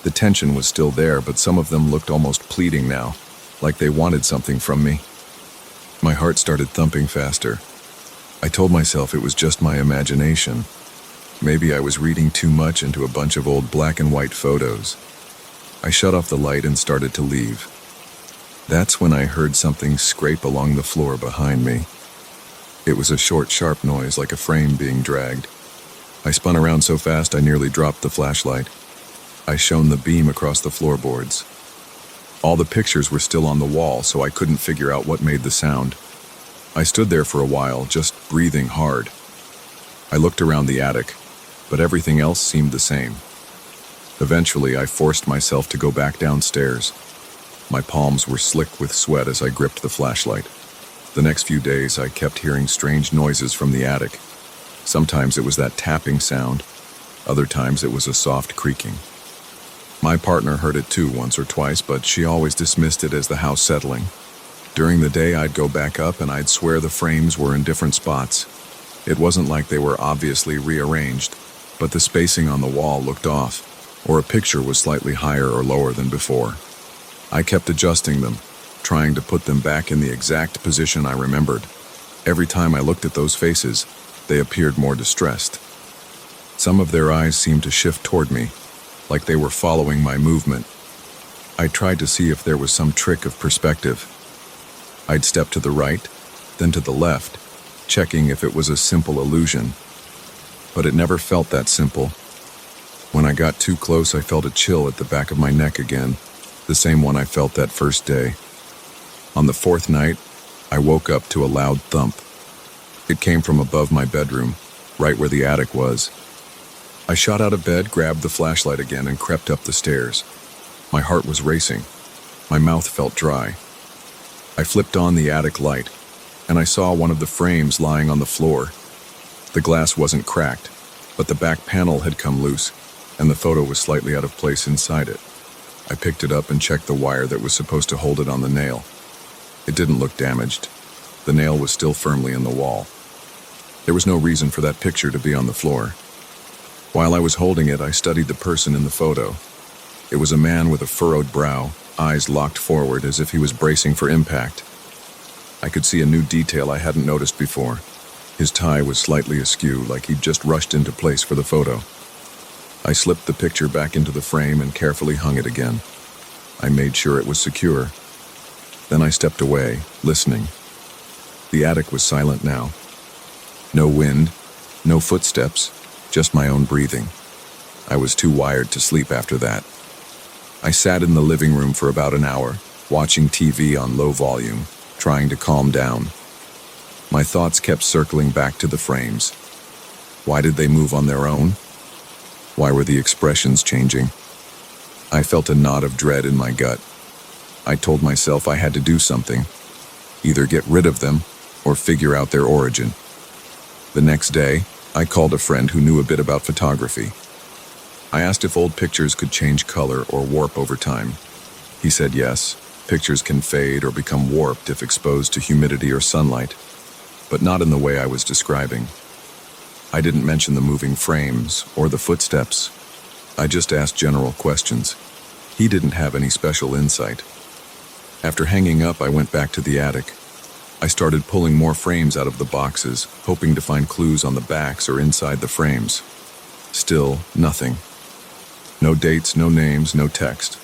The tension was still there, but some of them looked almost pleading now, like they wanted something from me. My heart started thumping faster. I told myself it was just my imagination. Maybe I was reading too much into a bunch of old black and white photos. I shut off the light and started to leave. That's when I heard something scrape along the floor behind me. It was a short, sharp noise like a frame being dragged. I spun around so fast I nearly dropped the flashlight. I shone the beam across the floorboards. All the pictures were still on the wall, so I couldn't figure out what made the sound. I stood there for a while, just breathing hard. I looked around the attic, but everything else seemed the same. Eventually, I forced myself to go back downstairs. My palms were slick with sweat as I gripped the flashlight. The next few days, I kept hearing strange noises from the attic. Sometimes it was that tapping sound. Other times it was a soft creaking. My partner heard it too once or twice, but she always dismissed it as the house settling. During the day, I'd go back up and I'd swear the frames were in different spots. It wasn't like they were obviously rearranged, but the spacing on the wall looked off, or a picture was slightly higher or lower than before. I kept adjusting them, trying to put them back in the exact position I remembered. Every time I looked at those faces, they appeared more distressed. Some of their eyes seemed to shift toward me, like they were following my movement. I tried to see if there was some trick of perspective. I'd step to the right, then to the left, checking if it was a simple illusion. But it never felt that simple. When I got too close, I felt a chill at the back of my neck again, the same one I felt that first day. On the fourth night, I woke up to a loud thump. It came from above my bedroom, right where the attic was. I shot out of bed, grabbed the flashlight again, and crept up the stairs. My heart was racing. My mouth felt dry. I flipped on the attic light, and I saw one of the frames lying on the floor. The glass wasn't cracked, but the back panel had come loose, and the photo was slightly out of place inside it. I picked it up and checked the wire that was supposed to hold it on the nail. It didn't look damaged. The nail was still firmly in the wall. There was no reason for that picture to be on the floor. While I was holding it, I studied the person in the photo. It was a man with a furrowed brow, eyes locked forward as if he was bracing for impact. I could see a new detail I hadn't noticed before. His tie was slightly askew, like he'd just rushed into place for the photo. I slipped the picture back into the frame and carefully hung it again. I made sure it was secure. Then I stepped away, listening. The attic was silent now. No wind, no footsteps, just my own breathing. I was too wired to sleep after that. I sat in the living room for about an hour, watching TV on low volume, trying to calm down. My thoughts kept circling back to the frames. Why did they move on their own? Why were the expressions changing? I felt a knot of dread in my gut. I told myself I had to do something, either get rid of them or figure out their origin. The next day, I called a friend who knew a bit about photography. I asked if old pictures could change color or warp over time. He said yes, pictures can fade or become warped if exposed to humidity or sunlight, but not in the way I was describing. I didn't mention the moving frames or the footsteps. I just asked general questions. He didn't have any special insight. After hanging up, I went back to the attic. I started pulling more frames out of the boxes, hoping to find clues on the backs or inside the frames. Still, nothing. No dates, no names, no text.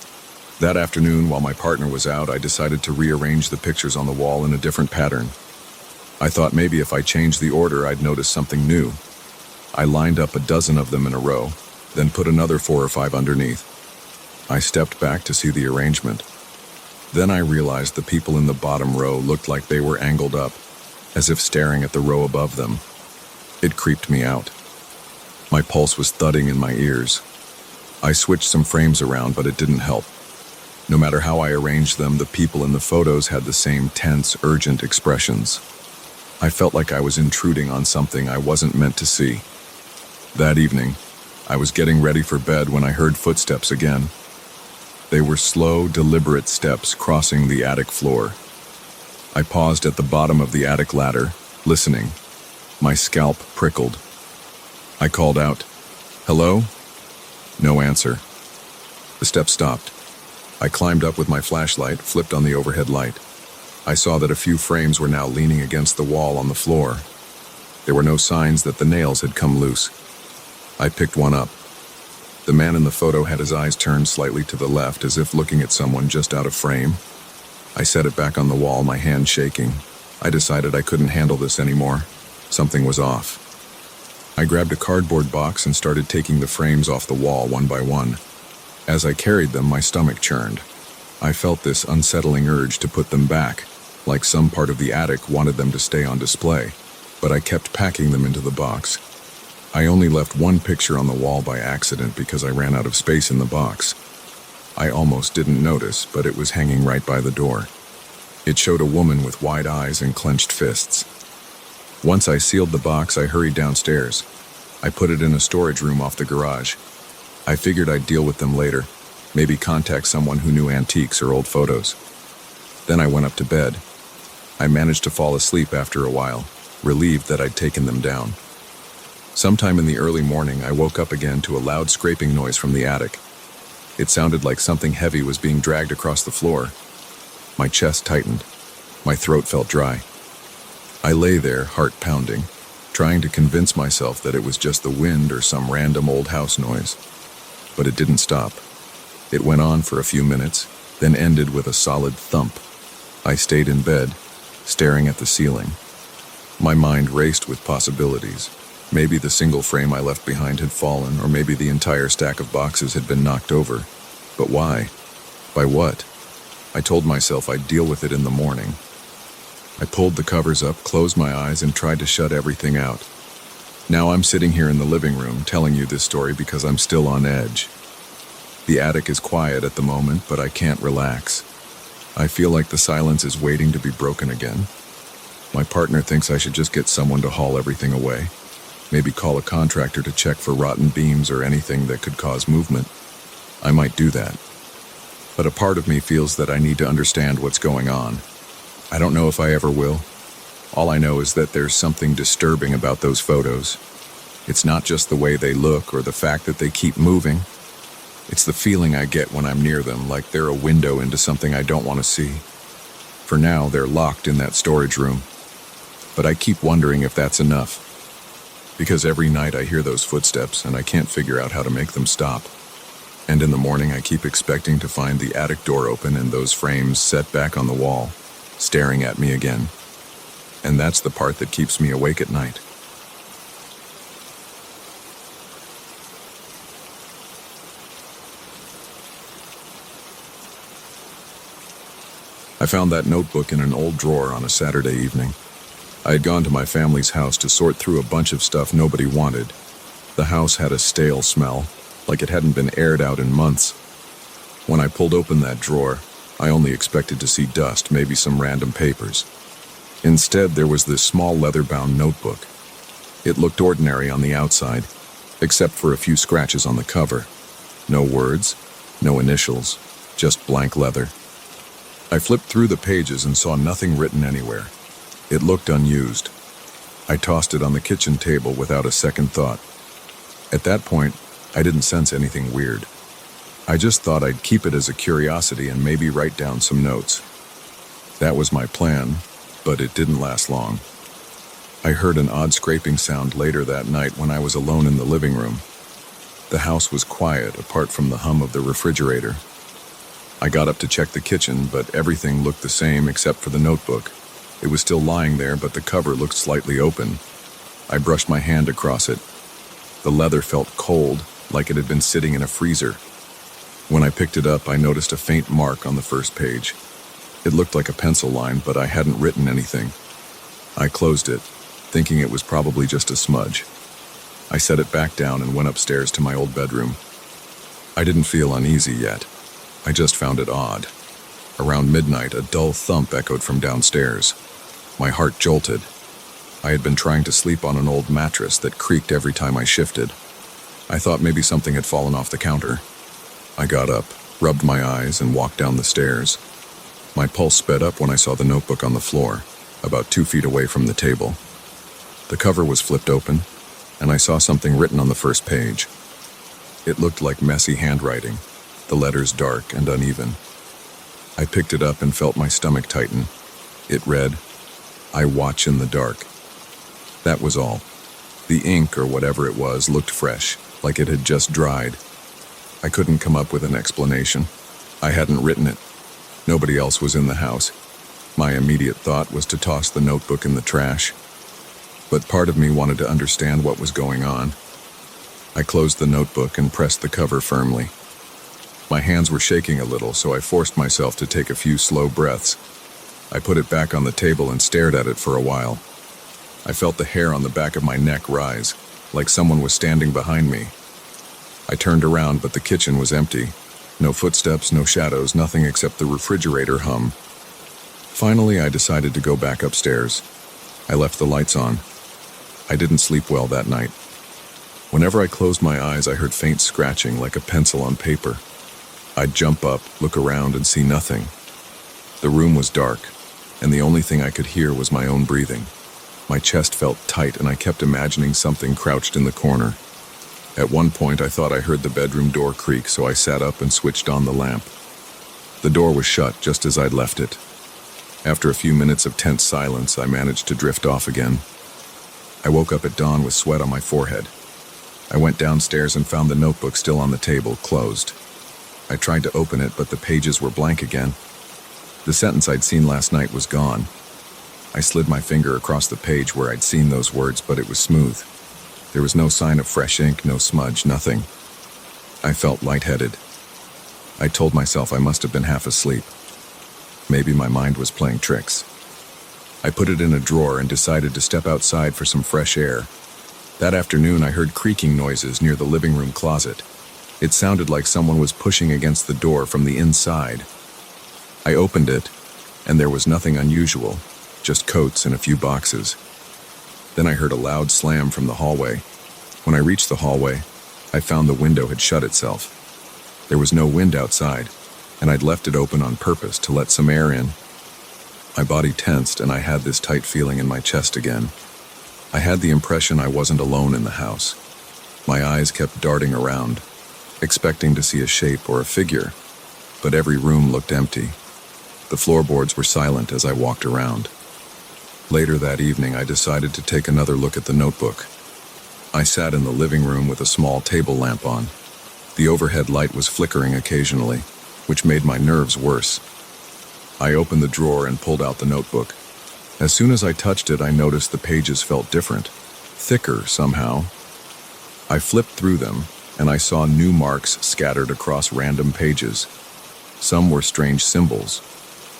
That afternoon, while my partner was out, I decided to rearrange the pictures on the wall in a different pattern. I thought maybe if I changed the order, I'd notice something new. I lined up a dozen of them in a row, then put another 4 or 5 underneath. I stepped back to see the arrangement. Then I realized the people in the bottom row looked like they were angled up, as if staring at the row above them. It creeped me out. My pulse was thudding in my ears. I switched some frames around, but it didn't help. No matter how I arranged them, the people in the photos had the same tense, urgent expressions. I felt like I was intruding on something I wasn't meant to see. That evening, I was getting ready for bed when I heard footsteps again. They were slow, deliberate steps crossing the attic floor. I paused at the bottom of the attic ladder, listening. My scalp prickled. I called out, "Hello?" No answer. The steps stopped. I climbed up with my flashlight, flipped on the overhead light. I saw that a few frames were now leaning against the wall on the floor. There were no signs that the nails had come loose. I picked one up. The man in the photo had his eyes turned slightly to the left, as if looking at someone just out of frame. I set it back on the wall, my hand shaking. I decided I couldn't handle this anymore. Something was off. I grabbed a cardboard box and started taking the frames off the wall one by one. As I carried them, my stomach churned. I felt this unsettling urge to put them back, like some part of the attic wanted them to stay on display, but I kept packing them into the box. I only left one picture on the wall by accident because I ran out of space in the box. I almost didn't notice, but it was hanging right by the door. It showed a woman with wide eyes and clenched fists. Once I sealed the box, I hurried downstairs. I put it in a storage room off the garage. I figured I'd deal with them later, maybe contact someone who knew antiques or old photos. Then I went up to bed. I managed to fall asleep after a while, relieved that I'd taken them down. Sometime in the early morning, I woke up again to a loud scraping noise from the attic. It sounded like something heavy was being dragged across the floor. My chest tightened. My throat felt dry. I lay there, heart pounding, trying to convince myself that it was just the wind or some random old house noise. But it didn't stop. It went on for a few minutes, then ended with a solid thump. I stayed in bed, staring at the ceiling. My mind raced with possibilities. Maybe the single frame I left behind had fallen, or maybe the entire stack of boxes had been knocked over. But why? By what? I told myself I'd deal with it in the morning. I pulled the covers up, closed my eyes, and tried to shut everything out. Now I'm sitting here in the living room telling you this story because I'm still on edge. The attic is quiet at the moment, but I can't relax. I feel like the silence is waiting to be broken again. My partner thinks I should just get someone to haul everything away. Maybe call a contractor to check for rotten beams or anything that could cause movement. I might do that. But a part of me feels that I need to understand what's going on. I don't know if I ever will. All I know is that there's something disturbing about those photos. It's not just the way they look or the fact that they keep moving. It's the feeling I get when I'm near them, like they're a window into something I don't want to see. For now, they're locked in that storage room. But I keep wondering if that's enough. Because every night I hear those footsteps and I can't figure out how to make them stop. And in the morning I keep expecting to find the attic door open and those frames set back on the wall, staring at me again. And that's the part that keeps me awake at night. I found that notebook in an old drawer on a Saturday evening. I had gone to my family's house to sort through a bunch of stuff nobody wanted. The house had a stale smell, like it hadn't been aired out in months. When I pulled open that drawer, I only expected to see dust, maybe some random papers. Instead, there was this small leather-bound notebook. It looked ordinary on the outside, except for a few scratches on the cover. No words, no initials, just blank leather. I flipped through the pages and saw nothing written anywhere. It looked unused. I tossed it on the kitchen table without a second thought. At that point, I didn't sense anything weird. I just thought I'd keep it as a curiosity and maybe write down some notes. That was my plan, but it didn't last long. I heard an odd scraping sound later that night when I was alone in the living room. The house was quiet, apart from the hum of the refrigerator. I got up to check the kitchen, but everything looked the same except for the notebook. It was still lying there, but the cover looked slightly open. I brushed my hand across it. The leather felt cold, like it had been sitting in a freezer. When I picked it up, I noticed a faint mark on the first page. It looked like a pencil line, but I hadn't written anything. I closed it, thinking it was probably just a smudge. I set it back down and went upstairs to my old bedroom. I didn't feel uneasy yet. I just found it odd. Around midnight, a dull thump echoed from downstairs. My heart jolted. I had been trying to sleep on an old mattress that creaked every time I shifted. I thought maybe something had fallen off the counter. I got up, rubbed my eyes, and walked down the stairs. My pulse sped up when I saw the notebook on the floor, about 2 feet away from the table. The cover was flipped open, and I saw something written on the first page. It looked like messy handwriting, the letters dark and uneven. I picked it up and felt my stomach tighten. It read, "I watch in the dark." That was all. The ink, or whatever it was, looked fresh, like it had just dried. I couldn't come up with an explanation. I hadn't written it. Nobody else was in the house. My immediate thought was to toss the notebook in the trash. But part of me wanted to understand what was going on. I closed the notebook and pressed the cover firmly. My hands were shaking a little, so I forced myself to take a few slow breaths. I put it back on the table and stared at it for a while. I felt the hair on the back of my neck rise, like someone was standing behind me. I turned around, but the kitchen was empty. No footsteps, no shadows, nothing except the refrigerator hum. Finally, I decided to go back upstairs. I left the lights on. I didn't sleep well that night. Whenever I closed my eyes, I heard faint scratching like a pencil on paper. I'd jump up, look around, and see nothing. The room was dark, and the only thing I could hear was my own breathing. My chest felt tight, and I kept imagining something crouched in the corner. At one point, I thought I heard the bedroom door creak, so I sat up and switched on the lamp. The door was shut just as I'd left it. After a few minutes of tense silence, I managed to drift off again. I woke up at dawn with sweat on my forehead. I went downstairs and found the notebook still on the table, closed. I tried to open it, but the pages were blank again. The sentence I'd seen last night was gone. I slid my finger across the page where I'd seen those words, but it was smooth. There was no sign of fresh ink, no smudge, nothing. I felt lightheaded. I told myself I must have been half asleep. Maybe my mind was playing tricks. I put it in a drawer and decided to step outside for some fresh air. That afternoon, I heard creaking noises near the living room closet. It sounded like someone was pushing against the door from the inside. I opened it, and there was nothing unusual, just coats and a few boxes. Then I heard a loud slam from the hallway. When I reached the hallway, I found the window had shut itself. There was no wind outside, and I'd left it open on purpose to let some air in. My body tensed, and I had this tight feeling in my chest again. I had the impression I wasn't alone in the house. My eyes kept darting around, expecting to see a shape or a figure, but every room looked empty. The floorboards were silent as I walked around. Later that evening, I decided to take another look at the notebook. I sat in the living room with a small table lamp on. The overhead light was flickering occasionally, which made my nerves worse. I opened the drawer and pulled out the notebook. As soon as I touched it, I noticed the pages felt different, thicker somehow. I flipped through them, and I saw new marks scattered across random pages. Some were strange symbols.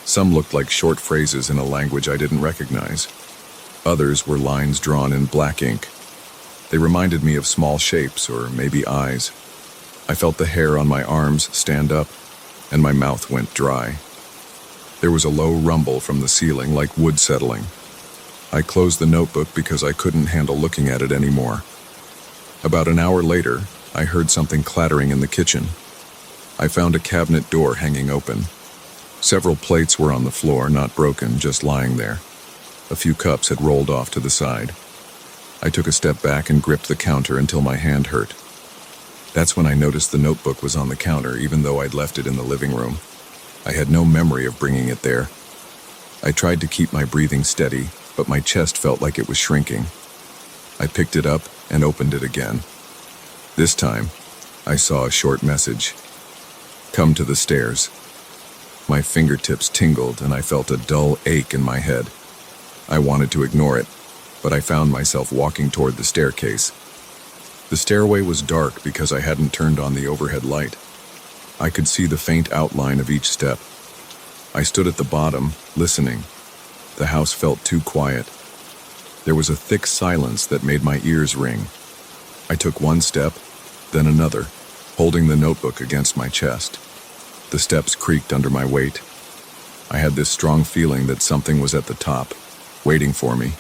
Some looked like short phrases in a language I didn't recognize. Others were lines drawn in black ink. They reminded me of small shapes, or maybe eyes. I felt the hair on my arms stand up, and my mouth went dry. There was a low rumble from the ceiling, like wood settling. I closed the notebook because I couldn't handle looking at it anymore. About an hour later, I heard something clattering in the kitchen. I found a cabinet door hanging open. Several plates were on the floor, not broken, just lying there. A few cups had rolled off to the side. I took a step back and gripped the counter until my hand hurt. That's when I noticed the notebook was on the counter, even though I'd left it in the living room. I had no memory of bringing it there. I tried to keep my breathing steady, but my chest felt like it was shrinking. I picked it up and opened it again. This time, I saw a short message. Come to the stairs. My fingertips tingled and I felt a dull ache in my head. I wanted to ignore it, but I found myself walking toward the staircase. The stairway was dark because I hadn't turned on the overhead light. I could see the faint outline of each step. I stood at the bottom, listening. The house felt too quiet. There was a thick silence that made my ears ring. I took one step, then another, holding the notebook against my chest. The steps creaked under my weight. I had this strong feeling that something was at the top, waiting for me.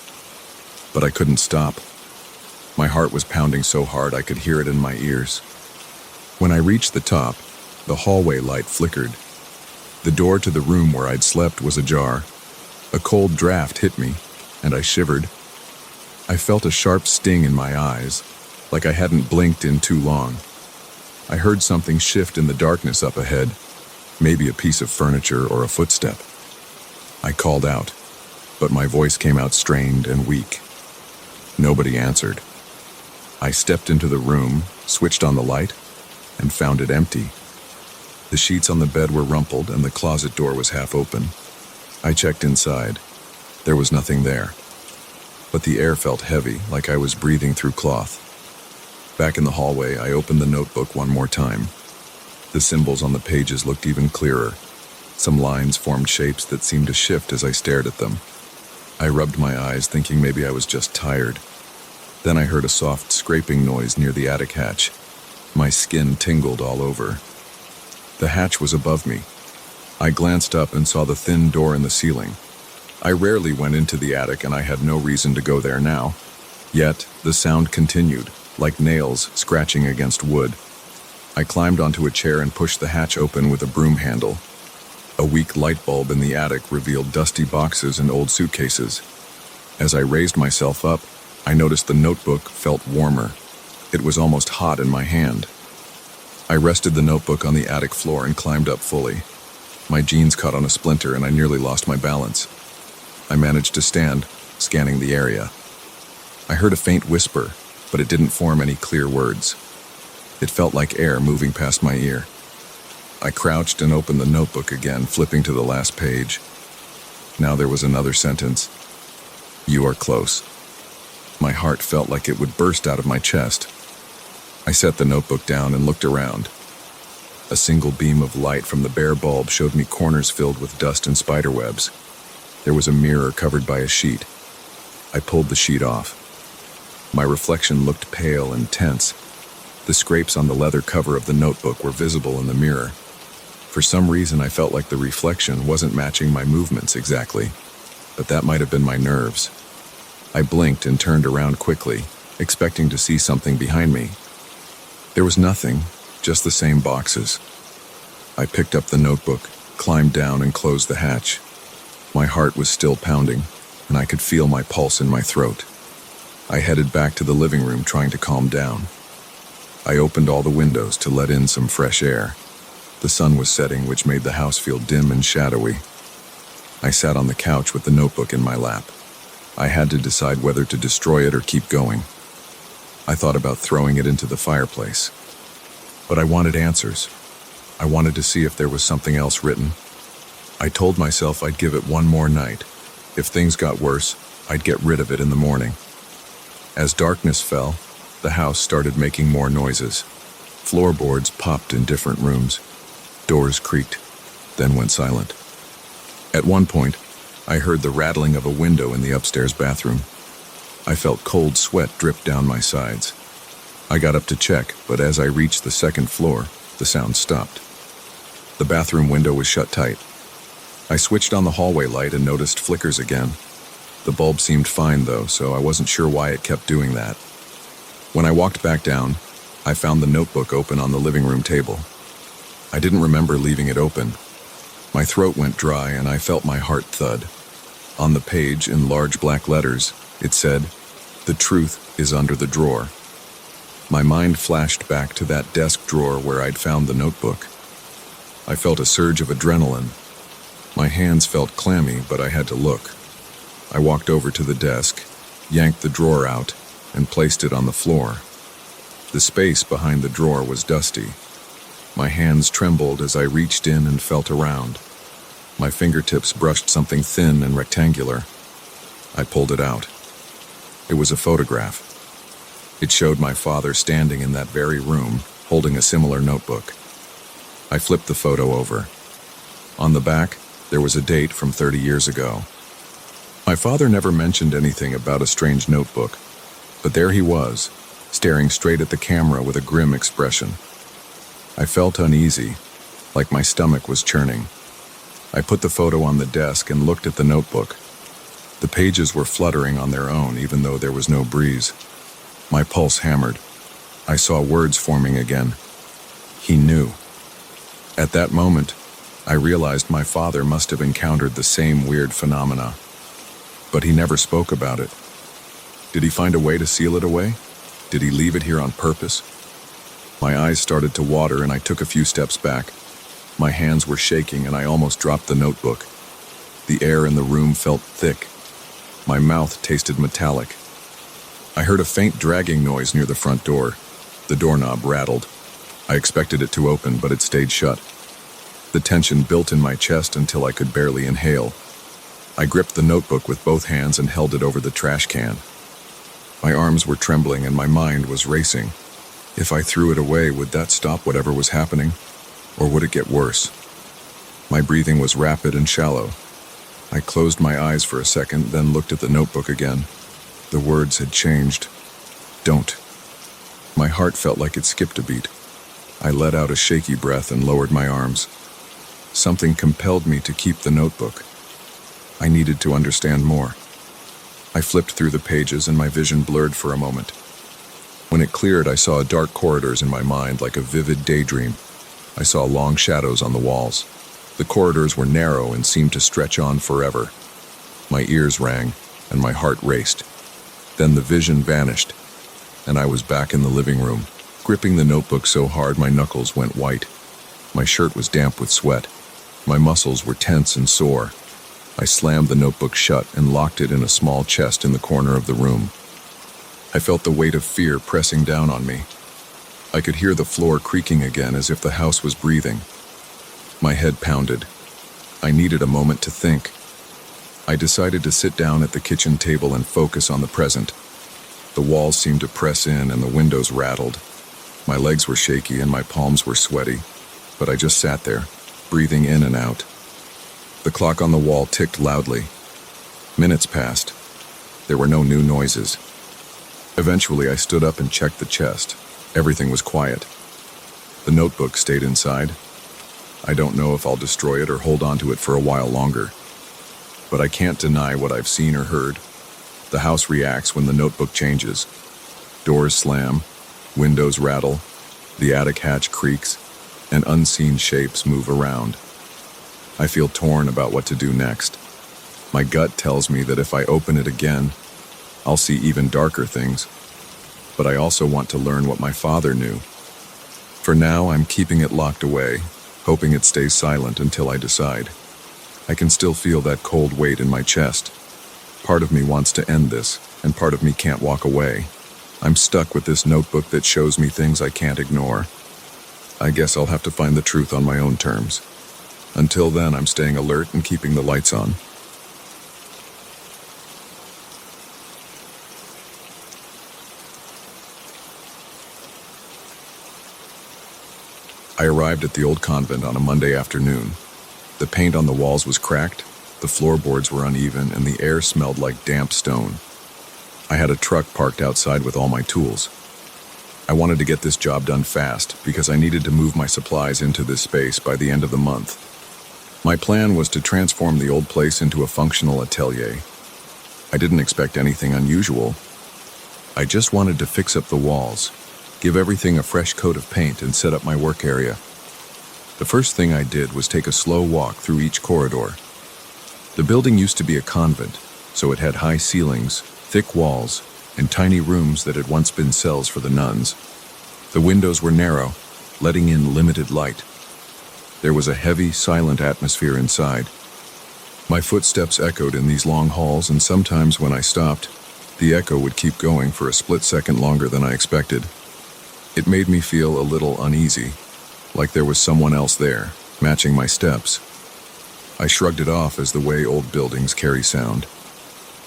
But I couldn't stop. My heart was pounding so hard I could hear it in my ears. When I reached the top, the hallway light flickered. The door to the room where I'd slept was ajar. A cold draft hit me, and I shivered. I felt a sharp sting in my eyes, like I hadn't blinked in too long. I heard something shift in the darkness up ahead, maybe a piece of furniture or a footstep. I called out, but my voice came out strained and weak. Nobody answered. I stepped into the room, switched on the light, and found it empty. The sheets on the bed were rumpled and the closet door was half open. I checked inside. There was nothing there. But the air felt heavy, like I was breathing through cloth. Back in the hallway, I opened the notebook one more time. The symbols on the pages looked even clearer. Some lines formed shapes that seemed to shift as I stared at them. I rubbed my eyes, thinking maybe I was just tired. Then I heard a soft scraping noise near the attic hatch. My skin tingled all over. The hatch was above me. I glanced up and saw the thin door in the ceiling. I rarely went into the attic, and I had no reason to go there now. Yet, the sound continued, like nails scratching against wood. I climbed onto a chair and pushed the hatch open with a broom handle. A weak light bulb in the attic revealed dusty boxes and old suitcases. As I raised myself up, I noticed the notebook felt warmer. It was almost hot in my hand. I rested the notebook on the attic floor and climbed up fully. My jeans caught on a splinter and I nearly lost my balance. I managed to stand, scanning the area. I heard a faint whisper, but it didn't form any clear words. It felt like air moving past my ear. I crouched and opened the notebook again, flipping to the last page. Now there was another sentence. You are close. My heart felt like it would burst out of my chest. I set the notebook down and looked around. A single beam of light from the bare bulb showed me corners filled with dust and spiderwebs. There was a mirror covered by a sheet. I pulled the sheet off. My reflection looked pale and tense. The scrapes on the leather cover of the notebook were visible in the mirror. For some reason, I felt like the reflection wasn't matching my movements exactly, but that might have been my nerves. I blinked and turned around quickly, expecting to see something behind me. There was nothing, just the same boxes. I picked up the notebook, climbed down, and closed the hatch. My heart was still pounding, and I could feel my pulse in my throat. I headed back to the living room, trying to calm down. I opened all the windows to let in some fresh air. The sun was setting, which made the house feel dim and shadowy. I sat on the couch with the notebook in my lap. I had to decide whether to destroy it or keep going. I thought about throwing it into the fireplace. But I wanted answers. I wanted to see if there was something else written. I told myself I'd give it one more night. If things got worse, I'd get rid of it in the morning. As darkness fell, the house started making more noises. Floorboards popped in different rooms. Doors creaked, then went silent. At one point, I heard the rattling of a window in the upstairs bathroom. I felt cold sweat drip down my sides. I got up to check, but as I reached the second floor, the sound stopped. The bathroom window was shut tight. I switched on the hallway light and noticed flickers again. The bulb seemed fine though, so I wasn't sure why it kept doing that. When I walked back down, I found the notebook open on the living room table. I didn't remember leaving it open. My throat went dry and I felt my heart thud. On the page, in large black letters, it said, "The truth is under the drawer." My mind flashed back to that desk drawer where I'd found the notebook. I felt a surge of adrenaline. My hands felt clammy, but I had to look. I walked over to the desk, yanked the drawer out, and placed it on the floor. The space behind the drawer was dusty. My hands trembled as I reached in and felt around. My fingertips brushed something thin and rectangular. I pulled it out. It was a photograph. It showed my father standing in that very room, holding a similar notebook. I flipped the photo over. On the back, there was a date from 30 years ago. My father never mentioned anything about a strange notebook, but there he was, staring straight at the camera with a grim expression. I felt uneasy, like my stomach was churning. I put the photo on the desk and looked at the notebook. The pages were fluttering on their own, even though there was no breeze. My pulse hammered. I saw words forming again. He knew. At that moment, I realized my father must have encountered the same weird phenomena. But he never spoke about it. Did he find a way to seal it away? Did he leave it here on purpose? My eyes started to water and I took a few steps back. My hands were shaking and I almost dropped the notebook. The air in the room felt thick. My mouth tasted metallic. I heard a faint dragging noise near the front door. The doorknob rattled. I expected it to open, but it stayed shut. The tension built in my chest until I could barely inhale. I gripped the notebook with both hands and held it over the trash can. My arms were trembling and my mind was racing. If I threw it away, would that stop whatever was happening? Or would it get worse? My breathing was rapid and shallow. I closed my eyes for a second, then looked at the notebook again. The words had changed. Don't. My heart felt like it skipped a beat. I let out a shaky breath and lowered my arms. Something compelled me to keep the notebook. I needed to understand more. I flipped through the pages and my vision blurred for a moment. When it cleared, I saw dark corridors in my mind like a vivid daydream. I saw long shadows on the walls. The corridors were narrow and seemed to stretch on forever. My ears rang and my heart raced. Then the vision vanished, and I was back in the living room, gripping the notebook so hard my knuckles went white. My shirt was damp with sweat. My muscles were tense and sore. I slammed the notebook shut and locked it in a small chest in the corner of the room. I felt the weight of fear pressing down on me. I could hear the floor creaking again as if the house was breathing. My head pounded. I needed a moment to think. I decided to sit down at the kitchen table and focus on the present. The walls seemed to press in and the windows rattled. My legs were shaky and my palms were sweaty, but I just sat there, breathing in and out. The clock on the wall ticked loudly. Minutes passed. There were no new noises. Eventually, I stood up and checked the chest. Everything was quiet. The notebook stayed inside. I don't know if I'll destroy it or hold on to it for a while longer. But I can't deny what I've seen or heard. The house reacts when the notebook changes. Doors slam, windows rattle, the attic hatch creaks, and unseen shapes move around. I feel torn about what to do next. My gut tells me that if I open it again, I'll see even darker things. But I also want to learn what my father knew. For now, I'm keeping it locked away, hoping it stays silent until I decide. I can still feel that cold weight in my chest. Part of me wants to end this, and part of me can't walk away. I'm stuck with this notebook that shows me things I can't ignore. I guess I'll have to find the truth on my own terms. Until then, I'm staying alert and keeping the lights on. I arrived at the old convent on a Monday afternoon. The paint on the walls was cracked, the floorboards were uneven, and the air smelled like damp stone. I had a truck parked outside with all my tools. I wanted to get this job done fast because I needed to move my supplies into this space by the end of the month. My plan was to transform the old place into a functional atelier. I didn't expect anything unusual. I just wanted to fix up the walls, give everything a fresh coat of paint, and set up my work area. The first thing I did was take a slow walk through each corridor. The building used to be a convent, so it had high ceilings, thick walls, and tiny rooms that had once been cells for the nuns. The windows were narrow, letting in limited light. There was a heavy, silent atmosphere inside. My footsteps echoed in these long halls, and sometimes when I stopped, the echo would keep going for a split second longer than I expected. It made me feel a little uneasy, like there was someone else there, matching my steps. I shrugged it off as the way old buildings carry sound.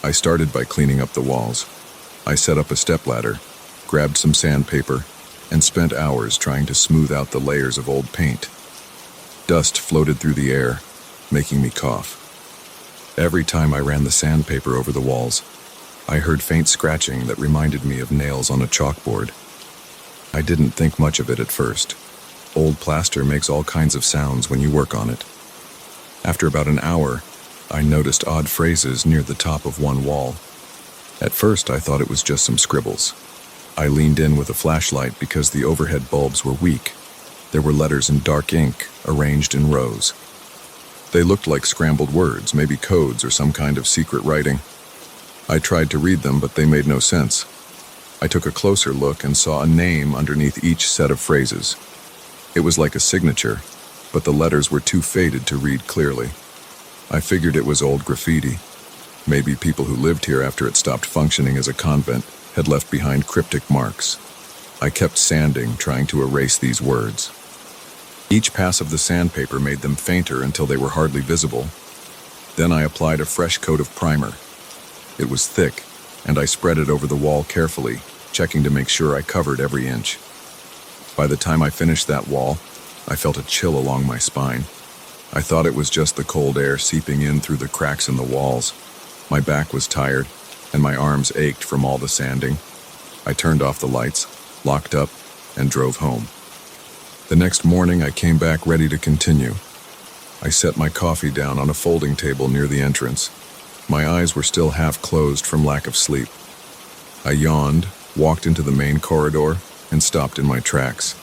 I started by cleaning up the walls. I set up a stepladder, grabbed some sandpaper, and spent hours trying to smooth out the layers of old paint. Dust floated through the air, making me cough. Every time I ran the sandpaper over the walls, I heard faint scratching that reminded me of nails on a chalkboard. I didn't think much of it at first. Old plaster makes all kinds of sounds when you work on it. After about an hour, I noticed odd phrases near the top of one wall. At first, I thought it was just some scribbles. I leaned in with a flashlight because the overhead bulbs were weak. There were letters in dark ink, arranged in rows. They looked like scrambled words, maybe codes or some kind of secret writing. I tried to read them, but they made no sense. I took a closer look and saw a name underneath each set of phrases. It was like a signature, but the letters were too faded to read clearly. I figured it was old graffiti. Maybe people who lived here after it stopped functioning as a convent had left behind cryptic marks. I kept sanding, trying to erase these words. Each pass of the sandpaper made them fainter until they were hardly visible. Then I applied a fresh coat of primer. It was thick, and I spread it over the wall carefully, checking to make sure I covered every inch. By the time I finished that wall, I felt a chill along my spine. I thought it was just the cold air seeping in through the cracks in the walls. My back was tired, and my arms ached from all the sanding. I turned off the lights, locked up, and drove home. The next morning, I came back ready to continue. I set my coffee down on a folding table near the entrance. My eyes were still half closed from lack of sleep. I yawned, walked into the main corridor, and stopped in my tracks.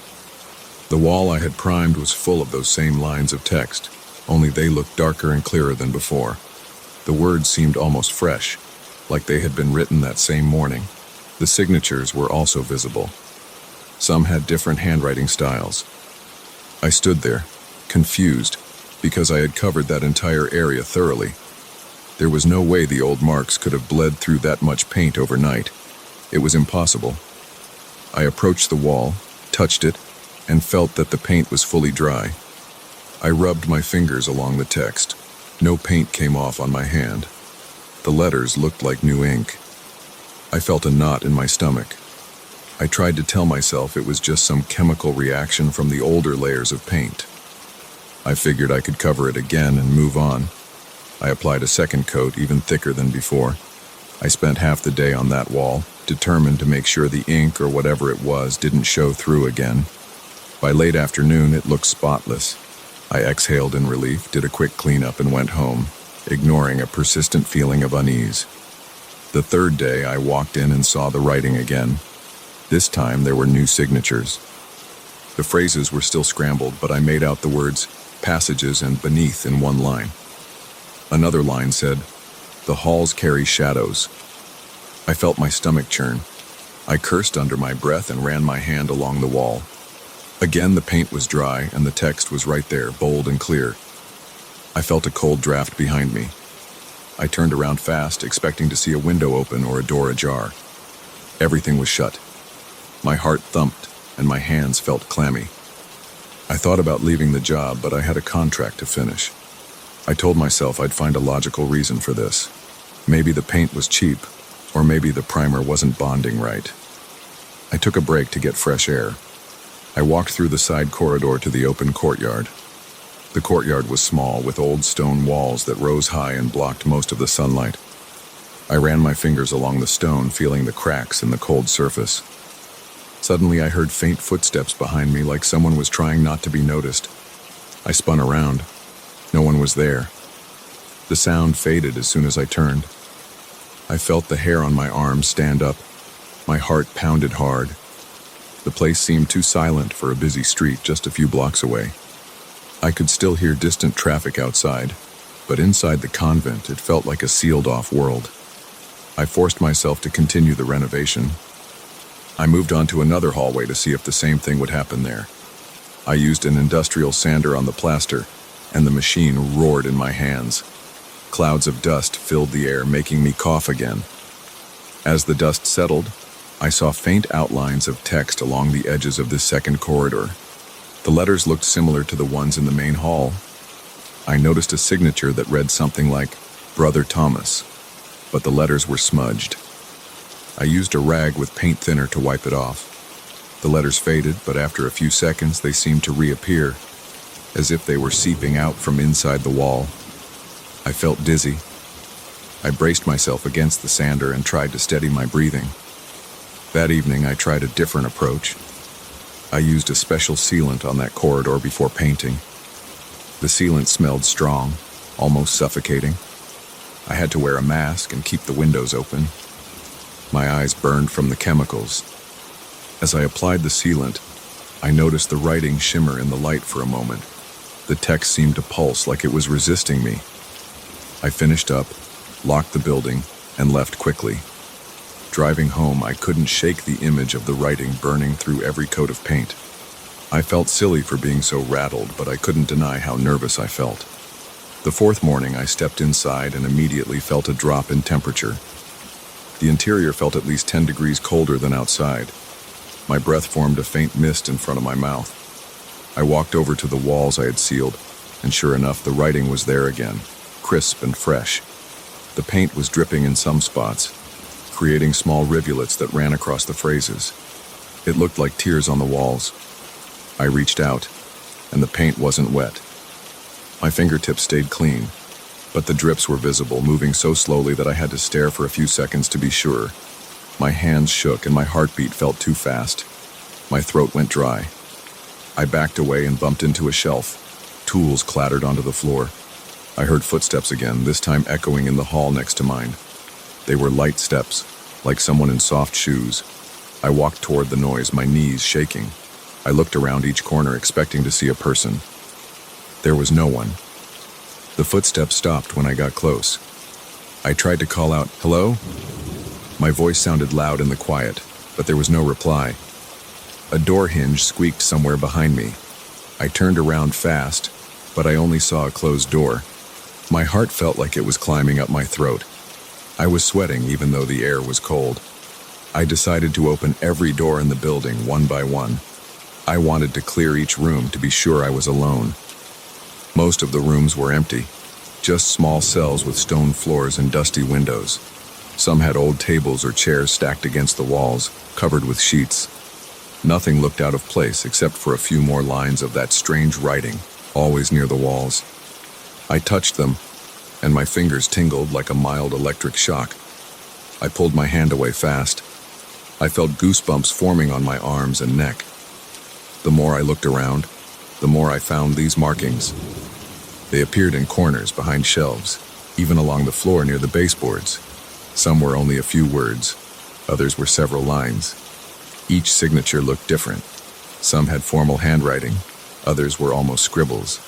The wall I had primed was full of those same lines of text, only they looked darker and clearer than before. The words seemed almost fresh, like they had been written that same morning. The signatures were also visible. Some had different handwriting styles. I stood there, confused, because I had covered that entire area thoroughly. There was no way the old marks could have bled through that much paint overnight. It was impossible. I approached the wall, touched it, and felt that the paint was fully dry. I rubbed my fingers along the text. No paint came off on my hand. The letters looked like new ink. I felt a knot in my stomach. I tried to tell myself it was just some chemical reaction from the older layers of paint. I figured I could cover it again and move on. I applied a second coat, even thicker than before. I spent half the day on that wall, determined to make sure the ink or whatever it was didn't show through again. By late afternoon, it looked spotless. I exhaled in relief, did a quick cleanup, and went home, ignoring a persistent feeling of unease. The third day, I walked in and saw the writing again. This time, there were new signatures. The phrases were still scrambled, but I made out the words passages and beneath in one line. Another line said, "The halls carry shadows." I felt my stomach churn. I cursed under my breath and ran my hand along the wall. Again, the paint was dry and the text was right there, bold and clear. I felt a cold draft behind me. I turned around fast, expecting to see a window open or a door ajar. Everything was shut. My heart thumped and my hands felt clammy. I thought about leaving the job, but I had a contract to finish. I told myself I'd find a logical reason for this. Maybe the paint was cheap, or maybe the primer wasn't bonding right. I took a break to get fresh air. I walked through the side corridor to the open courtyard. The courtyard was small, with old stone walls that rose high and blocked most of the sunlight. I ran my fingers along the stone, feeling the cracks in the cold surface. Suddenly, I heard faint footsteps behind me, like someone was trying not to be noticed. I spun around. No one was there. The sound faded as soon as I turned. I felt the hair on my arms stand up. My heart pounded hard. The place seemed too silent for a busy street just a few blocks away. I could still hear distant traffic outside, but inside the convent it felt like a sealed-off world. I forced myself to continue the renovation. I moved on to another hallway to see if the same thing would happen there. I used an industrial sander on the plaster, and the machine roared in my hands. Clouds of dust filled the air, making me cough again. As the dust settled, I saw faint outlines of text along the edges of this second corridor. The letters looked similar to the ones in the main hall. I noticed a signature that read something like Brother Thomas, but the letters were smudged. I used a rag with paint thinner to wipe it off. The letters faded, but after a few seconds they seemed to reappear, as if they were seeping out from inside the wall. I felt dizzy. I braced myself against the sander and tried to steady my breathing. That evening, I tried a different approach. I used a special sealant on that corridor before painting. The sealant smelled strong, almost suffocating. I had to wear a mask and keep the windows open. My eyes burned from the chemicals. As I applied the sealant, I noticed the writing shimmer in the light for a moment. The text seemed to pulse like it was resisting me. I finished up, locked the building, and left quickly. Driving home, I couldn't shake the image of the writing burning through every coat of paint. I felt silly for being so rattled, but I couldn't deny how nervous I felt. The fourth morning, I stepped inside and immediately felt a drop in temperature. The interior felt at least 10 degrees colder than outside. My breath formed a faint mist in front of my mouth. I walked over to the walls I had sealed, and sure enough, the writing was there again, crisp and fresh. The paint was dripping in some spots, creating small rivulets that ran across the phrases. It looked like tears on the walls. I reached out, and the paint wasn't wet. My fingertips stayed clean, but the drips were visible, moving so slowly that I had to stare for a few seconds to be sure. My hands shook and my heartbeat felt too fast. My throat went dry. I backed away and bumped into a shelf. Tools clattered onto the floor. I heard footsteps again, this time echoing in the hall next to mine. They were light steps, like someone in soft shoes. I walked toward the noise, my knees shaking. I looked around each corner, expecting to see a person. There was no one. The footsteps stopped when I got close. I tried to call out, "Hello?" My voice sounded loud in the quiet, but there was no reply. A door hinge squeaked somewhere behind me. I turned around fast, but I only saw a closed door. My heart felt like it was climbing up my throat. I was sweating even though the air was cold. I decided to open every door in the building one by one. I wanted to clear each room to be sure I was alone. Most of the rooms were empty, just small cells with stone floors and dusty windows. Some had old tables or chairs stacked against the walls, covered with sheets. Nothing looked out of place except for a few more lines of that strange writing, always near the walls. I touched them, and my fingers tingled like a mild electric shock. I pulled my hand away fast. I felt goosebumps forming on my arms and neck. The more I looked around, the more I found these markings. They appeared in corners, behind shelves, even along the floor near the baseboards. Some were only a few words, others were several lines. Each signature looked different. Some had formal handwriting, others were almost scribbles.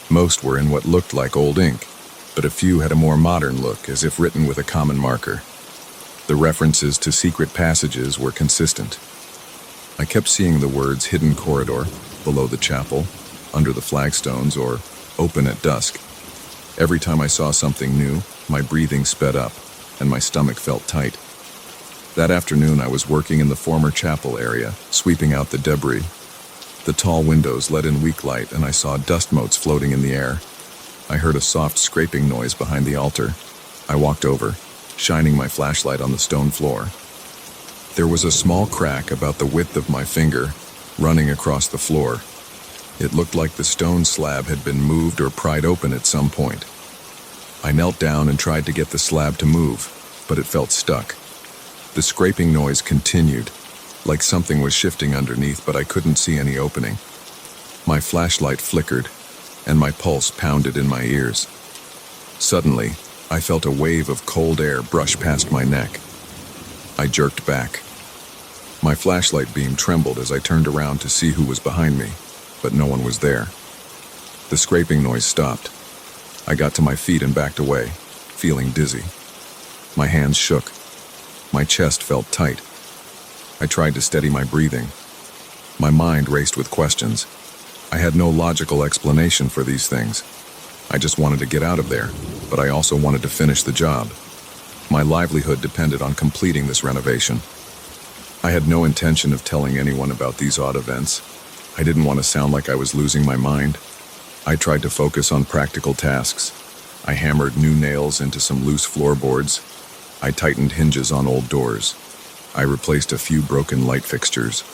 Most were in what looked like old ink, but a few had a more modern look, as if written with a common marker. The references to secret passages were consistent. I kept seeing the words hidden corridor, below the chapel, under the flagstones, or open at dusk. Every time I saw something new, my breathing sped up, and my stomach felt tight. That afternoon I was working in the former chapel area, sweeping out the debris. The tall windows let in weak light, and I saw dust motes floating in the air. I heard a soft scraping noise behind the altar. I walked over, shining my flashlight on the stone floor. There was a small crack about the width of my finger, running across the floor. It looked like the stone slab had been moved or pried open at some point. I knelt down and tried to get the slab to move, but it felt stuck. The scraping noise continued, like something was shifting underneath, but I couldn't see any opening. My flashlight flickered, and my pulse pounded in my ears. Suddenly, I felt a wave of cold air brush past my neck. I jerked back. My flashlight beam trembled as I turned around to see who was behind me, but no one was there. The scraping noise stopped. I got to my feet and backed away, feeling dizzy. My hands shook. My chest felt tight. I tried to steady my breathing. My mind raced with questions. I had no logical explanation for these things. I just wanted to get out of there, but I also wanted to finish the job. My livelihood depended on completing this renovation. I had no intention of telling anyone about these odd events. I didn't want to sound like I was losing my mind. I tried to focus on practical tasks. I hammered new nails into some loose floorboards. I tightened hinges on old doors. I replaced a few broken light fixtures.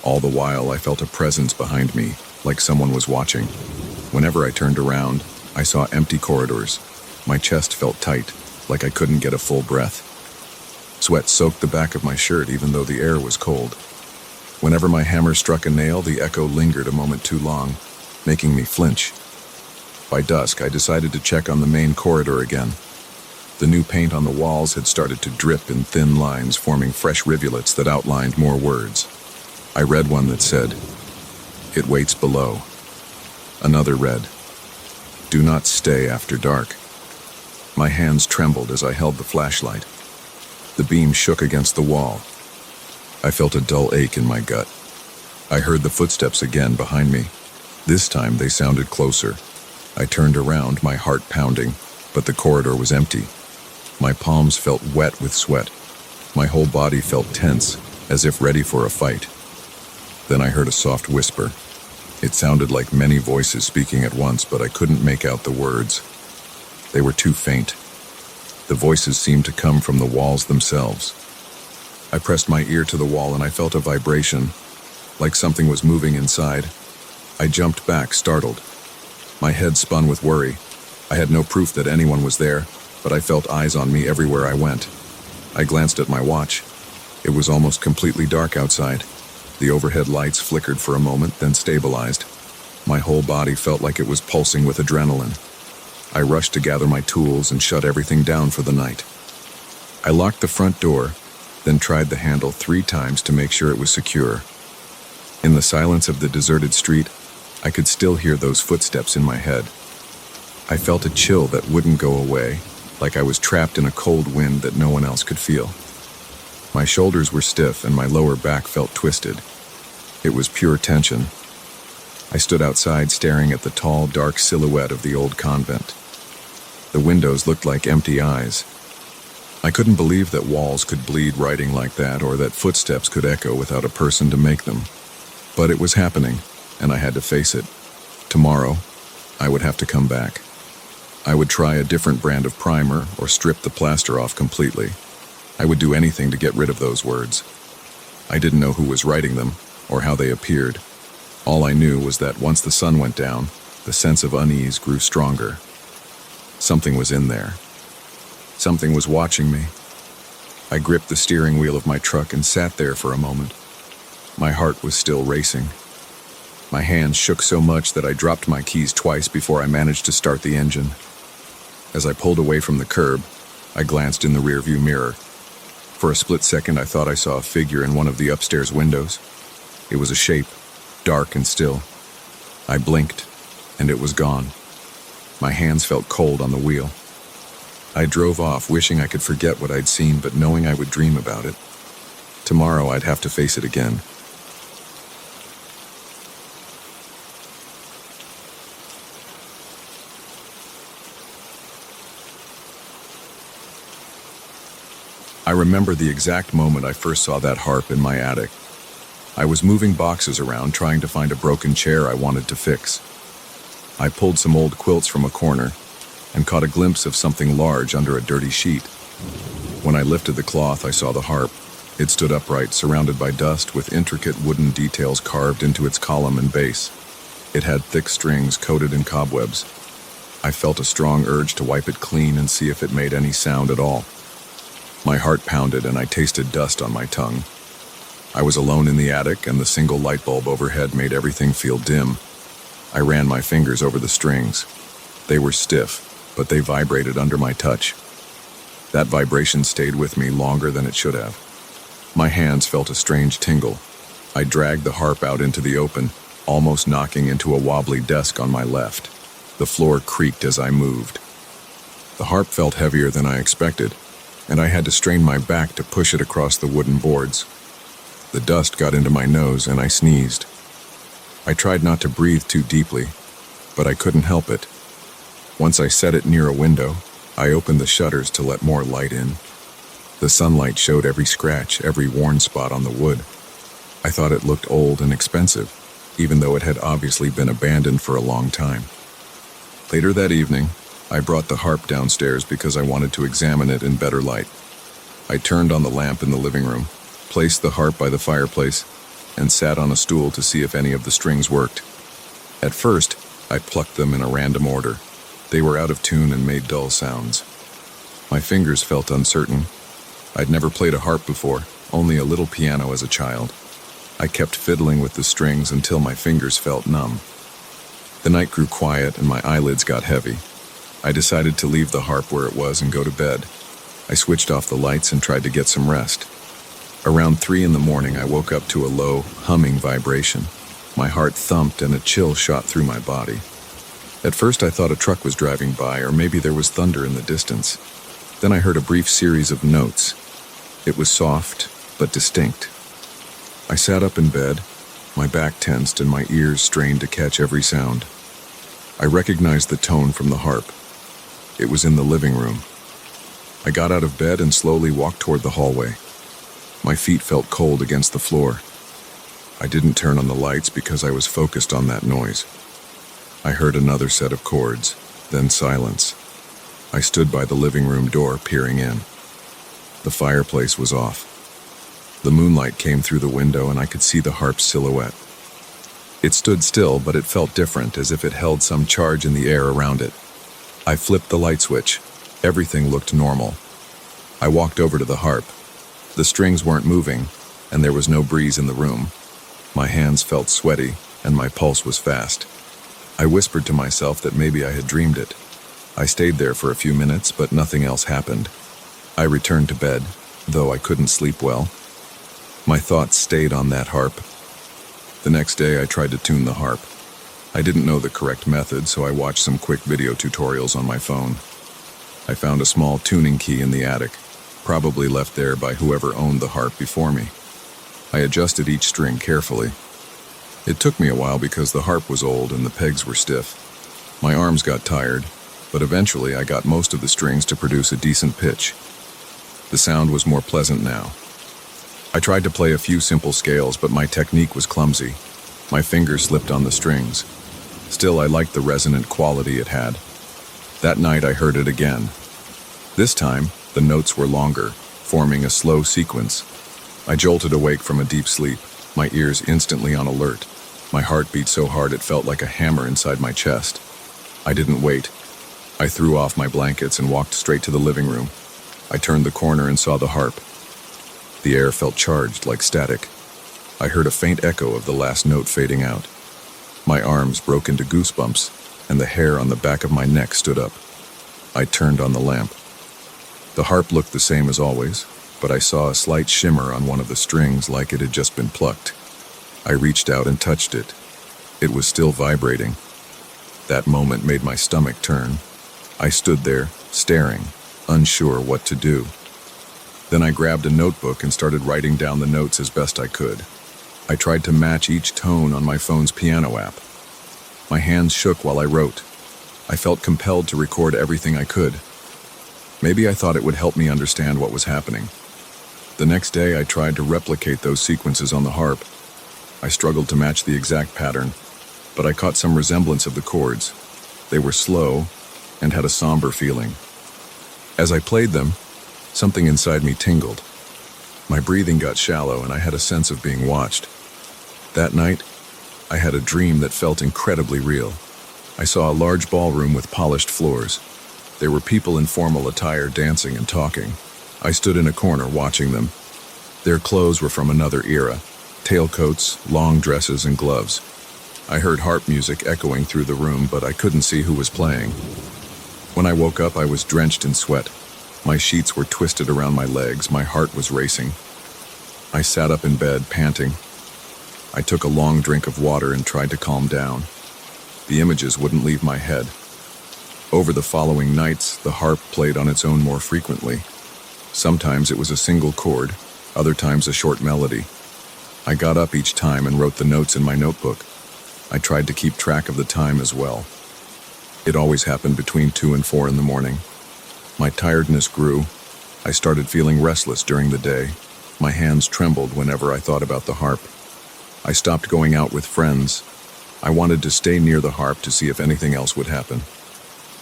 All the while, I felt a presence behind me, like someone was watching. Whenever I turned around, I saw empty corridors. My chest felt tight, like I couldn't get a full breath. Sweat soaked the back of my shirt even though the air was cold. Whenever my hammer struck a nail, the echo lingered a moment too long, making me flinch. By dusk, I decided to check on the main corridor again. The new paint on the walls had started to drip in thin lines, forming fresh rivulets that outlined more words. I read one that said, "It waits below." Another read, "Do not stay after dark." My hands trembled as I held the flashlight. The beam shook against the wall. I felt a dull ache in my gut. I heard the footsteps again behind me. This time they sounded closer. I turned around, my heart pounding, but the corridor was empty. My palms felt wet with sweat. My whole body felt tense, as if ready for a fight. Then I heard a soft whisper. It sounded like many voices speaking at once, but I couldn't make out the words. They were too faint. The voices seemed to come from the walls themselves. I pressed my ear to the wall and I felt a vibration, like something was moving inside. I jumped back, startled. My head spun with worry. I had no proof that anyone was there, but I felt eyes on me everywhere I went. I glanced at my watch. It was almost completely dark outside. The overhead lights flickered for a moment, then stabilized. My whole body felt like it was pulsing with adrenaline. I rushed to gather my tools and shut everything down for the night. I locked the front door, then tried the handle 3 times to make sure it was secure. In the silence of the deserted street, I could still hear those footsteps in my head. I felt a chill that wouldn't go away, like I was trapped in a cold wind that no one else could feel. My shoulders were stiff and my lower back felt twisted. It was pure tension. I stood outside staring at the tall, dark silhouette of the old convent. The windows looked like empty eyes. I couldn't believe that walls could bleed writing like that, or that footsteps could echo without a person to make them. But it was happening, and I had to face it. Tomorrow, I would have to come back. I would try a different brand of primer or strip the plaster off completely. I would do anything to get rid of those words. I didn't know who was writing them or how they appeared. All I knew was that once the sun went down, the sense of unease grew stronger. Something was in there. Something was watching me. I gripped the steering wheel of my truck and sat there for a moment. My heart was still racing. My hands shook so much that I dropped my keys twice before I managed to start the engine. As I pulled away from the curb, I glanced in the rearview mirror. For a split second, I thought I saw a figure in one of the upstairs windows. It was a shape, dark and still. I blinked, and it was gone. My hands felt cold on the wheel. I drove off, wishing I could forget what I'd seen, but knowing I would dream about it. Tomorrow, I'd have to face it again. I remember the exact moment I first saw that harp in my attic. I was moving boxes around, trying to find a broken chair I wanted to fix. I pulled some old quilts from a corner and caught a glimpse of something large under a dirty sheet. When I lifted the cloth, I saw the harp. It stood upright, surrounded by dust, with intricate wooden details carved into its column and base. It had thick strings coated in cobwebs. I felt a strong urge to wipe it clean and see if it made any sound at all. My heart pounded and I tasted dust on my tongue. I was alone in the attic, and the single light bulb overhead made everything feel dim. I ran my fingers over the strings. They were stiff, but they vibrated under my touch. That vibration stayed with me longer than it should have. My hands felt a strange tingle. I dragged the harp out into the open, almost knocking into a wobbly desk on my left. The floor creaked as I moved. The harp felt heavier than I expected, and I had to strain my back to push it across the wooden boards. The dust got into my nose and I sneezed. I tried not to breathe too deeply, but I couldn't help it. Once I set it near a window, I opened the shutters to let more light in. The sunlight showed every scratch, every worn spot on the wood. I thought it looked old and expensive, even though it had obviously been abandoned for a long time. Later that evening, I brought the harp downstairs because I wanted to examine it in better light. I turned on the lamp in the living room, placed the harp by the fireplace, and sat on a stool to see if any of the strings worked. At first, I plucked them in a random order. They were out of tune and made dull sounds. My fingers felt uncertain. I'd never played a harp before, only a little piano as a child. I kept fiddling with the strings until my fingers felt numb. The night grew quiet and my eyelids got heavy. I decided to leave the harp where it was and go to bed. I switched off the lights and tried to get some rest. Around 3 in the morning, I woke up to a low, humming vibration. My heart thumped and a chill shot through my body. At first, I thought a truck was driving by, or maybe there was thunder in the distance. Then I heard a brief series of notes. It was soft, but distinct. I sat up in bed, my back tensed and my ears strained to catch every sound. I recognized the tone from the harp. It was in the living room. I got out of bed and slowly walked toward the hallway. My feet felt cold against the floor. I didn't turn on the lights because I was focused on that noise. I heard another set of chords, then silence. I stood by the living room door, peering in. The fireplace was off. The moonlight came through the window and I could see the harp's silhouette. It stood still, but it felt different, as if it held some charge in the air around it. I flipped the light switch. Everything looked normal. I walked over to the harp. The strings weren't moving, and there was no breeze in the room. My hands felt sweaty, and my pulse was fast. I whispered to myself that maybe I had dreamed it. I stayed there for a few minutes, but nothing else happened. I returned to bed, though I couldn't sleep well. My thoughts stayed on that harp. The next day, I tried to tune the harp. I didn't know the correct method, so I watched some quick video tutorials on my phone. I found a small tuning key in the attic, probably left there by whoever owned the harp before me. I adjusted each string carefully. It took me a while because the harp was old and the pegs were stiff. My arms got tired, but eventually I got most of the strings to produce a decent pitch. The sound was more pleasant now. I tried to play a few simple scales, but my technique was clumsy. My fingers slipped on the strings. Still, I liked the resonant quality it had. That night I heard it again. This time, the notes were longer, forming a slow sequence. I jolted awake from a deep sleep, my ears instantly on alert. My heart beat so hard it felt like a hammer inside my chest. I didn't wait. I threw off my blankets and walked straight to the living room. I turned the corner and saw the harp. The air felt charged like static. I heard a faint echo of the last note fading out. My arms broke into goosebumps, and the hair on the back of my neck stood up. I turned on the lamp. The harp looked the same as always, but I saw a slight shimmer on one of the strings like it had just been plucked. I reached out and touched it. It was still vibrating. That moment made my stomach turn. I stood there, staring, unsure what to do. Then I grabbed a notebook and started writing down the notes as best I could. I tried to match each tone on my phone's piano app. My hands shook while I wrote. I felt compelled to record everything I could. Maybe I thought it would help me understand what was happening. The next day I tried to replicate those sequences on the harp. I struggled to match the exact pattern, but I caught some resemblance of the chords. They were slow and had a somber feeling. As I played them, something inside me tingled. My breathing got shallow and I had a sense of being watched. That night, I had a dream that felt incredibly real. I saw a large ballroom with polished floors. There were people in formal attire dancing and talking. I stood in a corner watching them. Their clothes were from another era, tailcoats, long dresses, and gloves. I heard harp music echoing through the room, but I couldn't see who was playing. When I woke up, I was drenched in sweat. My sheets were twisted around my legs, my heart was racing. I sat up in bed, panting. I took a long drink of water and tried to calm down. The images wouldn't leave my head. Over the following nights, the harp played on its own more frequently. Sometimes it was a single chord, other times a short melody. I got up each time and wrote the notes in my notebook. I tried to keep track of the time as well. It always happened between 2 and 4 in the morning. My tiredness grew. I started feeling restless during the day. My hands trembled whenever I thought about the harp. I stopped going out with friends. I wanted to stay near the harp to see if anything else would happen.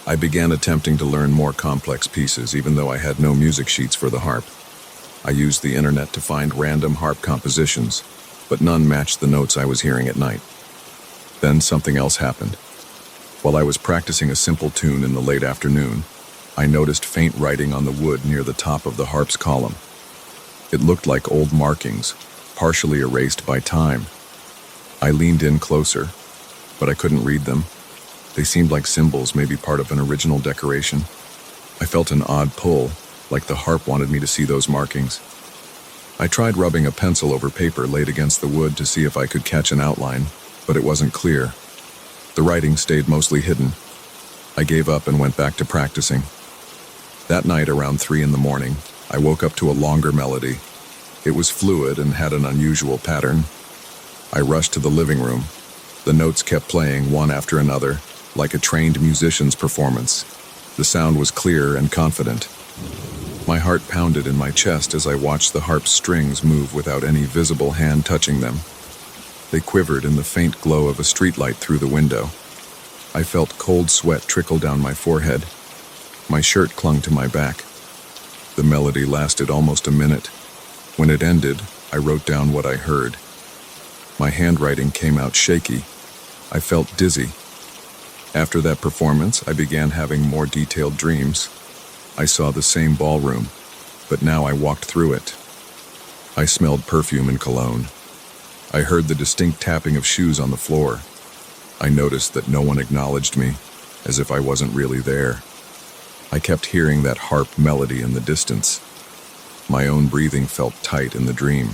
I began attempting to learn more complex pieces, even though I had no music sheets for the harp. I used the internet to find random harp compositions, but none matched the notes I was hearing at night. Then something else happened. While I was practicing a simple tune in the late afternoon, I noticed faint writing on the wood near the top of the harp's column. It looked like old markings, partially erased by time. I leaned in closer, but I couldn't read them. They seemed like symbols, maybe part of an original decoration. I felt an odd pull, like the harp wanted me to see those markings. I tried rubbing a pencil over paper laid against the wood to see if I could catch an outline, but it wasn't clear. The writing stayed mostly hidden. I gave up and went back to practicing. That night, around 3 in the morning, I woke up to a longer melody. It was fluid and had an unusual pattern. I rushed to the living room. The notes kept playing one after another, like a trained musician's performance. The sound was clear and confident. My heart pounded in my chest as I watched the harp's strings move without any visible hand touching them. They quivered in the faint glow of a streetlight through the window. I felt cold sweat trickle down my forehead. My shirt clung to my back. The melody lasted almost a minute. When it ended, I wrote down what I heard. My handwriting came out shaky. I felt dizzy. After that performance, I began having more detailed dreams. I saw the same ballroom, but now I walked through it. I smelled perfume and cologne. I heard the distinct tapping of shoes on the floor. I noticed that no one acknowledged me, as if I wasn't really there. I kept hearing that harp melody in the distance. My own breathing felt tight in the dream.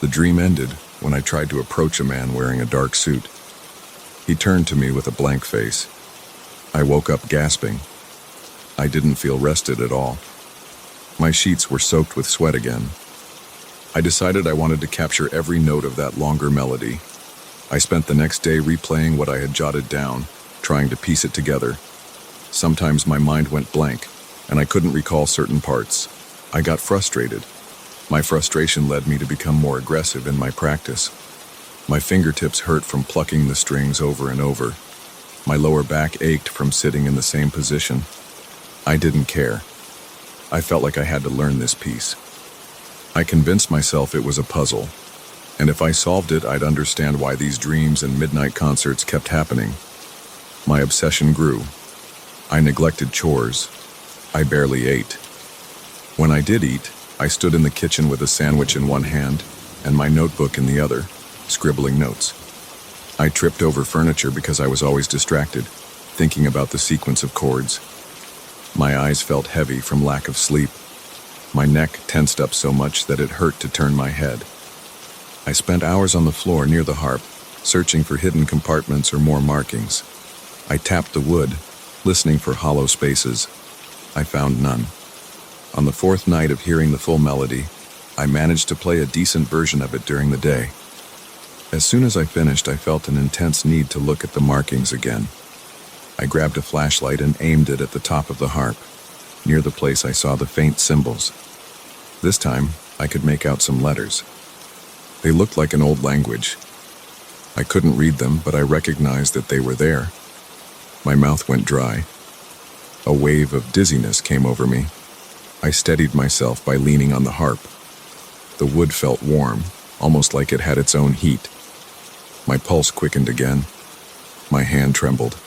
The dream ended when I tried to approach a man wearing a dark suit. He turned to me with a blank face. I woke up gasping. I didn't feel rested at all. My sheets were soaked with sweat again. I decided I wanted to capture every note of that longer melody. I spent the next day replaying what I had jotted down, trying to piece it together. Sometimes my mind went blank, and I couldn't recall certain parts. I got frustrated. My frustration led me to become more aggressive in my practice. My fingertips hurt from plucking the strings over and over. My lower back ached from sitting in the same position. I didn't care. I felt like I had to learn this piece. I convinced myself it was a puzzle, and if I solved it, I'd understand why these dreams and midnight concerts kept happening. My obsession grew. I neglected chores. I barely ate. When I did eat, I stood in the kitchen with a sandwich in one hand and my notebook in the other, scribbling notes. I tripped over furniture because I was always distracted, thinking about the sequence of chords. My eyes felt heavy from lack of sleep. My neck tensed up so much that it hurt to turn my head. I spent hours on the floor near the harp, searching for hidden compartments or more markings. I tapped the wood, listening for hollow spaces. I found none. On the fourth night of hearing the full melody, I managed to play a decent version of it during the day. As soon as I finished, I felt an intense need to look at the markings again. I grabbed a flashlight and aimed it at the top of the harp, near the place I saw the faint symbols. This time, I could make out some letters. They looked like an old language. I couldn't read them, but I recognized that they were there. My mouth went dry. A wave of dizziness came over me. I steadied myself by leaning on the harp. The wood felt warm, almost like it had its own heat. My pulse quickened again. My hand trembled.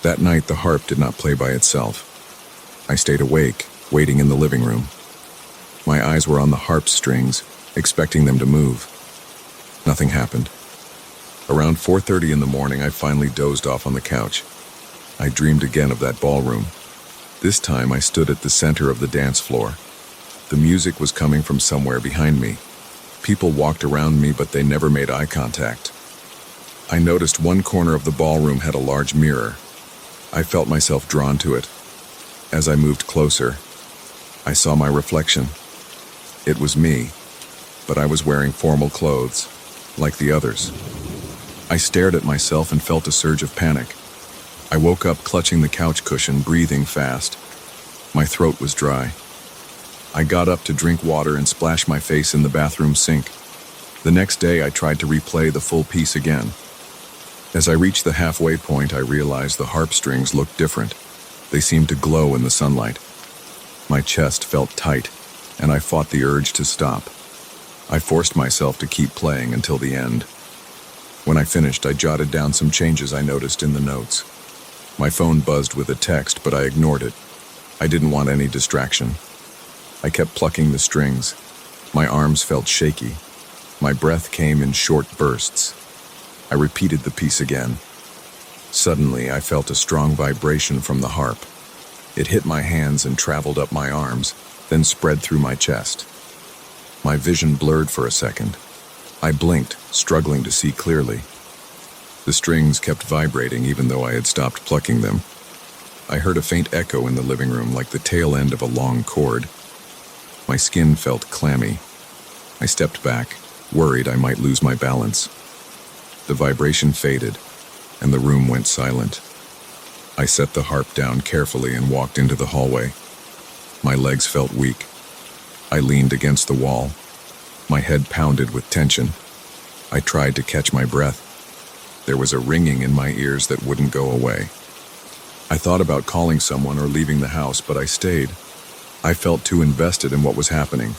That night, the harp did not play by itself. I stayed awake, waiting in the living room. My eyes were on the harp's strings, expecting them to move. Nothing happened. Around 4:30 in the morning, I finally dozed off on the couch. I dreamed again of that ballroom. This time, I stood at the center of the dance floor. The music was coming from somewhere behind me. People walked around me, but they never made eye contact. I noticed one corner of the ballroom had a large mirror. I felt myself drawn to it. As I moved closer, I saw my reflection. It was me, but I was wearing formal clothes, like the others. I stared at myself and felt a surge of panic. I woke up clutching the couch cushion, breathing fast. My throat was dry. I got up to drink water and splash my face in the bathroom sink. The next day, I tried to replay the full piece again. As I reached the halfway point, I realized the harp strings looked different. They seemed to glow in the sunlight. My chest felt tight, and I fought the urge to stop. I forced myself to keep playing until the end. When I finished, I jotted down some changes I noticed in the notes. My phone buzzed with a text, but I ignored it. I didn't want any distraction. I kept plucking the strings. My arms felt shaky. My breath came in short bursts. I repeated the piece again. Suddenly, I felt a strong vibration from the harp. It hit my hands and traveled up my arms, then spread through my chest. My vision blurred for a second. I blinked, struggling to see clearly. The strings kept vibrating even though I had stopped plucking them. I heard a faint echo in the living room, like the tail end of a long cord. My skin felt clammy. I stepped back, worried I might lose my balance. The vibration faded, and the room went silent. I set the harp down carefully and walked into the hallway. My legs felt weak. I leaned against the wall. My head pounded with tension. I tried to catch my breath. There was a ringing in my ears that wouldn't go away. I thought about calling someone or leaving the house, but I stayed. I felt too invested in what was happening.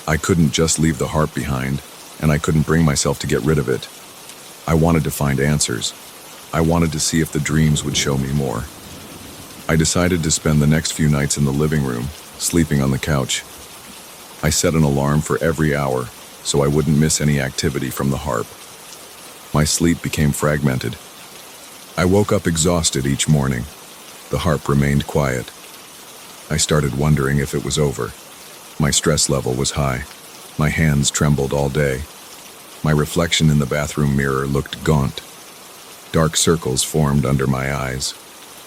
I couldn't just leave the harp behind, and I couldn't bring myself to get rid of it. I wanted to find answers. I wanted to see if the dreams would show me more. I decided to spend the next few nights in the living room, sleeping on the couch. I set an alarm for every hour, so I wouldn't miss any activity from the harp. My sleep became fragmented. I woke up exhausted each morning. The harp remained quiet. I started wondering if it was over. My stress level was high. My hands trembled all day. My reflection in the bathroom mirror looked gaunt. Dark circles formed under my eyes.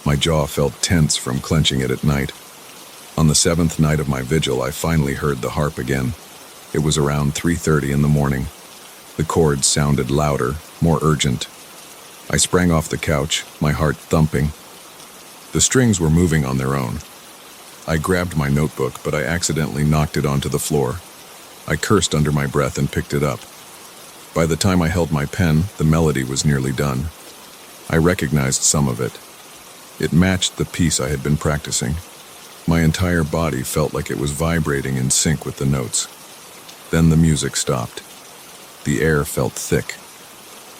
My jaw felt tense from clenching it at night. On the 7th night of my vigil, I finally heard the harp again. It was around 3:30 in the morning. The chords sounded louder, more urgent. I sprang off the couch, my heart thumping. The strings were moving on their own. I grabbed my notebook, but I accidentally knocked it onto the floor. I cursed under my breath and picked it up. By the time I held my pen, the melody was nearly done. I recognized some of it. It matched the piece I had been practicing. My entire body felt like it was vibrating in sync with the notes. Then the music stopped. The air felt thick.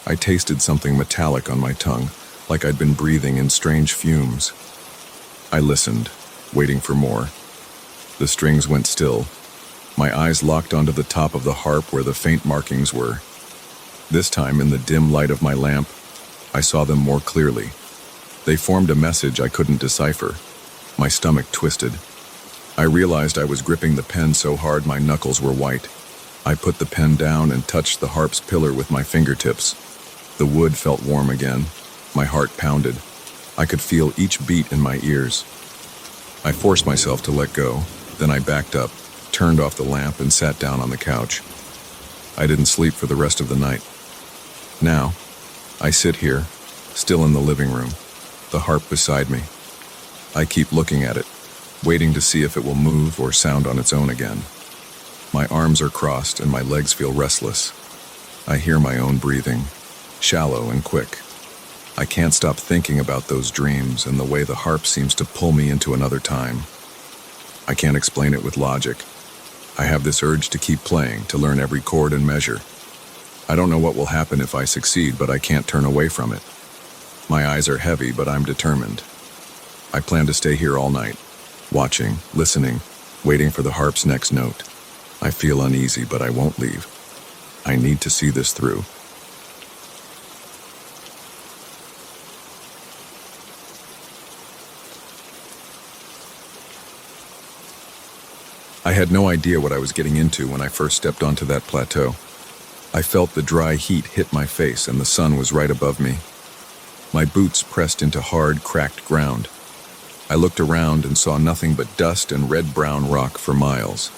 I tasted something metallic on my tongue, like I'd been breathing in strange fumes. I listened, waiting for more. The strings went still. My eyes locked onto the top of the harp where the faint markings were. This time, in the dim light of my lamp, I saw them more clearly. They formed a message I couldn't decipher. My stomach twisted. I realized I was gripping the pen so hard my knuckles were white. I put the pen down and touched the harp's pillar with my fingertips. The wood felt warm again. My heart pounded. I could feel each beat in my ears. I forced myself to let go. Then I backed up, turned off the lamp, and sat down on the couch. I didn't sleep for the rest of the night. Now, I sit here, still in the living room, the harp beside me. I keep looking at it, waiting to see if it will move or sound on its own again. My arms are crossed and my legs feel restless. I hear my own breathing, shallow and quick. I can't stop thinking about those dreams and the way the harp seems to pull me into another time. I can't explain it with logic. I have this urge to keep playing, to learn every chord and measure. I don't know what will happen if I succeed, but I can't turn away from it. My eyes are heavy, but I'm determined. I plan to stay here all night, watching, listening, waiting for the harp's next note. I feel uneasy, but I won't leave. I need to see this through. I had no idea what I was getting into when I first stepped onto that plateau. I felt the dry heat hit my face and the sun was right above me. My boots pressed into hard, cracked ground. I looked around and saw nothing but dust and red-brown rock for miles.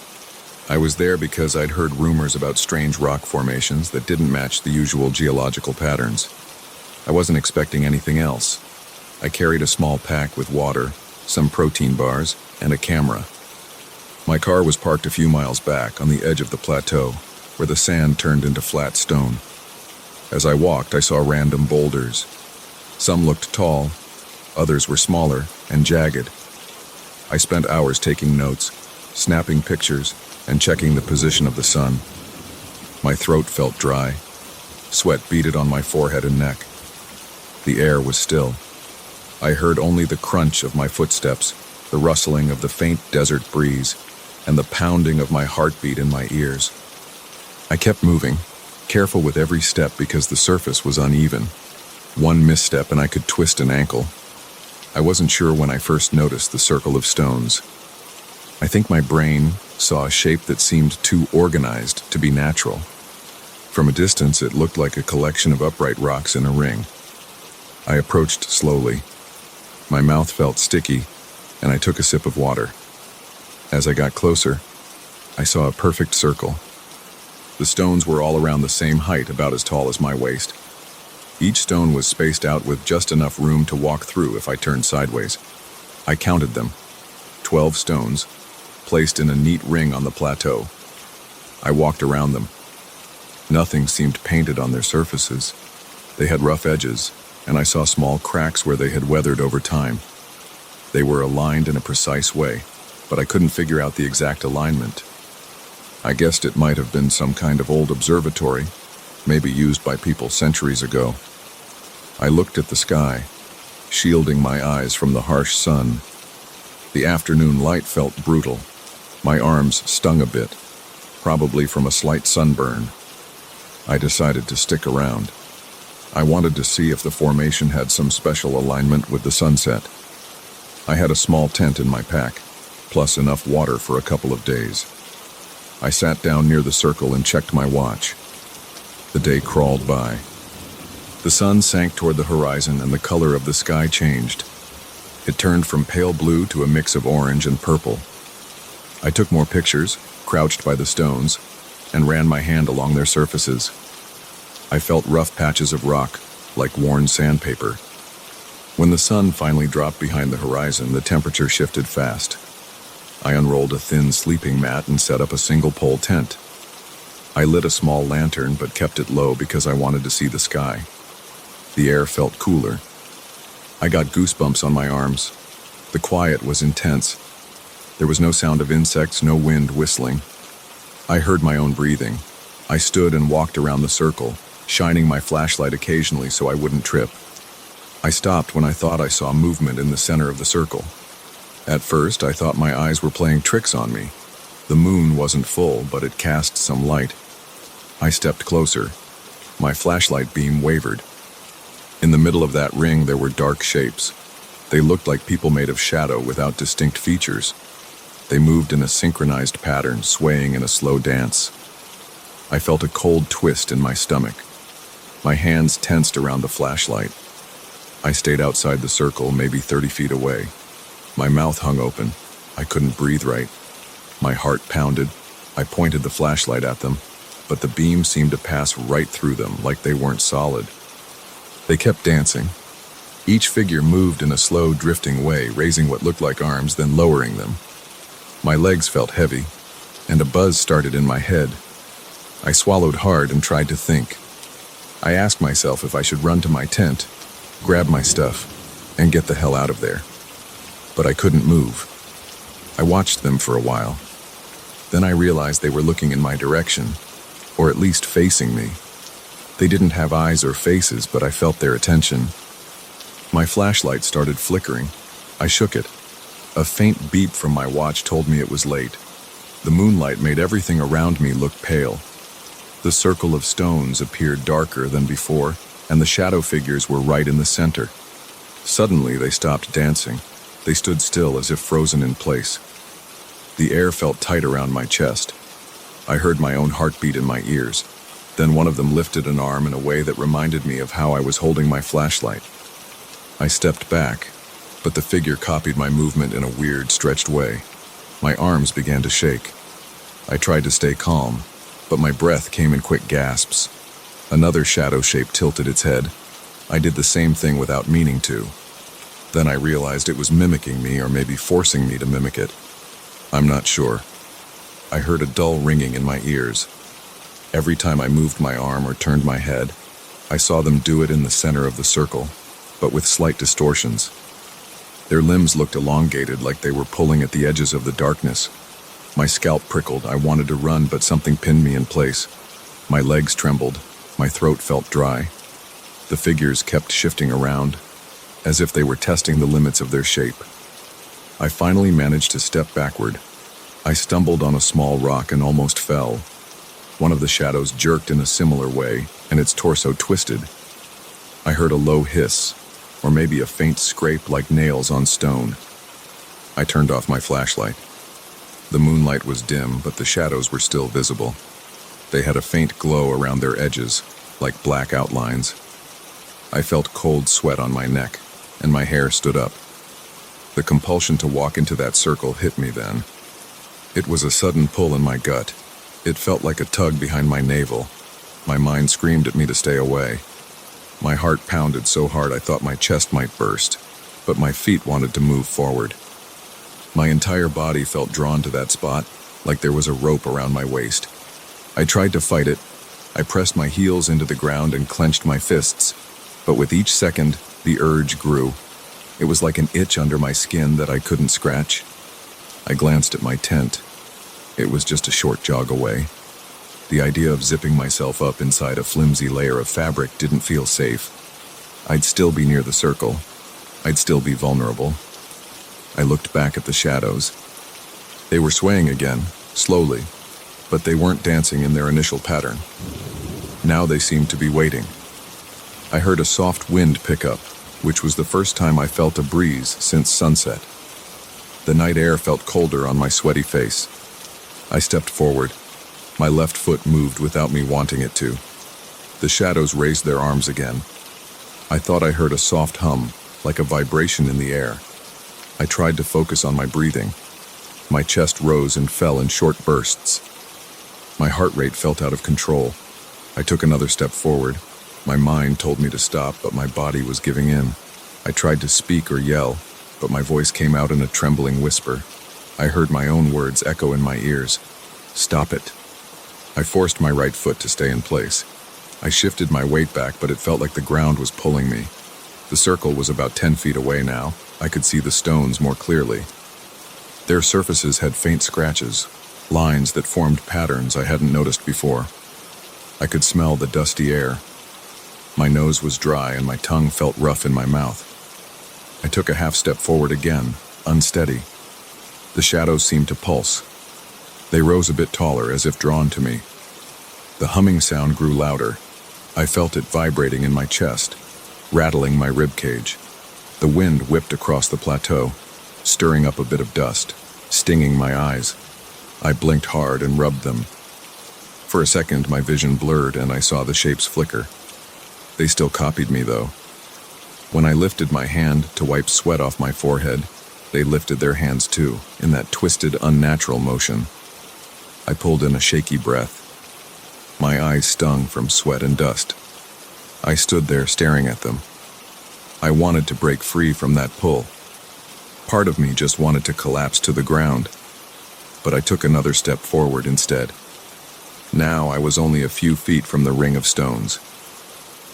I was there because I'd heard rumors about strange rock formations that didn't match the usual geological patterns. I wasn't expecting anything else. I carried a small pack with water, some protein bars, and a camera. My car was parked a few miles back on the edge of the plateau, where the sand turned into flat stone. As I walked, I saw random boulders. Some looked tall, others were smaller and jagged. I spent hours taking notes, snapping pictures, and checking the position of the sun. My throat felt dry. Sweat beaded on my forehead and neck. The air was still. I heard only the crunch of my footsteps, the rustling of the faint desert breeze, and the pounding of my heartbeat in my ears. I kept moving, careful with every step because the surface was uneven. One misstep and I could twist an ankle. I wasn't sure when I first noticed the circle of stones. I think my brain saw a shape that seemed too organized to be natural. From a distance, it looked like a collection of upright rocks in a ring. I approached slowly. My mouth felt sticky, and I took a sip of water. As I got closer, I saw a perfect circle. The stones were all around the same height, about as tall as my waist. Each stone was spaced out with just enough room to walk through if I turned sideways. I counted them. 12 stones, placed in a neat ring on the plateau. I walked around them. Nothing seemed painted on their surfaces. They had rough edges, and I saw small cracks where they had weathered over time. They were aligned in a precise way, but I couldn't figure out the exact alignment. I guessed it might have been some kind of old observatory, maybe used by people centuries ago. I looked at the sky, shielding my eyes from the harsh sun. The afternoon light felt brutal. My arms stung a bit, probably from a slight sunburn. I decided to stick around. I wanted to see if the formation had some special alignment with the sunset. I had a small tent in my pack, plus enough water for a couple of days. I sat down near the circle and checked my watch. The day crawled by. The sun sank toward the horizon and the color of the sky changed. It turned from pale blue to a mix of orange and purple. I took more pictures, crouched by the stones, and ran my hand along their surfaces. I felt rough patches of rock, like worn sandpaper. When the sun finally dropped behind the horizon, the temperature shifted fast. I unrolled a thin sleeping mat and set up a single-pole tent. I lit a small lantern but kept it low because I wanted to see the sky. The air felt cooler. I got goosebumps on my arms. The quiet was intense. There was no sound of insects, no wind whistling. I heard my own breathing. I stood and walked around the circle, shining my flashlight occasionally so I wouldn't trip. I stopped when I thought I saw movement in the center of the circle. At first, I thought my eyes were playing tricks on me. The moon wasn't full, but it cast some light. I stepped closer. My flashlight beam wavered. In the middle of that ring there were dark shapes. They looked like people made of shadow without distinct features. They moved in a synchronized pattern, swaying in a slow dance. I felt a cold twist in my stomach. My hands tensed around the flashlight. I stayed outside the circle, maybe 30 feet away. My mouth hung open. I couldn't breathe right. My heart pounded. I pointed the flashlight at them, but the beam seemed to pass right through them, like they weren't solid. They kept dancing. Each figure moved in a slow, drifting way, raising what looked like arms, then lowering them. My legs felt heavy, and a buzz started in my head. I swallowed hard and tried to think. I asked myself if I should run to my tent, grab my stuff, and get the hell out of there. But I couldn't move. I watched them for a while. Then I realized they were looking in my direction, or at least facing me. They didn't have eyes or faces, but I felt their attention. My flashlight started flickering. I shook it. A faint beep from my watch told me it was late. The moonlight made everything around me look pale. The circle of stones appeared darker than before, and the shadow figures were right in the center. Suddenly, they stopped dancing. They stood still as if frozen in place. The air felt tight around my chest. I heard my own heartbeat in my ears. Then one of them lifted an arm in a way that reminded me of how I was holding my flashlight. I stepped back, but the figure copied my movement in a weird, stretched way. My arms began to shake. I tried to stay calm, but my breath came in quick gasps. Another shadow shape tilted its head. I did the same thing without meaning to. Then I realized it was mimicking me, or maybe forcing me to mimic it. I'm not sure. I heard a dull ringing in my ears. Every time I moved my arm or turned my head, I saw them do it in the center of the circle, but with slight distortions. Their limbs looked elongated, like they were pulling at the edges of the darkness. My scalp prickled. I wanted to run, but something pinned me in place. My legs trembled. My throat felt dry. The figures kept shifting around, as if they were testing the limits of their shape. I finally managed to step backward. I stumbled on a small rock and almost fell. One of the shadows jerked in a similar way, and its torso twisted. I heard a low hiss, or maybe a faint scrape like nails on stone. I turned off my flashlight. The moonlight was dim, but the shadows were still visible. They had a faint glow around their edges, like black outlines. I felt cold sweat on my neck, and my hair stood up. The compulsion to walk into that circle hit me then. It was a sudden pull in my gut. It felt like a tug behind my navel. My mind screamed at me to stay away. My heart pounded so hard I thought my chest might burst, but my feet wanted to move forward. My entire body felt drawn to that spot, like there was a rope around my waist. I tried to fight it. I pressed my heels into the ground and clenched my fists, but with each second, the urge grew. It was like an itch under my skin that I couldn't scratch. I glanced at my tent. It was just a short jog away. The idea of zipping myself up inside a flimsy layer of fabric didn't feel safe. I'd still be near the circle. I'd still be vulnerable. I looked back at the shadows. They were swaying again, slowly, but they weren't dancing in their initial pattern. Now they seemed to be waiting. I heard a soft wind pick up, which was the first time I felt a breeze since sunset. The night air felt colder on my sweaty face. I stepped forward. My left foot moved without me wanting it to. The shadows raised their arms again. I thought I heard a soft hum, like a vibration in the air. I tried to focus on my breathing. My chest rose and fell in short bursts. My heart rate felt out of control. I took another step forward. My mind told me to stop, but my body was giving in. I tried to speak or yell, but my voice came out in a trembling whisper. I heard my own words echo in my ears. Stop it. I forced my right foot to stay in place. I shifted my weight back, but it felt like the ground was pulling me. The circle was about 10 feet away now. I could see the stones more clearly. Their surfaces had faint scratches, lines that formed patterns I hadn't noticed before. I could smell the dusty air. My nose was dry and my tongue felt rough in my mouth. I took a half step forward again, unsteady. The shadows seemed to pulse. They rose a bit taller, as if drawn to me. The humming sound grew louder. I felt it vibrating in my chest, rattling my rib cage. The wind whipped across the plateau, stirring up a bit of dust, stinging my eyes. I blinked hard and rubbed them. For a second, my vision blurred and I saw the shapes flicker. They still copied me, though. When I lifted my hand to wipe sweat off my forehead, they lifted their hands too, in that twisted, unnatural motion. I pulled in a shaky breath. My eyes stung from sweat and dust. I stood there staring at them. I wanted to break free from that pull. Part of me just wanted to collapse to the ground, but I took another step forward instead. Now I was only a few feet from the ring of stones.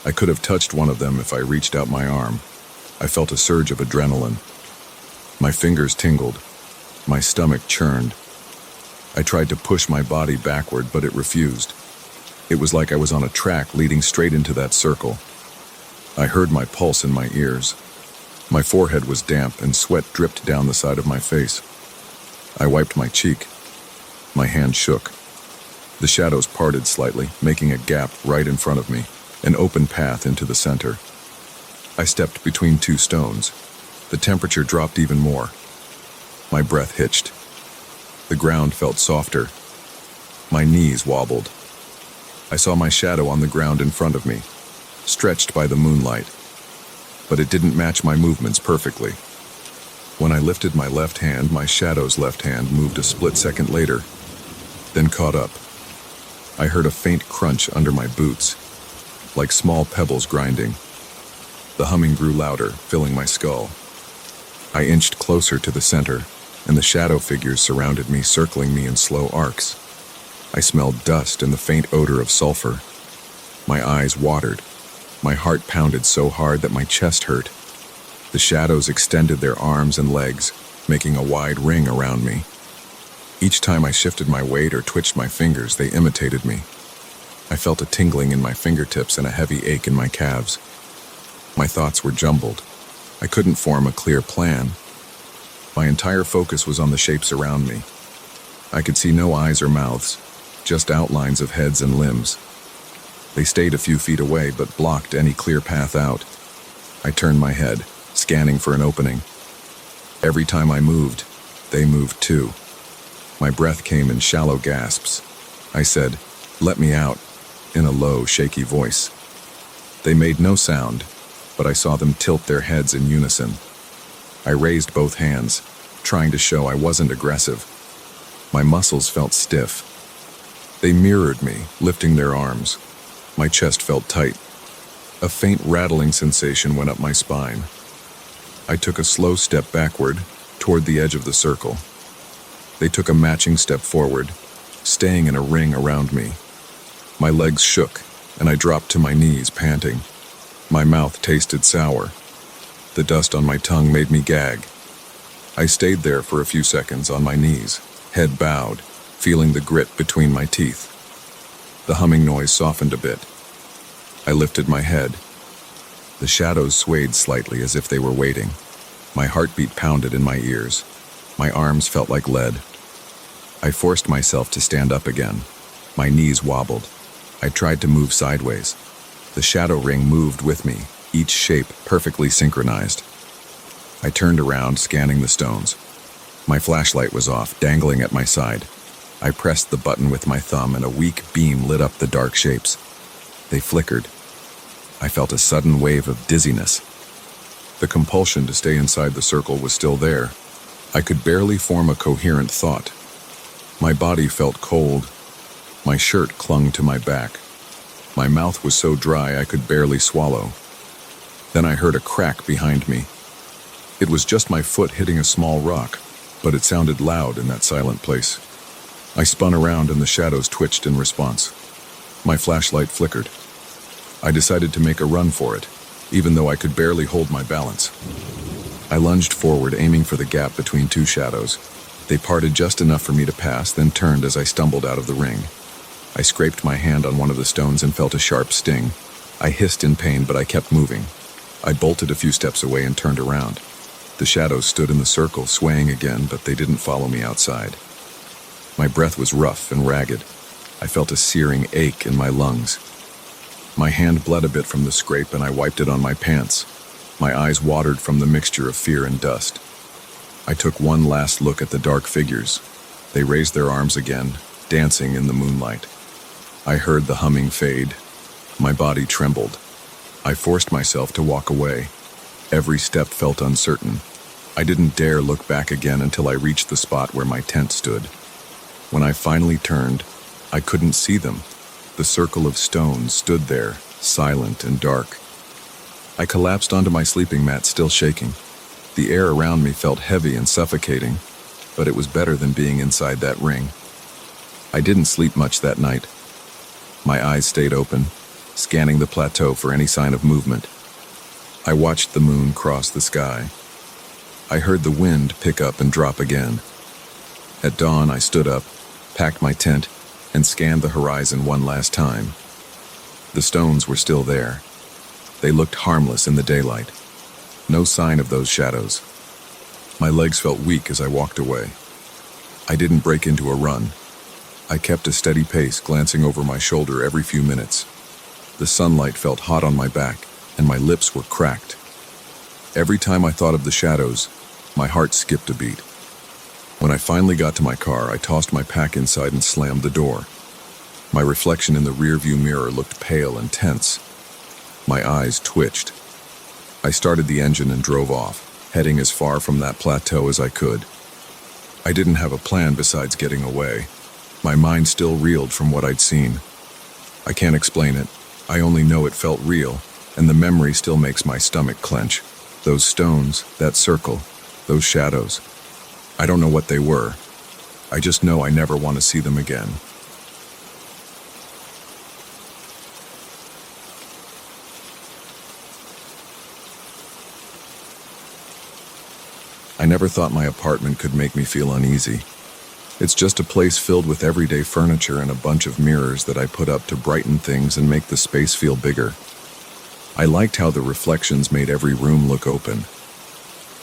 I could have touched one of them if I reached out my arm. I felt a surge of adrenaline. My fingers tingled. My stomach churned. I tried to push my body backward, but it refused. It was like I was on a track leading straight into that circle. I heard my pulse in my ears. My forehead was damp and sweat dripped down the side of my face. I wiped my cheek. My hand shook. The shadows parted slightly, making a gap right in front of me, an open path into the center. I stepped between two stones. The temperature dropped even more. My breath hitched. The ground felt softer. My knees wobbled. I saw my shadow on the ground in front of me, stretched by the moonlight, but it didn't match my movements perfectly. When I lifted my left hand, my shadow's left hand moved a split second later, then caught up. I heard a faint crunch under my boots, like small pebbles grinding. The humming grew louder, filling my skull. I inched closer to the center, and the shadow figures surrounded me, circling me in slow arcs. I smelled dust and the faint odor of sulfur. My eyes watered. My heart pounded so hard that my chest hurt. The shadows extended their arms and legs, making a wide ring around me. Each time I shifted my weight or twitched my fingers, they imitated me. I felt a tingling in my fingertips and a heavy ache in my calves. My thoughts were jumbled. I couldn't form a clear plan. My entire focus was on the shapes around me. I could see no eyes or mouths, just outlines of heads and limbs. They stayed a few feet away, but blocked any clear path out. I turned my head, scanning for an opening. Every time I moved, they moved too. My breath came in shallow gasps. I said, "Let me out," in a low, shaky voice. They made no sound, but I saw them tilt their heads in unison. I raised both hands, trying to show I wasn't aggressive. My muscles felt stiff. They mirrored me, lifting their arms. My chest felt tight. A faint rattling sensation went up my spine. I took a slow step backward, toward the edge of the circle. They took a matching step forward, staying in a ring around me. My legs shook, and I dropped to my knees, panting. My mouth tasted sour. The dust on my tongue made me gag. I stayed there for a few seconds on my knees, head bowed, feeling the grit between my teeth. The humming noise softened a bit. I lifted my head. The shadows swayed slightly as if they were waiting. My heartbeat pounded in my ears. My arms felt like lead. I forced myself to stand up again. My knees wobbled. I tried to move sideways. The shadow ring moved with me, each shape perfectly synchronized. I turned around, scanning the stones. My flashlight was off, dangling at my side. I pressed the button with my thumb, and a weak beam lit up the dark shapes. They flickered. I felt a sudden wave of dizziness. The compulsion to stay inside the circle was still there. I could barely form a coherent thought. My body felt cold. My shirt clung to my back. My mouth was so dry I could barely swallow. Then I heard a crack behind me. It was just my foot hitting a small rock, but it sounded loud in that silent place. I spun around and the shadows twitched in response. My flashlight flickered. I decided to make a run for it, even though I could barely hold my balance. I lunged forward, aiming for the gap between two shadows. They parted just enough for me to pass, then turned as I stumbled out of the ring. I scraped my hand on one of the stones and felt a sharp sting. I hissed in pain, but I kept moving. I bolted a few steps away and turned around. The shadows stood in the circle, swaying again, but they didn't follow me outside. My breath was rough and ragged. I felt a searing ache in my lungs. My hand bled a bit from the scrape and I wiped it on my pants. My eyes watered from the mixture of fear and dust. I took one last look at the dark figures. They raised their arms again, dancing in the moonlight. I heard the humming fade. My body trembled. I forced myself to walk away. Every step felt uncertain. I didn't dare look back again until I reached the spot where my tent stood. When I finally turned, I couldn't see them. The circle of stones stood there, silent and dark. I collapsed onto my sleeping mat, still shaking. The air around me felt heavy and suffocating, but it was better than being inside that ring. I didn't sleep much that night. My eyes stayed open, scanning the plateau for any sign of movement. I watched the moon cross the sky. I heard the wind pick up and drop again. At dawn, I stood up, packed my tent, and scanned the horizon one last time. The stones were still there. They looked harmless in the daylight. No sign of those shadows. My legs felt weak as I walked away. I didn't break into a run. I kept a steady pace, glancing over my shoulder every few minutes. The sunlight felt hot on my back, and my lips were cracked. Every time I thought of the shadows, my heart skipped a beat. When I finally got to my car, I tossed my pack inside and slammed the door. My reflection in the rearview mirror looked pale and tense. My eyes twitched. I started the engine and drove off, heading as far from that plateau as I could. I didn't have a plan besides getting away. My mind still reeled from what I'd seen. I can't explain it. I only know it felt real, and the memory still makes my stomach clench. Those stones, that circle, those shadows. I don't know what they were. I just know I never want to see them again. I never thought my apartment could make me feel uneasy. It's just a place filled with everyday furniture and a bunch of mirrors that I put up to brighten things and make the space feel bigger. I liked how the reflections made every room look open.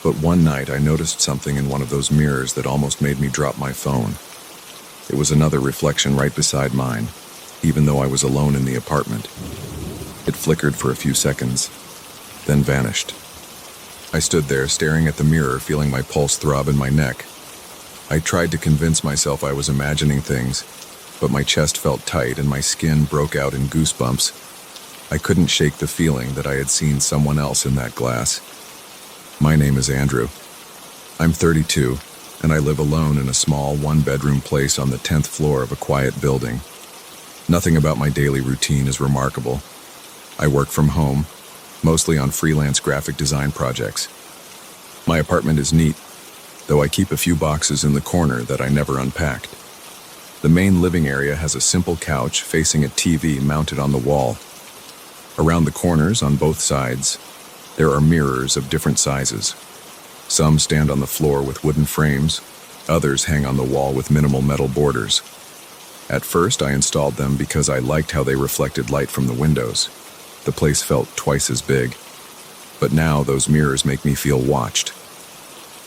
But one night I noticed something in one of those mirrors that almost made me drop my phone. It was another reflection right beside mine, even though I was alone in the apartment. It flickered for a few seconds, then vanished. I stood there staring at the mirror, feeling my pulse throb in my neck. I tried to convince myself I was imagining things, but my chest felt tight and my skin broke out in goosebumps. I couldn't shake the feeling that I had seen someone else in that glass. My name is Andrew. I'm 32, and I live alone in a small one-bedroom place on the 10th floor of a quiet building. Nothing about my daily routine is remarkable. I work from home, mostly on freelance graphic design projects. My apartment is neat, though I keep a few boxes in the corner that I never unpacked. The main living area has a simple couch facing a TV mounted on the wall. Around the corners, on both sides, there are mirrors of different sizes. Some stand on the floor with wooden frames, others hang on the wall with minimal metal borders. At first, I installed them because I liked how they reflected light from the windows. The place felt twice as big. But now those mirrors make me feel watched.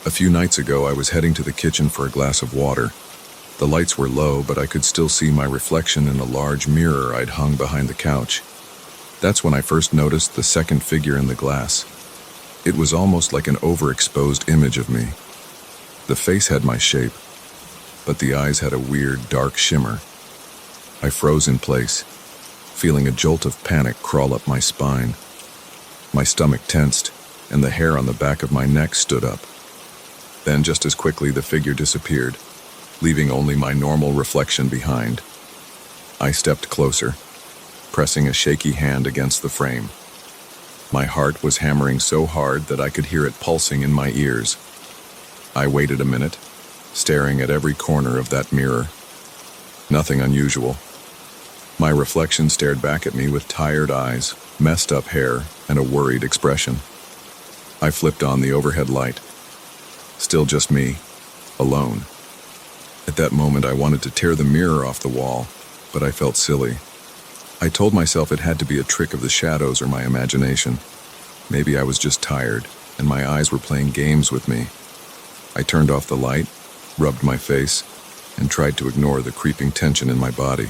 A few nights ago, I was heading to the kitchen for a glass of water. The lights were low, but I could still see my reflection in a large mirror I'd hung behind the couch. That's when I first noticed the second figure in the glass. It was almost like an overexposed image of me. The face had my shape, but the eyes had a weird, dark shimmer. I froze in place, feeling a jolt of panic crawl up my spine. My stomach tensed, and the hair on the back of my neck stood up. Then, just as quickly, the figure disappeared, leaving only my normal reflection behind. I stepped closer, pressing a shaky hand against the frame. My heart was hammering so hard that I could hear it pulsing in my ears. I waited a minute, staring at every corner of that mirror. Nothing unusual. My reflection stared back at me with tired eyes, messed up hair, and a worried expression. I flipped on the overhead light. Still just me, alone. At that moment, I wanted to tear the mirror off the wall, but I felt silly. I told myself it had to be a trick of the shadows or my imagination. Maybe I was just tired, and my eyes were playing games with me. I turned off the light, rubbed my face, and tried to ignore the creeping tension in my body.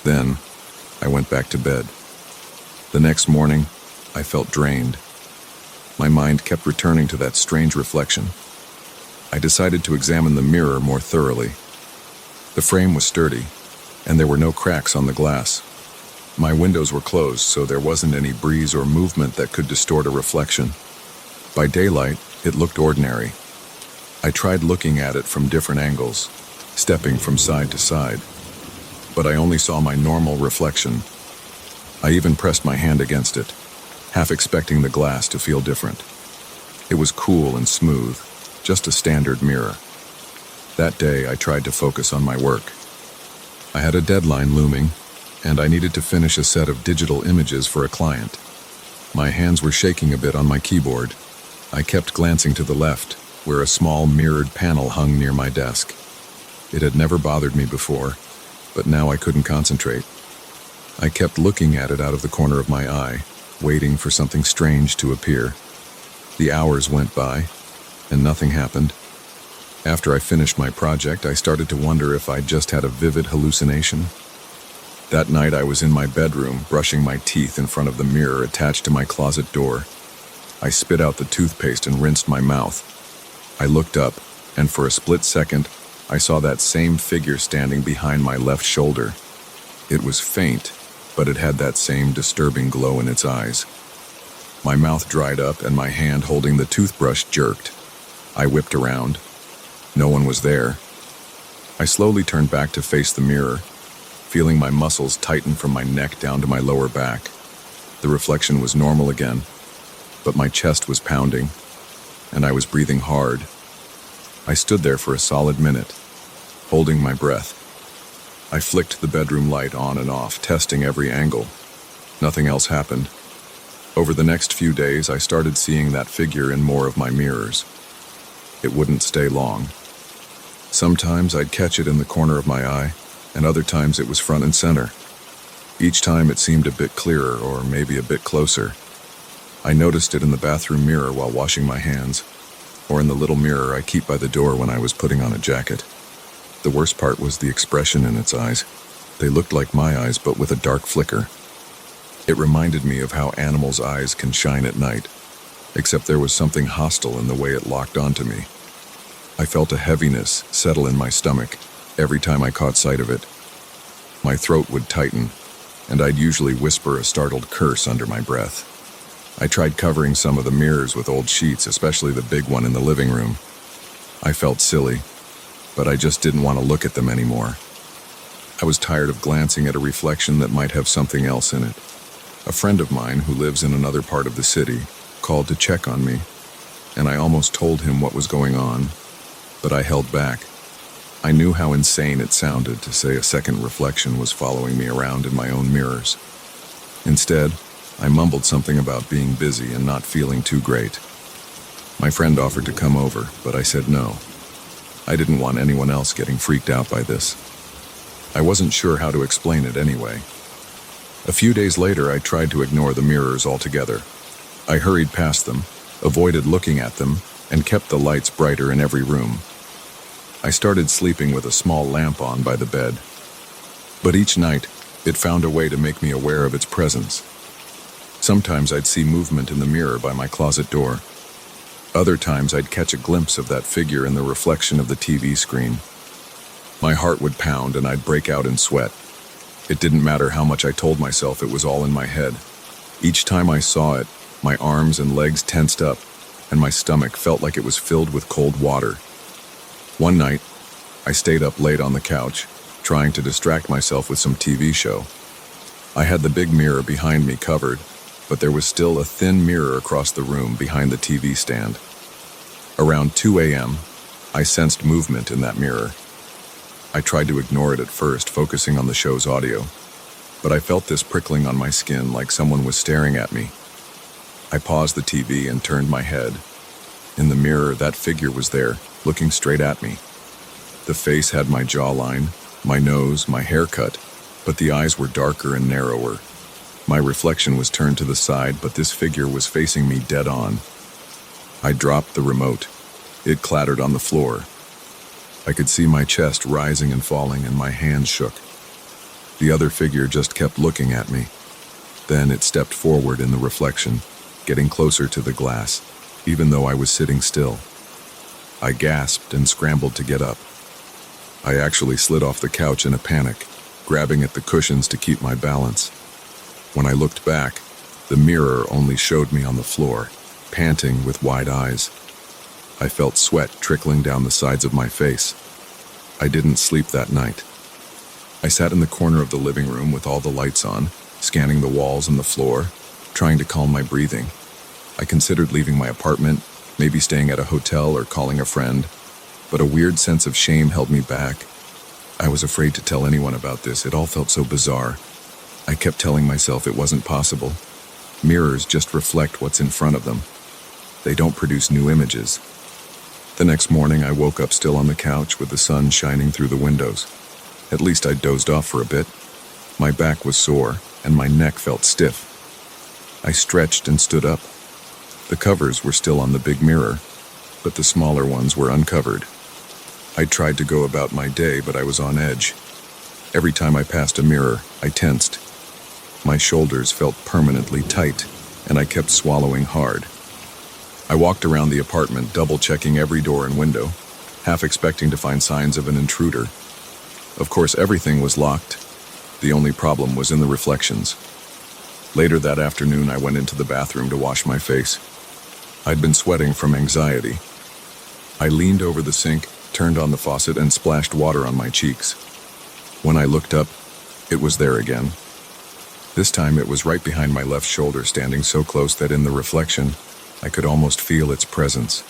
Then, I went back to bed. The next morning, I felt drained. My mind kept returning to that strange reflection. I decided to examine the mirror more thoroughly. The frame was sturdy, and there were no cracks on the glass. My windows were closed, so there wasn't any breeze or movement that could distort a reflection. By daylight, it looked ordinary. I tried looking at it from different angles, stepping from side to side, but I only saw my normal reflection. I even pressed my hand against it, half expecting the glass to feel different. It was cool and smooth, just a standard mirror. That day, I tried to focus on my work. I had a deadline looming, and I needed to finish a set of digital images for a client. My hands were shaking a bit on my keyboard. I kept glancing to the left, where a small mirrored panel hung near my desk. It had never bothered me before, but now I couldn't concentrate. I kept looking at it out of the corner of my eye, waiting for something strange to appear. The hours went by, and nothing happened. After I finished my project, I started to wonder if I'd just had a vivid hallucination. That night I was in my bedroom, brushing my teeth in front of the mirror attached to my closet door. I spit out the toothpaste and rinsed my mouth. I looked up, and for a split second, I saw that same figure standing behind my left shoulder. It was faint, but it had that same disturbing glow in its eyes. My mouth dried up and my hand holding the toothbrush jerked. I whipped around. No one was there. I slowly turned back to face the mirror, feeling my muscles tighten from my neck down to my lower back. The reflection was normal again, but my chest was pounding, and I was breathing hard. I stood there for a solid minute, holding my breath. I flicked the bedroom light on and off, testing every angle. Nothing else happened. Over the next few days, I started seeing that figure in more of my mirrors. It wouldn't stay long. Sometimes I'd catch it in the corner of my eye, and other times it was front and center. Each time it seemed a bit clearer, or maybe a bit closer. I noticed it in the bathroom mirror while washing my hands, or in the little mirror I keep by the door when I was putting on a jacket. The worst part was the expression in its eyes. They looked like my eyes, but with a dark flicker. It reminded me of how animals' eyes can shine at night, except there was something hostile in the way it locked onto me. I felt a heaviness settle in my stomach every time I caught sight of it. My throat would tighten, and I'd usually whisper a startled curse under my breath. I tried covering some of the mirrors with old sheets, especially the big one in the living room. I felt silly, but I just didn't want to look at them anymore. I was tired of glancing at a reflection that might have something else in it. A friend of mine who lives in another part of the city called to check on me, and I almost told him what was going on, but I held back. I knew how insane it sounded to say a second reflection was following me around in my own mirrors. Instead, I mumbled something about being busy and not feeling too great. My friend offered to come over, but I said no. I didn't want anyone else getting freaked out by this. I wasn't sure how to explain it anyway. A few days later, I tried to ignore the mirrors altogether. I hurried past them, avoided looking at them, and kept the lights brighter in every room. I started sleeping with a small lamp on by the bed. But each night, it found a way to make me aware of its presence. Sometimes I'd see movement in the mirror by my closet door. Other times I'd catch a glimpse of that figure in the reflection of the TV screen. My heart would pound and I'd break out in sweat. It didn't matter how much I told myself it was all in my head. Each time I saw it, my arms and legs tensed up, and my stomach felt like it was filled with cold water. One night, I stayed up late on the couch, trying to distract myself with some TV show. I had the big mirror behind me covered, but there was still a thin mirror across the room behind the TV stand. Around 2 a.m., I sensed movement in that mirror. I tried to ignore it at first, focusing on the show's audio, but I felt this prickling on my skin like someone was staring at me. I paused the TV and turned my head. In the mirror, that figure was there, looking straight at me. The face had my jawline, my nose, my haircut, but the eyes were darker and narrower. My reflection was turned to the side, but this figure was facing me dead on. I dropped the remote. It clattered on the floor. I could see my chest rising and falling, and my hands shook. The other figure just kept looking at me. Then it stepped forward in the reflection, getting closer to the glass, even though I was sitting still. I gasped and scrambled to get up. I actually slid off the couch in a panic, grabbing at the cushions to keep my balance. When I looked back, the mirror only showed me on the floor, panting with wide eyes. I felt sweat trickling down the sides of my face. I didn't sleep that night. I sat in the corner of the living room with all the lights on, scanning the walls and the floor, trying to calm my breathing. I considered leaving my apartment, maybe staying at a hotel or calling a friend, but a weird sense of shame held me back. I was afraid to tell anyone about this. It all felt so bizarre. I kept telling myself it wasn't possible. Mirrors just reflect what's in front of them. They don't produce new images. The next morning, I woke up still on the couch with the sun shining through the windows. At least I dozed off for a bit. My back was sore, and my neck felt stiff. I stretched and stood up. The covers were still on the big mirror, but the smaller ones were uncovered. I tried to go about my day, but I was on edge. Every time I passed a mirror, I tensed. My shoulders felt permanently tight, and I kept swallowing hard. I walked around the apartment, double-checking every door and window, half expecting to find signs of an intruder. Of course, everything was locked. The only problem was in the reflections. Later that afternoon, I went into the bathroom to wash my face. I'd been sweating from anxiety. I leaned over the sink, turned on the faucet, and splashed water on my cheeks. When I looked up, it was there again. This time it was right behind my left shoulder, standing so close that in the reflection, I could almost feel its presence.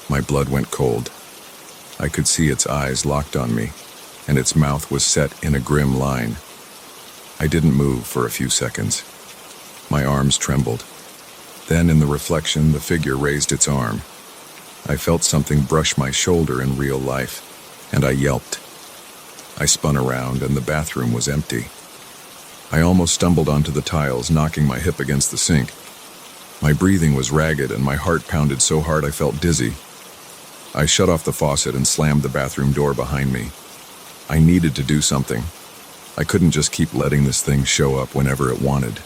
My blood went cold. I could see its eyes locked on me, and its mouth was set in a grim line. I didn't move for a few seconds. My arms trembled. Then in the reflection, the figure raised its arm. I felt something brush my shoulder in real life, and I yelped. I spun around, and the bathroom was empty. I almost stumbled onto the tiles, knocking my hip against the sink. My breathing was ragged, and my heart pounded so hard I felt dizzy. I shut off the faucet and slammed the bathroom door behind me. I needed to do something. I couldn't just keep letting this thing show up whenever it wanted.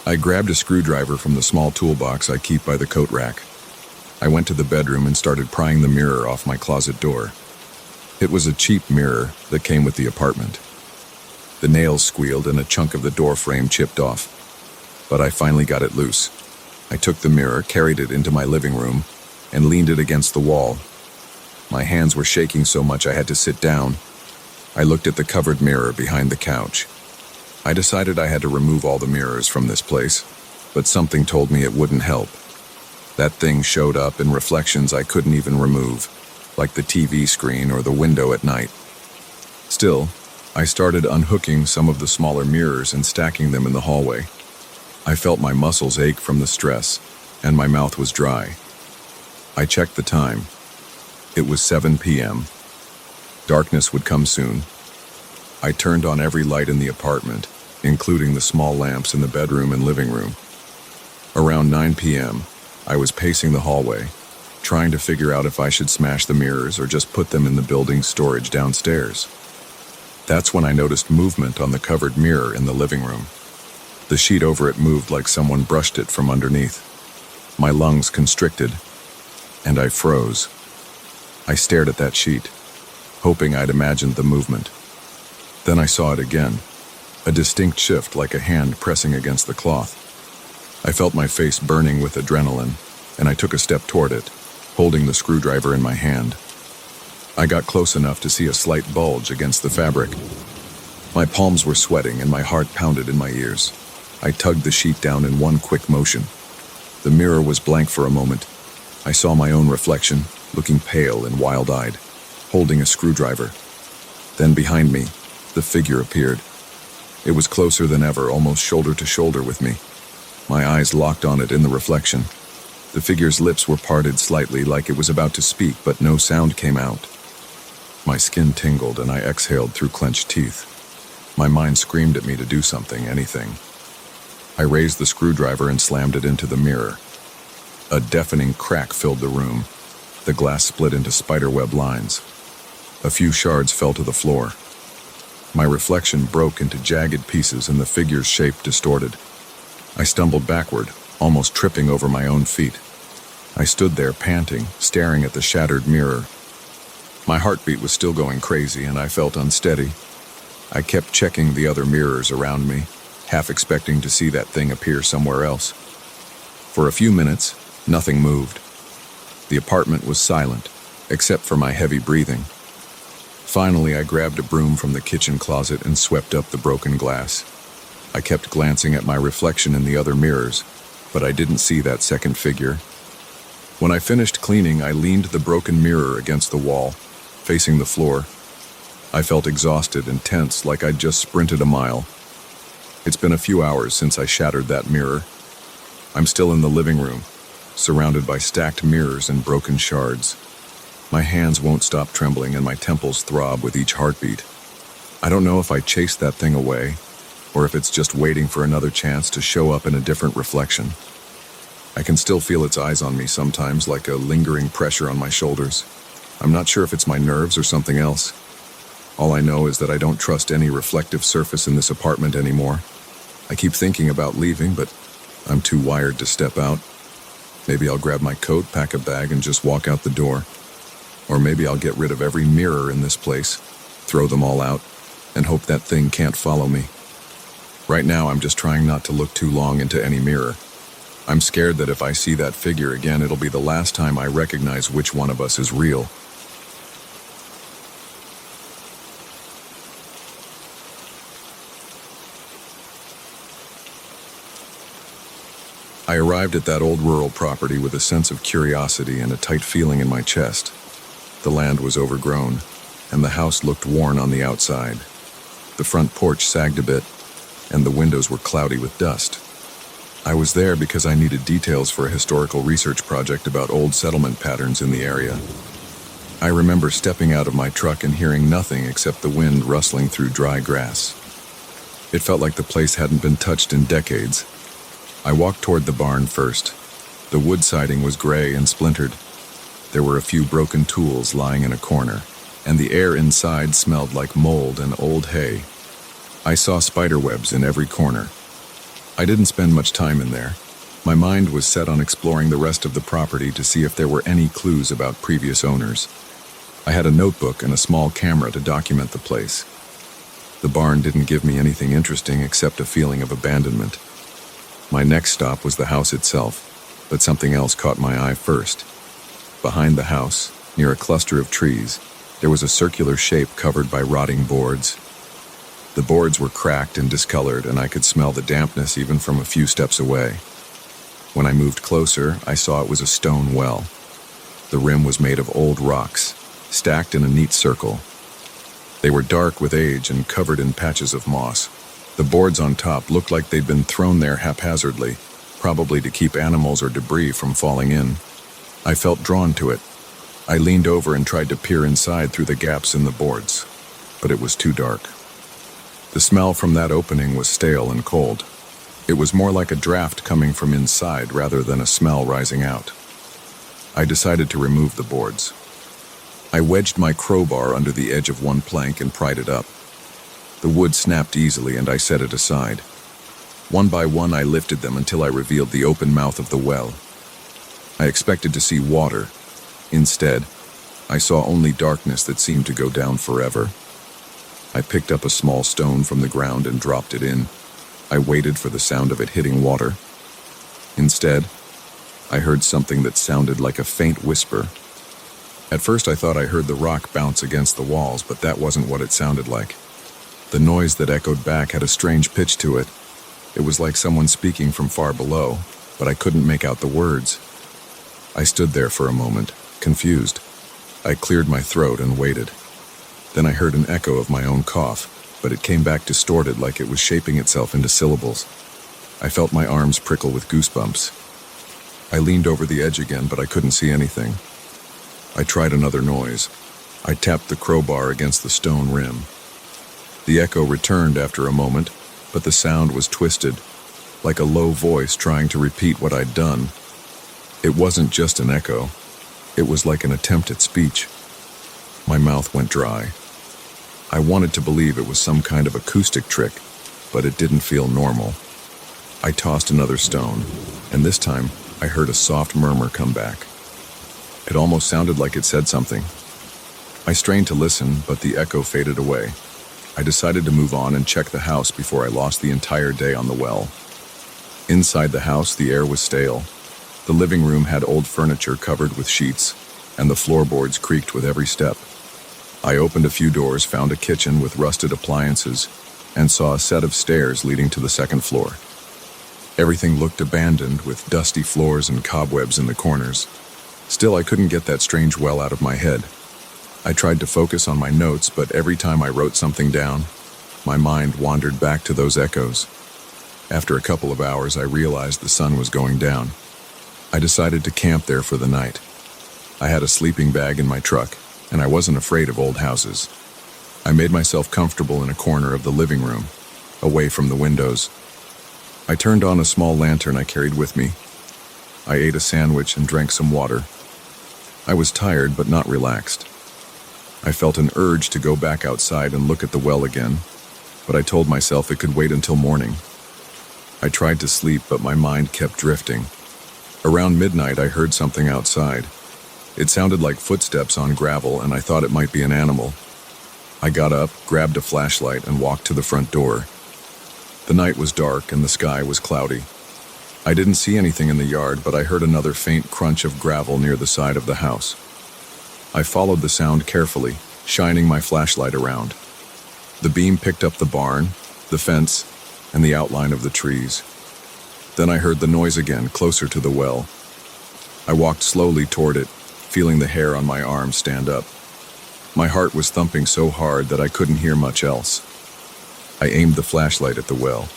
I grabbed a screwdriver from the small toolbox I keep by the coat rack. I went to the bedroom and started prying the mirror off my closet door. It was a cheap mirror that came with the apartment. The nails squealed and a chunk of the door frame chipped off. But I finally got it loose. I took the mirror, carried it into my living room, and leaned it against the wall. My hands were shaking so much I had to sit down. I looked at the covered mirror behind the couch. I decided I had to remove all the mirrors from this place, but something told me it wouldn't help. That thing showed up in reflections I couldn't even remove, like the TV screen or the window at night. Still, I started unhooking some of the smaller mirrors and stacking them in the hallway. I felt my muscles ache from the stress, and my mouth was dry. I checked the time. It was 7 p.m. Darkness would come soon. I turned on every light in the apartment, including the small lamps in the bedroom and living room. Around 9 p.m., I was pacing the hallway, trying to figure out if I should smash the mirrors or just put them in the building's storage downstairs. That's when I noticed movement on the covered mirror in the living room. The sheet over it moved like someone brushed it from underneath. My lungs constricted, and I froze. I stared at that sheet, hoping I'd imagined the movement. Then I saw it again, a distinct shift like a hand pressing against the cloth. I felt my face burning with adrenaline, and I took a step toward it, holding the screwdriver in my hand. I got close enough to see a slight bulge against the fabric. My palms were sweating and my heart pounded in my ears. I tugged the sheet down in one quick motion. The mirror was blank for a moment. I saw my own reflection, looking pale and wild-eyed, holding a screwdriver. Then behind me, the figure appeared. It was closer than ever, almost shoulder to shoulder with me. My eyes locked on it in the reflection. The figure's lips were parted slightly, like it was about to speak, but no sound came out. My skin tingled and I exhaled through clenched teeth. My mind screamed at me to do something, anything. I raised the screwdriver and slammed it into the mirror. A deafening crack filled the room. The glass split into spiderweb lines. A few shards fell to the floor. My reflection broke into jagged pieces and the figure's shape distorted. I stumbled backward, almost tripping over my own feet. I stood there panting, staring at the shattered mirror. My heartbeat was still going crazy and I felt unsteady. I kept checking the other mirrors around me, half expecting to see that thing appear somewhere else. For a few minutes, nothing moved. The apartment was silent, except for my heavy breathing. Finally, I grabbed a broom from the kitchen closet and swept up the broken glass. I kept glancing at my reflection in the other mirrors, but I didn't see that second figure. When I finished cleaning, I leaned the broken mirror against the wall, facing the floor. I felt exhausted and tense, like I'd just sprinted a mile. It's been a few hours since I shattered that mirror. I'm still in the living room, surrounded by stacked mirrors and broken shards. My hands won't stop trembling and my temples throb with each heartbeat. I don't know if I chased that thing away, or if it's just waiting for another chance to show up in a different reflection. I can still feel its eyes on me sometimes, like a lingering pressure on my shoulders. I'm not sure if it's my nerves or something else. All I know is that I don't trust any reflective surface in this apartment anymore. I keep thinking about leaving, but I'm too wired to step out. Maybe I'll grab my coat, pack a bag, and just walk out the door. Or maybe I'll get rid of every mirror in this place, throw them all out, and hope that thing can't follow me. Right now, I'm just trying not to look too long into any mirror. I'm scared that if I see that figure again, it'll be the last time I recognize which one of us is real. I arrived at that old rural property with a sense of curiosity and a tight feeling in my chest. The land was overgrown, and the house looked worn on the outside. The front porch sagged a bit, and the windows were cloudy with dust. I was there because I needed details for a historical research project about old settlement patterns in the area. I remember stepping out of my truck and hearing nothing except the wind rustling through dry grass. It felt like the place hadn't been touched in decades. I walked toward the barn first. The wood siding was gray and splintered. There were a few broken tools lying in a corner, and the air inside smelled like mold and old hay. I saw spider webs in every corner. I didn't spend much time in there. My mind was set on exploring the rest of the property to see if there were any clues about previous owners. I had a notebook and a small camera to document the place. The barn didn't give me anything interesting except a feeling of abandonment. My next stop was the house itself, but something else caught my eye first. Behind the house, near a cluster of trees, there was a circular shape covered by rotting boards. The boards were cracked and discolored, and I could smell the dampness even from a few steps away. When I moved closer, I saw it was a stone well. The rim was made of old rocks, stacked in a neat circle. They were dark with age and covered in patches of moss. The boards on top looked like they'd been thrown there haphazardly, probably to keep animals or debris from falling in. I felt drawn to it. I leaned over and tried to peer inside through the gaps in the boards, but it was too dark. The smell from that opening was stale and cold. It was more like a draft coming from inside rather than a smell rising out. I decided to remove the boards. I wedged my crowbar under the edge of one plank and pried it up. The wood snapped easily and I set it aside. One by one I lifted them until I revealed the open mouth of the well. I expected to see water. Instead, I saw only darkness that seemed to go down forever. I picked up a small stone from the ground and dropped it in. I waited for the sound of it hitting water. Instead, I heard something that sounded like a faint whisper. At first I thought I heard the rock bounce against the walls, but that wasn't what it sounded like. The noise that echoed back had a strange pitch to it. It was like someone speaking from far below, but I couldn't make out the words. I stood there for a moment, confused. I cleared my throat and waited. Then I heard an echo of my own cough, but it came back distorted like it was shaping itself into syllables. I felt my arms prickle with goosebumps. I leaned over the edge again, but I couldn't see anything. I tried another noise. I tapped the crowbar against the stone rim. The echo returned after a moment, but the sound was twisted, like a low voice trying to repeat what I'd done. It wasn't just an echo. It was like an attempt at speech. My mouth went dry. I wanted to believe it was some kind of acoustic trick, but it didn't feel normal. I tossed another stone, and this time I heard a soft murmur come back. It almost sounded like it said something. I strained to listen, but the echo faded away. I decided to move on and check the house before I lost the entire day on the well. Inside the house, the air was stale. The living room had old furniture covered with sheets, and the floorboards creaked with every step. I opened a few doors, found a kitchen with rusted appliances, and saw a set of stairs leading to the second floor. Everything looked abandoned, with dusty floors and cobwebs in the corners. Still, I couldn't get that strange well out of my head. I tried to focus on my notes, but every time I wrote something down, my mind wandered back to those echoes. After a couple of hours, I realized the sun was going down. I decided to camp there for the night. I had a sleeping bag in my truck, and I wasn't afraid of old houses. I made myself comfortable in a corner of the living room, away from the windows. I turned on a small lantern I carried with me. I ate a sandwich and drank some water. I was tired but not relaxed. I felt an urge to go back outside and look at the well again, but I told myself it could wait until morning. I tried to sleep, but my mind kept drifting. Around midnight, I heard something outside. It sounded like footsteps on gravel, and I thought it might be an animal. I got up, grabbed a flashlight, and walked to the front door. The night was dark and the sky was cloudy. I didn't see anything in the yard, but I heard another faint crunch of gravel near the side of the house. I followed the sound carefully, shining my flashlight around. The beam picked up the barn, the fence, and the outline of the trees. Then I heard the noise again, closer to the well. I walked slowly toward it, feeling the hair on my arm stand up. My heart was thumping so hard that I couldn't hear much else. I aimed the flashlight at the well.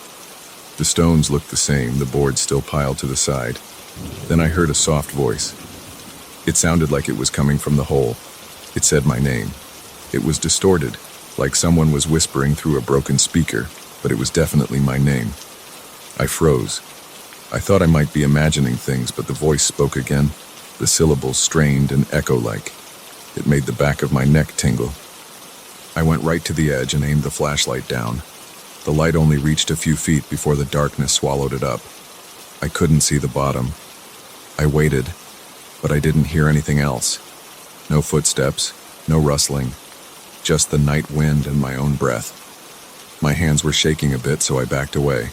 The stones looked the same, the boards still piled to the side. Then I heard a soft voice. It sounded like it was coming from the hole. It said my name. It was distorted, like someone was whispering through a broken speaker, but it was definitely my name. I froze. I thought I might be imagining things, but the voice spoke again, the syllables strained and echo-like. It made the back of my neck tingle. I went right to the edge and aimed the flashlight down. The light only reached a few feet before the darkness swallowed it up. I couldn't see the bottom. I waited, but I didn't hear anything else. No footsteps, no rustling, just the night wind and my own breath. My hands were shaking a bit, so I backed away.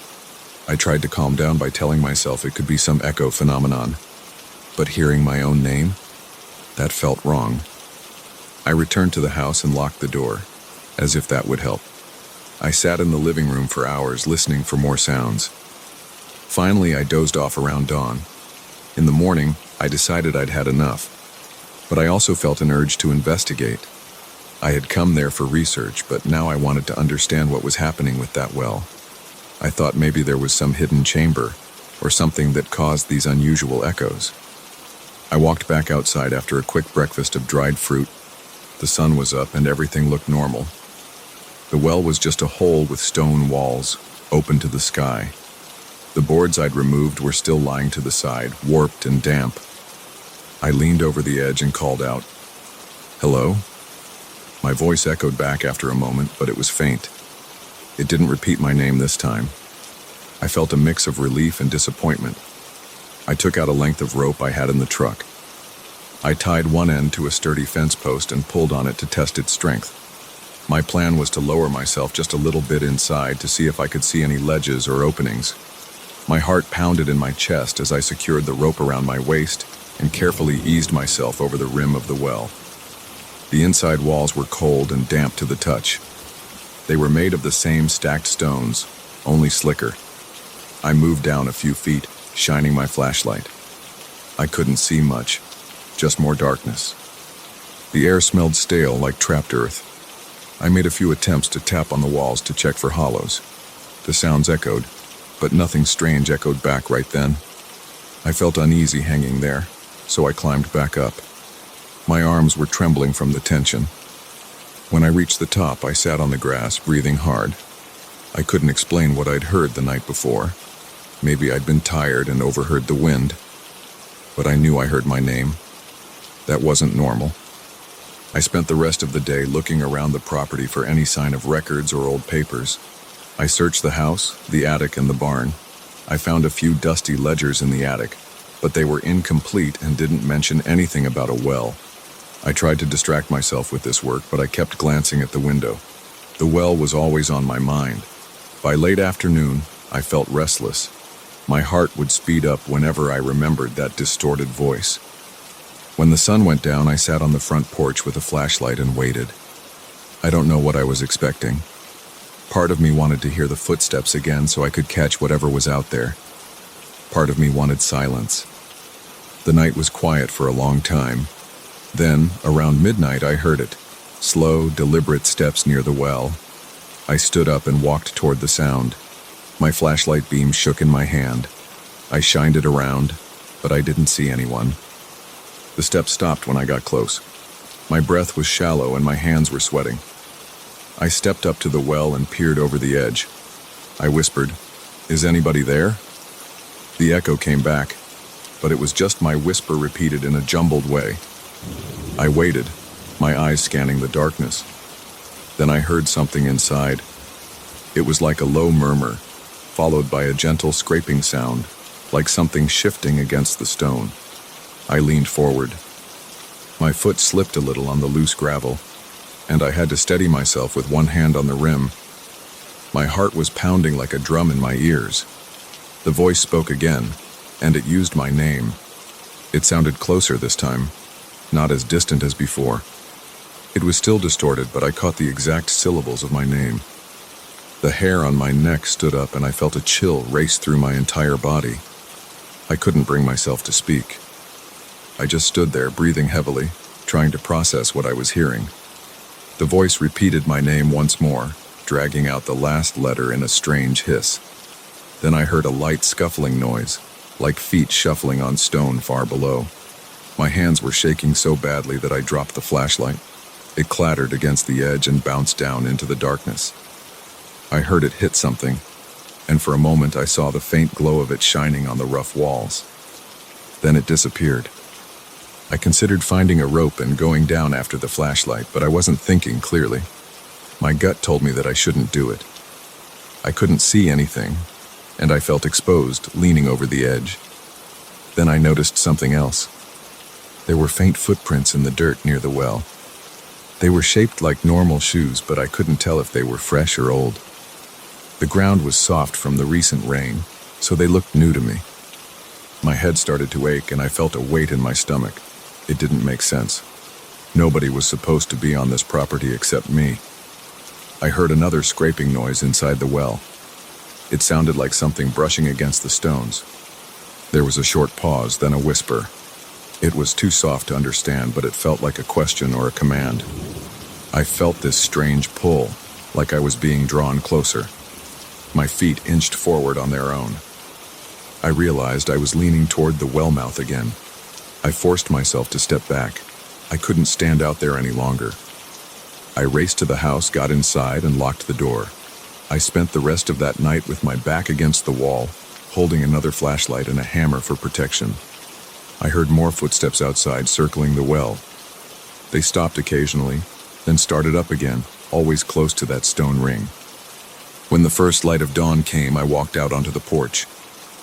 I tried to calm down by telling myself it could be some echo phenomenon. But hearing my own name? That felt wrong. I returned to the house and locked the door, as if that would help. I sat in the living room for hours, listening for more sounds. Finally, I dozed off around dawn. In the morning, I decided I'd had enough, but I also felt an urge to investigate. I had come there for research, but now I wanted to understand what was happening with that well. I thought maybe there was some hidden chamber, or something that caused these unusual echoes. I walked back outside after a quick breakfast of dried fruit. The sun was up and everything looked normal. The well was just a hole with stone walls, open to the sky. The boards I'd removed were still lying to the side, warped and damp. I leaned over the edge and called out, "Hello?" My voice echoed back after a moment, but it was faint. It didn't repeat my name this time. I felt a mix of relief and disappointment. I took out a length of rope I had in the truck. I tied one end to a sturdy fence post and pulled on it to test its strength. My plan was to lower myself just a little bit inside to see if I could see any ledges or openings. My heart pounded in my chest as I secured the rope around my waist and carefully eased myself over the rim of the well. The inside walls were cold and damp to the touch. They were made of the same stacked stones, only slicker. I moved down a few feet, shining my flashlight. I couldn't see much, just more darkness. The air smelled stale like trapped earth. I made a few attempts to tap on the walls to check for hollows. The sounds echoed, but nothing strange echoed back right then. I felt uneasy hanging there, so I climbed back up. My arms were trembling from the tension. When I reached the top, I sat on the grass, breathing hard. I couldn't explain what I'd heard the night before. Maybe I'd been tired and overheard the wind. But I knew I heard my name. That wasn't normal. I spent the rest of the day looking around the property for any sign of records or old papers. I searched the house, the attic, and the barn. I found a few dusty ledgers in the attic, but they were incomplete and didn't mention anything about a well. I tried to distract myself with this work, but I kept glancing at the window. The well was always on my mind. By late afternoon, I felt restless. My heart would speed up whenever I remembered that distorted voice. When the sun went down, I sat on the front porch with a flashlight and waited. I don't know what I was expecting. Part of me wanted to hear the footsteps again so I could catch whatever was out there. Part of me wanted silence. The night was quiet for a long time. Then, around midnight, I heard it. Slow, deliberate steps near the well. I stood up and walked toward the sound. My flashlight beam shook in my hand. I shined it around, but I didn't see anyone. The steps stopped when I got close. My breath was shallow and my hands were sweating. I stepped up to the well and peered over the edge. I whispered, "Is anybody there?" The echo came back, but it was just my whisper repeated in a jumbled way. I waited, my eyes scanning the darkness. Then I heard something inside. It was like a low murmur, followed by a gentle scraping sound, like something shifting against the stone. I leaned forward. My foot slipped a little on the loose gravel, and I had to steady myself with one hand on the rim. My heart was pounding like a drum in my ears. The voice spoke again, and it used my name. It sounded closer this time, not as distant as before. It was still distorted, but I caught the exact syllables of my name. The hair on my neck stood up, and I felt a chill race through my entire body. I couldn't bring myself to speak. I just stood there, breathing heavily, trying to process what I was hearing. The voice repeated my name once more, dragging out the last letter in a strange hiss. Then I heard a light scuffling noise, like feet shuffling on stone far below. My hands were shaking so badly that I dropped the flashlight. It clattered against the edge and bounced down into the darkness. I heard it hit something, and for a moment I saw the faint glow of it shining on the rough walls. Then it disappeared. I considered finding a rope and going down after the flashlight, but I wasn't thinking clearly. My gut told me that I shouldn't do it. I couldn't see anything, and I felt exposed, leaning over the edge. Then I noticed something else. There were faint footprints in the dirt near the well. They were shaped like normal shoes, but I couldn't tell if they were fresh or old. The ground was soft from the recent rain, so they looked new to me. My head started to ache, and I felt a weight in my stomach. It didn't make sense. Nobody was supposed to be on this property except me. I heard another scraping noise inside the well. It sounded like something brushing against the stones. There was a short pause, then a whisper. It was too soft to understand, but it felt like a question or a command. I felt this strange pull, like I was being drawn closer. My feet inched forward on their own. I realized I was leaning toward the well mouth again. I forced myself to step back. I couldn't stand out there any longer. I raced to the house, got inside, and locked the door. I spent the rest of that night with my back against the wall, holding another flashlight and a hammer for protection. I heard more footsteps outside, circling the well. They stopped occasionally, then started up again, always close to that stone ring. When the first light of dawn came, I walked out onto the porch.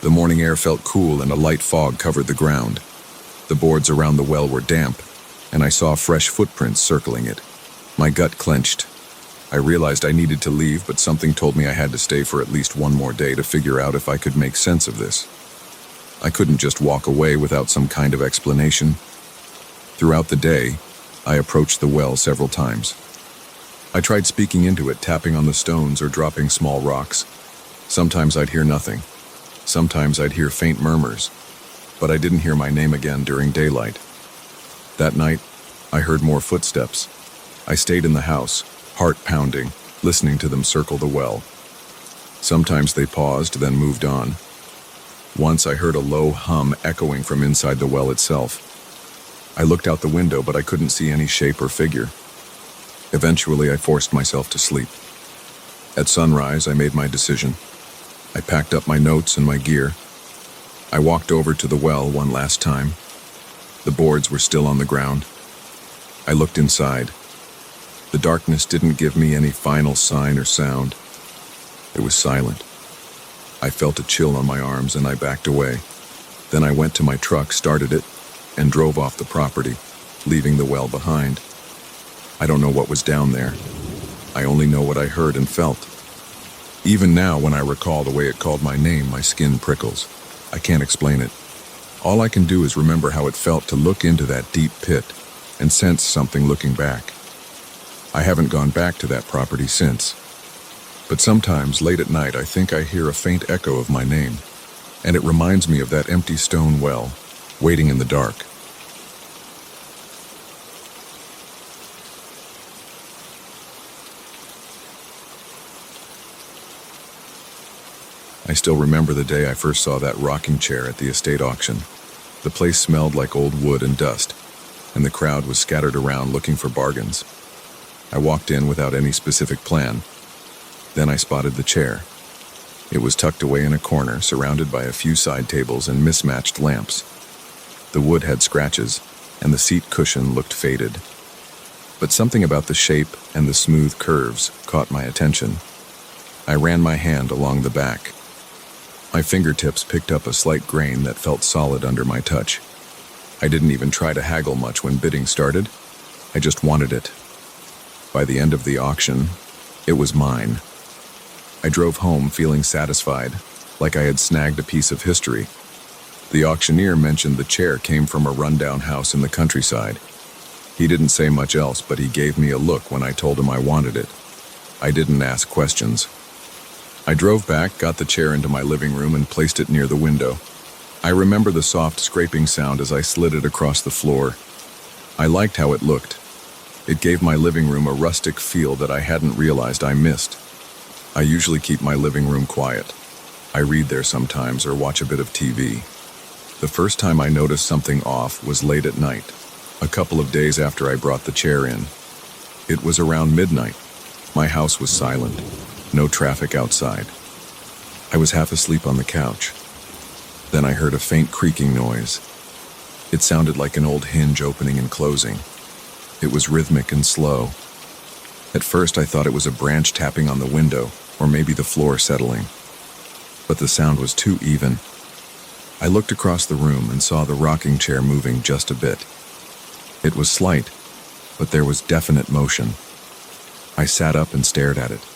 The morning air felt cool and a light fog covered the ground. The boards around the well were damp, and I saw fresh footprints circling it. My gut clenched. I realized I needed to leave, but something told me I had to stay for at least one more day to figure out if I could make sense of this. I couldn't just walk away without some kind of explanation. Throughout the day, I approached the well several times. I tried speaking into it, tapping on the stones or dropping small rocks. Sometimes I'd hear nothing. Sometimes I'd hear faint murmurs, but I didn't hear my name again during daylight. That night, I heard more footsteps. I stayed in the house, heart pounding, listening to them circle the well. Sometimes they paused, then moved on. Once I heard a low hum echoing from inside the well itself. I looked out the window, but I couldn't see any shape or figure. Eventually, I forced myself to sleep. At sunrise, I made my decision. I packed up my notes and my gear. I walked over to the well one last time. The boards were still on the ground. I looked inside. The darkness didn't give me any final sign or sound. It was silent. I felt a chill on my arms and I backed away. Then I went to my truck, started it, and drove off the property, leaving the well behind. I don't know what was down there. I only know what I heard and felt. Even now, when I recall the way it called my name, my skin prickles. I can't explain it. All I can do is remember how it felt to look into that deep pit and sense something looking back. I haven't gone back to that property since. But sometimes, late at night, I think I hear a faint echo of my name, and it reminds me of that empty stone well, waiting in the dark. I still remember the day I first saw that rocking chair at the estate auction. The place smelled like old wood and dust, and the crowd was scattered around looking for bargains. I walked in without any specific plan. Then I spotted the chair. It was tucked away in a corner, surrounded by a few side tables and mismatched lamps. The wood had scratches, and the seat cushion looked faded. But something about the shape and the smooth curves caught my attention. I ran my hand along the back. My fingertips picked up a slight grain that felt solid under my touch. I didn't even try to haggle much when bidding started. I just wanted it. By the end of the auction, it was mine. I drove home feeling satisfied, like I had snagged a piece of history. The auctioneer mentioned the chair came from a rundown house in the countryside. He didn't say much else, but he gave me a look when I told him I wanted it. I didn't ask questions. I drove back, got the chair into my living room, and placed it near the window. I remember the soft scraping sound as I slid it across the floor. I liked how it looked. It gave my living room a rustic feel that I hadn't realized I missed. I usually keep my living room quiet. I read there sometimes or watch a bit of TV. The first time I noticed something off was late at night, a couple of days after I brought the chair in. It was around midnight. My house was silent. No traffic outside. I was half asleep on the couch. Then I heard a faint creaking noise. It sounded like an old hinge opening and closing. It was rhythmic and slow. At first I thought it was a branch tapping on the window, or maybe the floor settling. But the sound was too even. I looked across the room and saw the rocking chair moving just a bit. It was slight, but there was definite motion. I sat up and stared at it,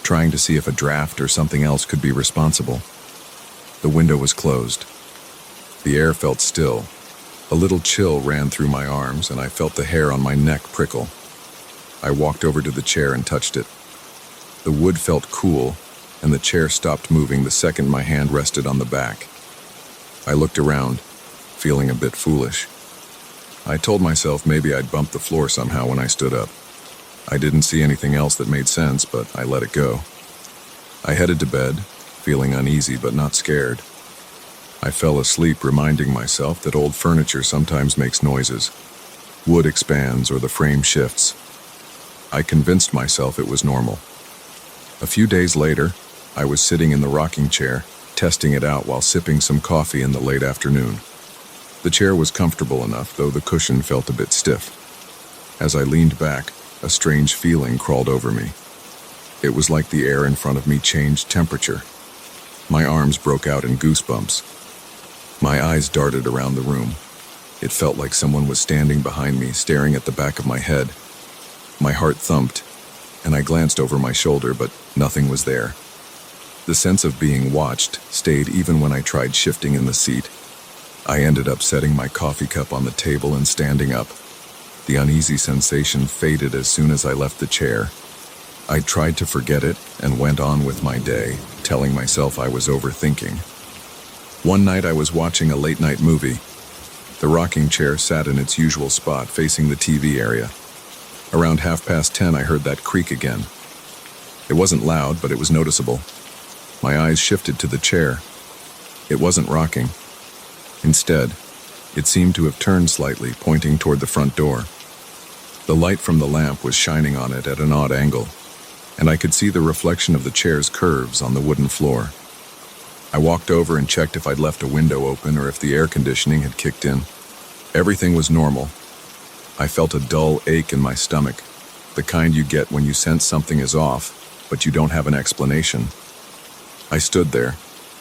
trying to see if a draft or something else could be responsible. The window was closed. The air felt still. A little chill ran through my arms, and I felt the hair on my neck prickle. I walked over to the chair and touched it. The wood felt cool, and the chair stopped moving the second my hand rested on the back. I looked around, feeling a bit foolish. I told myself maybe I'd bumped the floor somehow when I stood up. I didn't see anything else that made sense, but I let it go. I headed to bed, feeling uneasy but not scared. I fell asleep reminding myself that old furniture sometimes makes noises. Wood expands or the frame shifts. I convinced myself it was normal. A few days later, I was sitting in the rocking chair, testing it out while sipping some coffee in the late afternoon. The chair was comfortable enough, though the cushion felt a bit stiff. As I leaned back, a strange feeling crawled over me. It was like the air in front of me changed temperature. My arms broke out in goosebumps. My eyes darted around the room. It felt like someone was standing behind me, staring at the back of my head. My heart thumped, and I glanced over my shoulder, but nothing was there. The sense of being watched stayed even when I tried shifting in the seat. I ended up setting my coffee cup on the table and standing up. The uneasy sensation faded as soon as I left the chair. I tried to forget it and went on with my day, telling myself I was overthinking. One night I was watching a late-night movie. The rocking chair sat in its usual spot, facing the TV area. Around 10:30, I heard that creak again. It wasn't loud, but it was noticeable. My eyes shifted to the chair. It wasn't rocking. Instead, it seemed to have turned slightly, pointing toward the front door. The light from the lamp was shining on it at an odd angle, and I could see the reflection of the chair's curves on the wooden floor. I walked over and checked if I'd left a window open or if the air conditioning had kicked in. Everything was normal. I felt a dull ache in my stomach, the kind you get when you sense something is off, but you don't have an explanation. I stood there,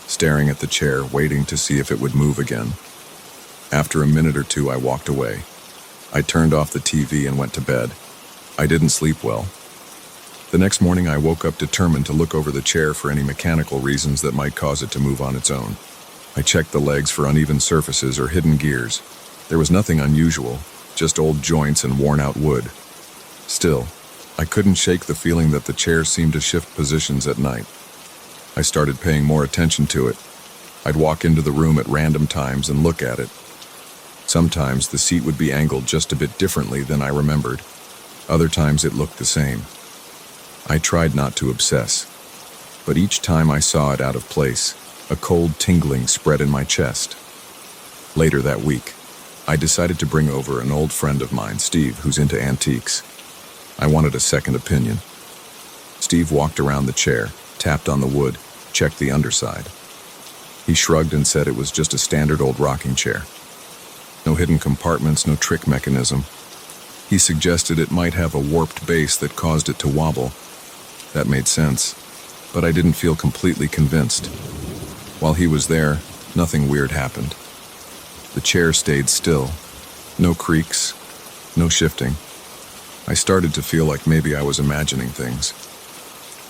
staring at the chair, waiting to see if it would move again. After a minute or two, I walked away. I turned off the TV and went to bed. I didn't sleep well. The next morning, I woke up determined to look over the chair for any mechanical reasons that might cause it to move on its own. I checked the legs for uneven surfaces or hidden gears. There was nothing unusual, just old joints and worn-out wood. Still, I couldn't shake the feeling that the chair seemed to shift positions at night. I started paying more attention to it. I'd walk into the room at random times and look at it. Sometimes the seat would be angled just a bit differently than I remembered. Other times it looked the same. I tried not to obsess, but each time I saw it out of place, a cold tingling spread in my chest. Later that week, I decided to bring over an old friend of mine, Steve, who's into antiques. I wanted a second opinion. Steve walked around the chair, tapped on the wood, checked the underside. He shrugged and said it was just a standard old rocking chair. No hidden compartments, no trick mechanism. He suggested it might have a warped base that caused it to wobble. That made sense, but I didn't feel completely convinced. While he was there, nothing weird happened. The chair stayed still. No creaks, no shifting. I started to feel like maybe I was imagining things.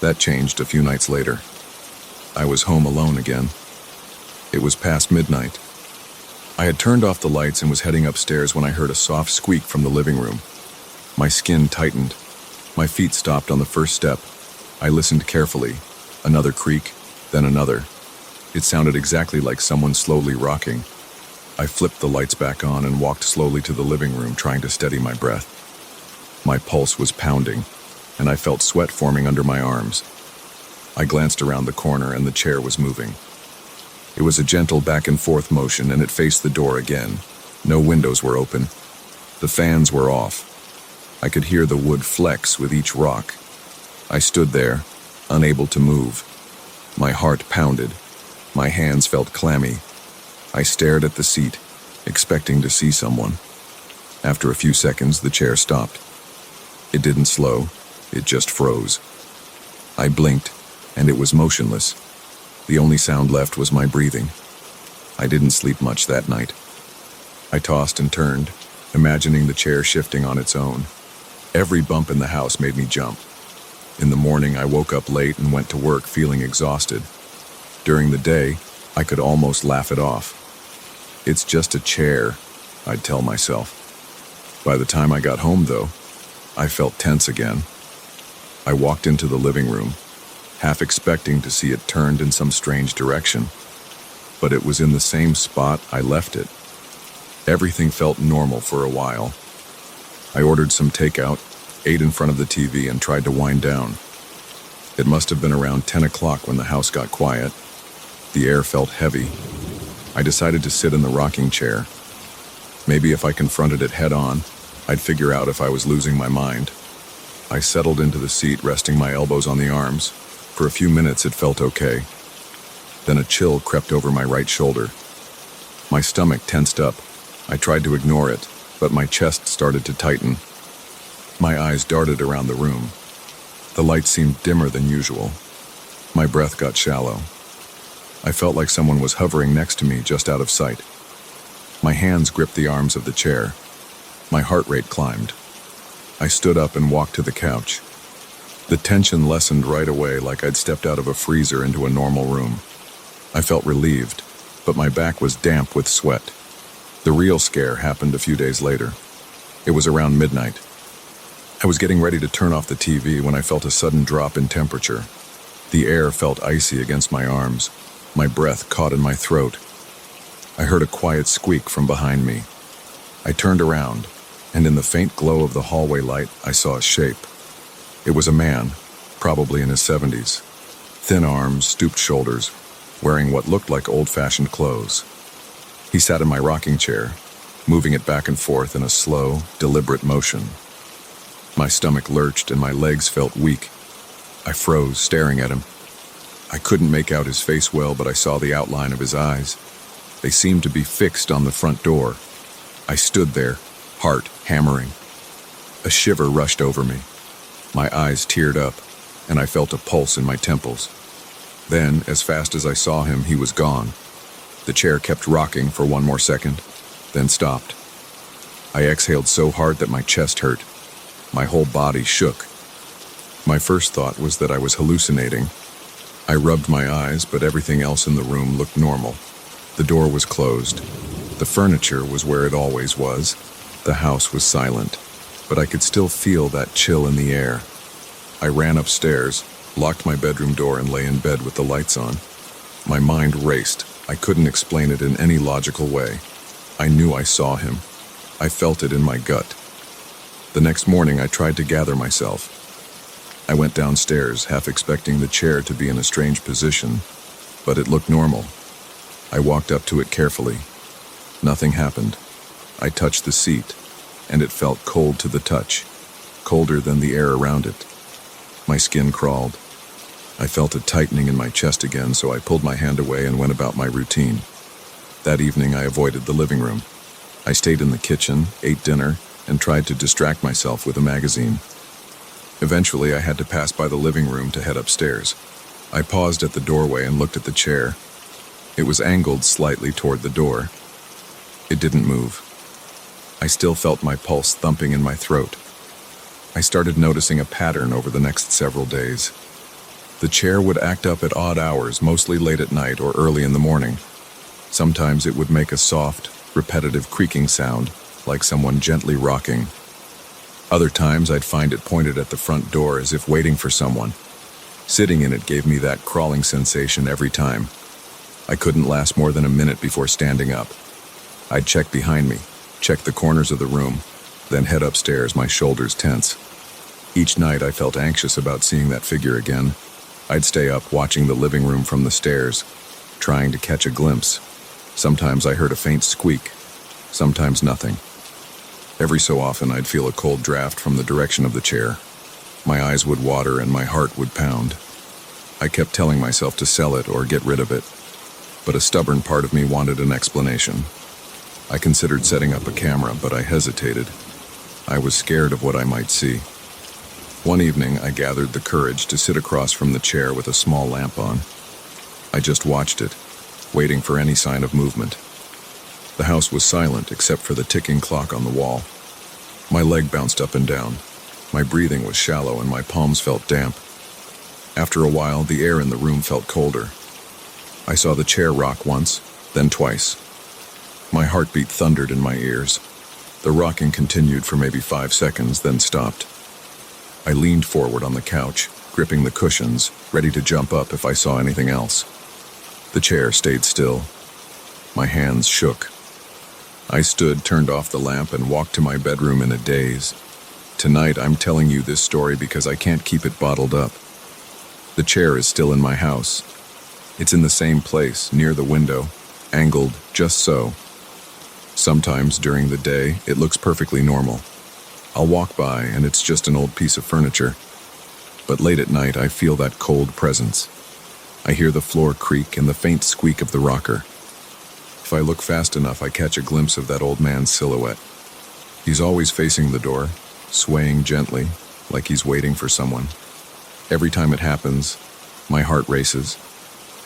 That changed a few nights later. I was home alone again. It was past midnight. I had turned off the lights and was heading upstairs when I heard a soft squeak from the living room. My skin tightened. My feet stopped on the first step. I listened carefully. Another creak, then another. It sounded exactly like someone slowly rocking. I flipped the lights back on and walked slowly to the living room, trying to steady my breath. My pulse was pounding, and I felt sweat forming under my arms. I glanced around the corner and the chair was moving. It was a gentle back and forth motion, and it faced the door again. No windows were open. The fans were off. I could hear the wood flex with each rock. I stood there, unable to move. My heart pounded. My hands felt clammy. I stared at the seat, expecting to see someone. After a few seconds, the chair stopped. It didn't slow, it just froze. I blinked, and it was motionless. The only sound left was my breathing. I didn't sleep much that night. I tossed and turned, imagining the chair shifting on its own. Every bump in the house made me jump. In the morning, I woke up late and went to work feeling exhausted. During the day, I could almost laugh it off. It's just a chair, I'd tell myself. By the time I got home, though, I felt tense again. I walked into the living room, half expecting to see it turned in some strange direction. But it was in the same spot I left it. Everything felt normal for a while. I ordered some takeout, ate in front of the TV, and tried to wind down. It must have been around 10 o'clock when the house got quiet. The air felt heavy. I decided to sit in the rocking chair. Maybe if I confronted it head-on, I'd figure out if I was losing my mind. I settled into the seat, resting my elbows on the arms. For a few minutes, it felt okay. Then a chill crept over my right shoulder. My stomach tensed up. I tried to ignore it, but my chest started to tighten. My eyes darted around the room. The light seemed dimmer than usual. My breath got shallow. I felt like someone was hovering next to me, just out of sight. My hands gripped the arms of the chair. My heart rate climbed. I stood up and walked to the couch. The tension lessened right away, like I'd stepped out of a freezer into a normal room. I felt relieved, but my back was damp with sweat. The real scare happened a few days later. It was around midnight. I was getting ready to turn off the TV when I felt a sudden drop in temperature. The air felt icy against my arms. My breath caught in my throat. I heard a quiet squeak from behind me. I turned around, and in the faint glow of the hallway light, I saw a shape. It was a man, probably in his 70s. Thin arms, stooped shoulders, wearing what looked like old-fashioned clothes. He sat in my rocking chair, moving it back and forth in a slow, deliberate motion. My stomach lurched and my legs felt weak. I froze, staring at him. I couldn't make out his face well, but I saw the outline of his eyes. They seemed to be fixed on the front door. I stood there, heart hammering. A shiver rushed over me. My eyes teared up, and I felt a pulse in my temples. Then, as fast as I saw him, he was gone. The chair kept rocking for one more second, then stopped. I exhaled so hard that my chest hurt. My whole body shook. My first thought was that I was hallucinating. I rubbed my eyes, but everything else in the room looked normal. The door was closed. The furniture was where it always was. The house was silent, but I could still feel that chill in the air. I ran upstairs, locked my bedroom door, and lay in bed with the lights on. My mind raced. I couldn't explain it in any logical way. I knew I saw him. I felt it in my gut. The next morning, I tried to gather myself. I went downstairs, half expecting the chair to be in a strange position, but it looked normal. I walked up to it carefully. Nothing happened. I touched the seat, and it felt cold to the touch, colder than the air around it. My skin crawled. I felt a tightening in my chest again, so I pulled my hand away and went about my routine. That evening, I avoided the living room. I stayed in the kitchen, ate dinner, and tried to distract myself with a magazine. Eventually, I had to pass by the living room to head upstairs. I paused at the doorway and looked at the chair. It was angled slightly toward the door. It didn't move. I still felt my pulse thumping in my throat. I started noticing a pattern over the next several days. The chair would act up at odd hours, mostly late at night or early in the morning. Sometimes it would make a soft, repetitive creaking sound, like someone gently rocking. Other times I'd find it pointed at the front door as if waiting for someone. Sitting in it gave me that crawling sensation every time. I couldn't last more than a minute before standing up. I'd check behind me, check the corners of the room, then head upstairs, my shoulders tense. Each night I felt anxious about seeing that figure again. I'd stay up watching the living room from the stairs, trying to catch a glimpse. Sometimes I heard a faint squeak, sometimes nothing. Every so often I'd feel a cold draft from the direction of the chair. My eyes would water and my heart would pound. I kept telling myself to sell it or get rid of it, but a stubborn part of me wanted an explanation. I considered setting up a camera, but I hesitated. I was scared of what I might see. One evening, I gathered the courage to sit across from the chair with a small lamp on. I just watched it, waiting for any sign of movement. The house was silent except for the ticking clock on the wall. My leg bounced up and down. My breathing was shallow and my palms felt damp. After a while, the air in the room felt colder. I saw the chair rock once, then twice. My heartbeat thundered in my ears. The rocking continued for maybe 5 seconds, then stopped. I leaned forward on the couch, gripping the cushions, ready to jump up if I saw anything else. The chair stayed still. My hands shook. I stood, turned off the lamp, and walked to my bedroom in a daze. Tonight, I'm telling you this story because I can't keep it bottled up. The chair is still in my house. It's in the same place, near the window, angled just so. Sometimes during the day, it looks perfectly normal. I'll walk by and it's just an old piece of furniture. But late at night, I feel that cold presence. I hear the floor creak and the faint squeak of the rocker. If I look fast enough, I catch a glimpse of that old man's silhouette. He's always facing the door, swaying gently, like he's waiting for someone. Every time it happens, my heart races,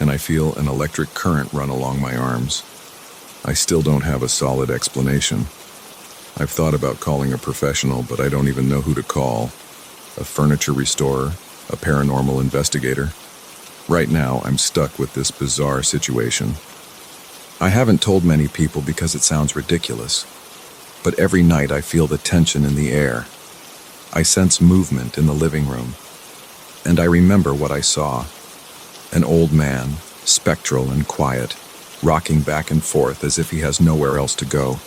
and I feel an electric current run along my arms. I still don't have a solid explanation. I've thought about calling a professional, but I don't even know who to call. A furniture restorer? A paranormal investigator? Right now, I'm stuck with this bizarre situation. I haven't told many people because it sounds ridiculous, but every night I feel the tension in the air. I sense movement in the living room, and I remember what I saw. An old man, spectral and quiet, rocking back and forth as if he has nowhere else to go.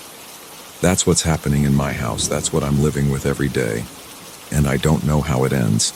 That's what's happening in my house. That's what I'm living with every day, and I don't know how it ends.